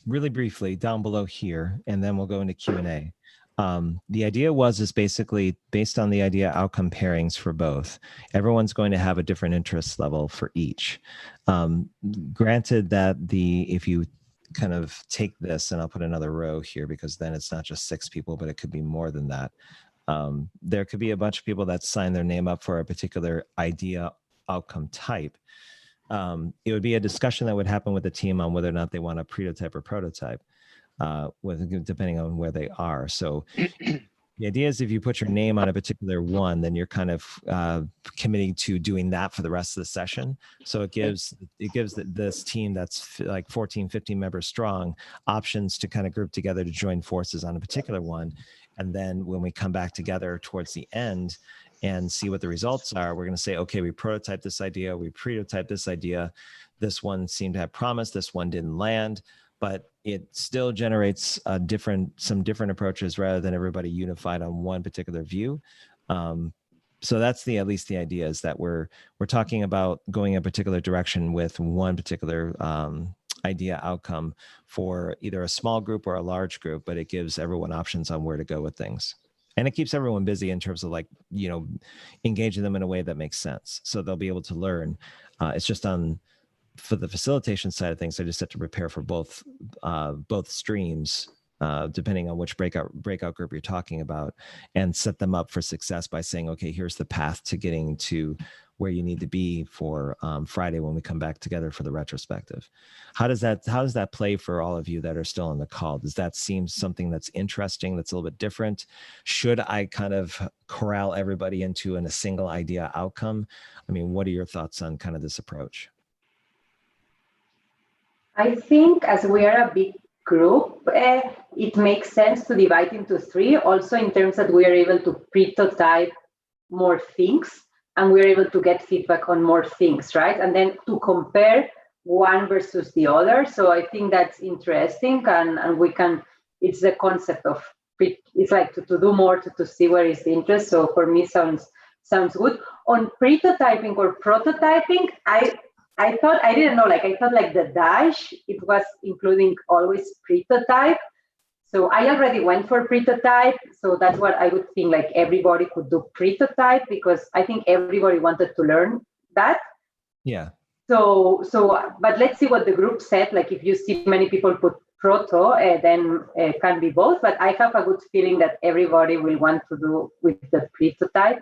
really briefly, down below here, and then we'll go into Q&A. The idea is basically based on the idea outcome pairings for both. Everyone's going to have a different interest level for each. Granted that if you kind of take this, and I'll put another row here because then it's not just 6 people, but it could be more than that. There could be a bunch of people that sign their name up for a particular idea outcome type. It would be a discussion that would happen with the team on whether or not they want a pretotype or prototype, depending on where they are. So the idea is if you put your name on a particular one, then you're kind of committing to doing that for the rest of the session. So it gives this team that's like 14, 15 members strong options to kind of group together to join forces on a particular one. And then when we come back together towards the end and see what the results are, we're going to say, okay, we prototyped this idea, we pretotyped this idea. This one seemed to have promise, this one didn't land, but it still generates some different approaches rather than everybody unified on one particular view. So that's at least the idea, is that we're talking about going a particular direction with one particular idea outcome for either a small group or a large group, but it gives everyone options on where to go with things. And it keeps everyone busy in terms of, like, engaging them in a way that makes sense. So they'll be able to learn. It's just for the facilitation side of things, I just have to prepare for both streams depending on which breakout group you're talking about, and set them up for success by saying, okay, here's the path to getting to where you need to be for Friday when we come back together for the retrospective. How does that play for all of you that are still on the call? Does that seem something that's interesting, that's a little bit different? Should I kind of corral everybody into a single idea outcome? I mean, what are your thoughts on kind of this approach? I think as we are a big group, it makes sense to divide into three, also in terms that we are able to prototype more things and we're able to get feedback on more things, right? And then to compare one versus the other. So I think that's interesting, and we can, it's the concept of, it's like to do more, to see where is the interest. So for me, sounds good. On prototyping or prototyping, I thought, I didn't know, like I thought like the dash, it was including always prototype. So I already went for prototype. So that's what I would think, like everybody could do prototype, because I think everybody wanted to learn that. Yeah. So, but let's see what the group said. Like if you see many people put proto, then it can be both. But I have a good feeling that everybody will want to do with the prototype.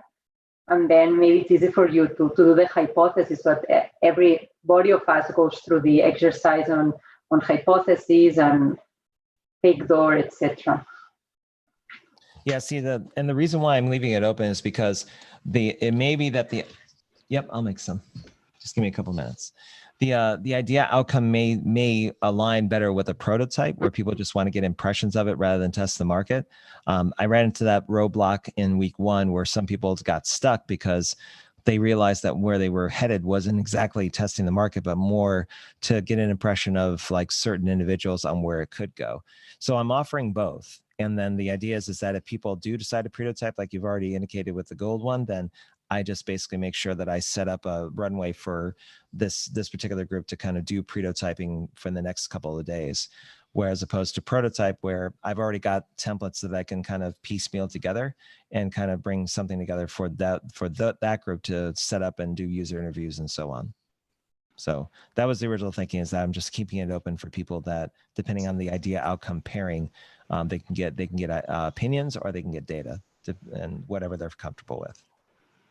And then maybe it's easy for you to do the hypothesis, but every body of us goes through the exercise on hypotheses and fake door, etc. Yeah, see, the reason why I'm leaving it open is because it may be that yep, I'll make some. Just give me a couple minutes. The idea outcome may align better with a prototype where people just want to get impressions of it rather than test the market. I ran into that roadblock in week 1 where some people got stuck because they realized that where they were headed wasn't exactly testing the market, but more to get an impression of like certain individuals on where it could go. So I'm offering both. And then the idea is that if people do decide to prototype, like you've already indicated with the gold one, then I just basically make sure that I set up a runway for this particular group to kind of do prototyping for the next couple of days. Whereas opposed to prototype, where I've already got templates that I can kind of piecemeal together and kind of bring something together for that group to set up and do user interviews and so on. So that was the original thinking, is that I'm just keeping it open for people that, depending on the idea outcome pairing, they can get opinions or they can get data and whatever they're comfortable with.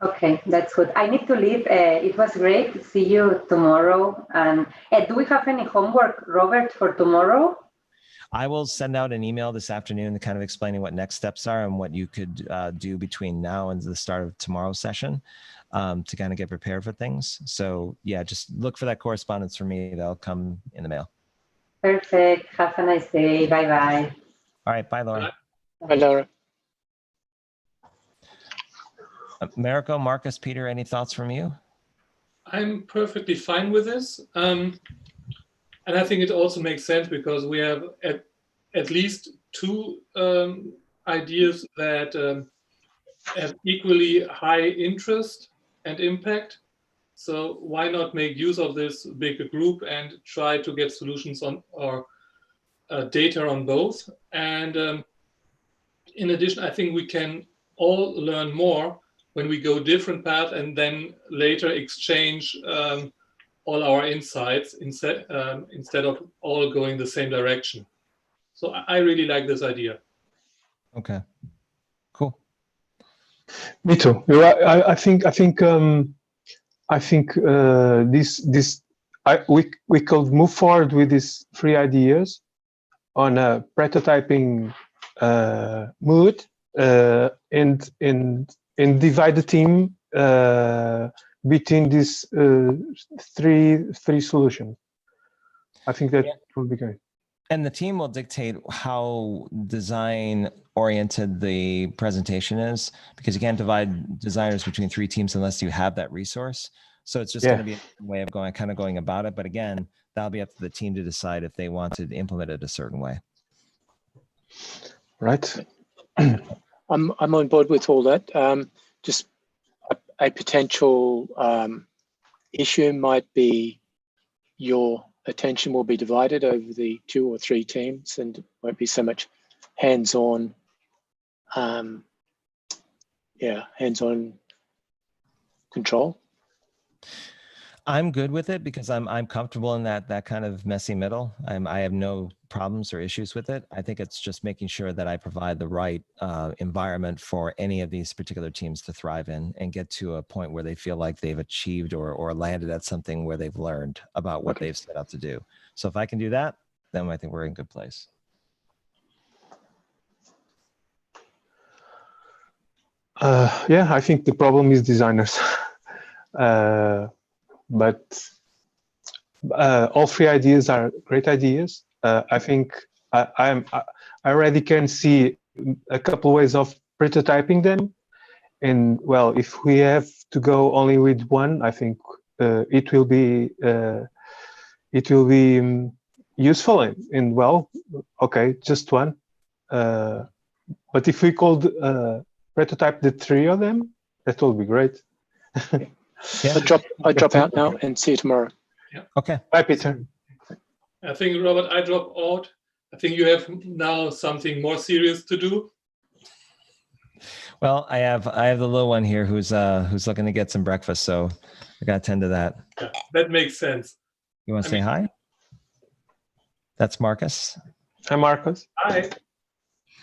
Okay, that's good. I need to leave. It was great to see you tomorrow. And do we have any homework, Robert, for tomorrow? I will send out an email this afternoon kind of explaining what next steps are and what you could do between now and the start of tomorrow's session to kind of get prepared for things. So yeah, just look for that correspondence from me. That'll come in the mail. Perfect. Have a nice day. Bye-bye. All right. Bye, Laura. Bye, Laura. Mariko, Marcus, Peter, any thoughts from you? I'm perfectly fine with this. And I think it also makes sense because we have at least 2 ideas that have equally high interest and impact. So why not make use of this bigger group and try to get solutions on or data on both? And in addition, I think we can all learn more when we go different paths and then later exchange all our insights instead of all going the same direction. So I really like this idea. Okay, cool. Me too. I think we could move forward with these 3 ideas on a prototyping mood and divide the team between these 3 solutions. I think that will be great. And the team will dictate how design oriented the presentation is, because you can't divide designers between 3 teams unless you have that resource. So it's just going to be a way of going about it. But again, that'll be up to the team to decide if they want to implement it a certain way. Right. I'm on board with all that. Just a potential issue might be your attention will be divided over the 2 or 3 teams and won't be so much hands-on, hands-on control. I'm good with it because I'm comfortable in that kind of messy middle. I have no problems or issues with it. I think it's just making sure that I provide the right environment for any of these particular teams to thrive in and get to a point where they feel like they've achieved or landed at something where they've learned about what they've set out to do. So if I can do that, then I think we're in a good place. Yeah, I think the problem is designers. But all three ideas are great ideas. I think I already can see a couple ways of prototyping them. And well, if we have to go only with one, I think it will be useful and well, okay, just one. But if we could prototype the three of them, that will be great. Yeah. I drop out now and see you tomorrow. Yeah. Okay. Bye, Peter. I think, Robert, I drop out. I think you have now something more serious to do. Well, I have the little one here who's looking to get some breakfast, so I got to tend to that. Yeah, that makes sense. You want to say hi? That's Marcus. Hi, Marcus. Hi.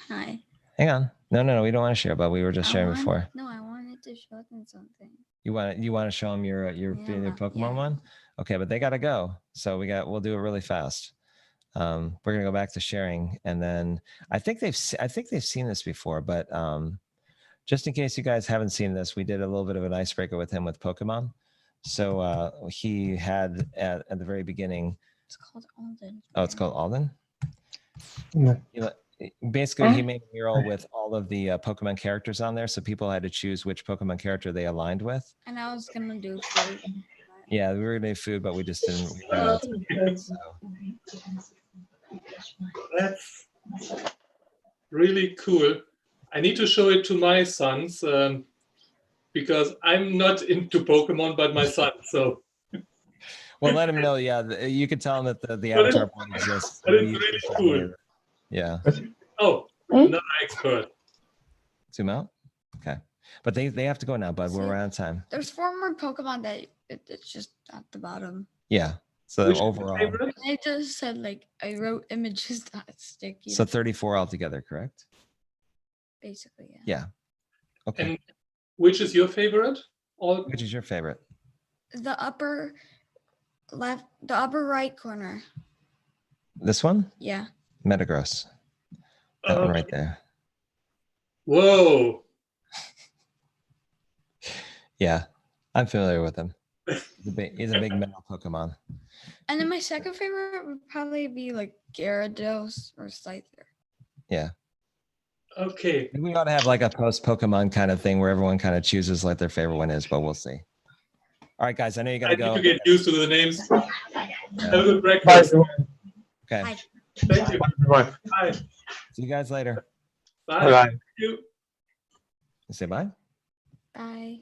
Hi. Hang on. No, we don't want to share, but we were just sharing before. No, I wanted to show them something. You want to show them your Pokemon one? Okay, but they got to go. So we'll do it really fast. We're going to go back to sharing, and then I think they've seen this before, but just in case you guys haven't seen this, we did a little bit of an icebreaker with him with Pokemon. So he had at the very beginning. It's called Alden. Oh, it's called Alden? Yeah. Basically, he made a mural with all of the Pokemon characters on there, so people had to choose which Pokemon character they aligned with. And I was gonna do food. Yeah, we were gonna do food, but we just didn't. So. That's really cool. I need to show it to my sons because I'm not into Pokemon, but my son. So. Well, let him know. Yeah, you can tell him that the avatar point exists. That is really cool. Yeah. Oh, another expert. Zoom out. Okay, but they have to go now, bud. We're out of time. There's 4 more Pokemon that it's just at the bottom. Yeah. So overall, I just said like I wrote images that stick. So 34 altogether, correct? Basically, yeah. Yeah. Okay. And which is your favorite? Which is your favorite? The upper left, the upper right corner. This one? Yeah. Metagross. That one right there. Whoa. Yeah, I'm familiar with him. He's a big metal Pokemon. And then my second favorite would probably be like Gyarados or Scyther. Yeah. Okay. We ought to have like a post-Pokemon kind of thing where everyone kind of chooses like their favorite one is, but we'll see. All right, guys, I know you got to go. I need to get used to the names. Have a good breakfast. Okay. Bye. Thank you. Bye. Bye. See you guys later. Bye. Bye. Thank you. Say bye. Bye.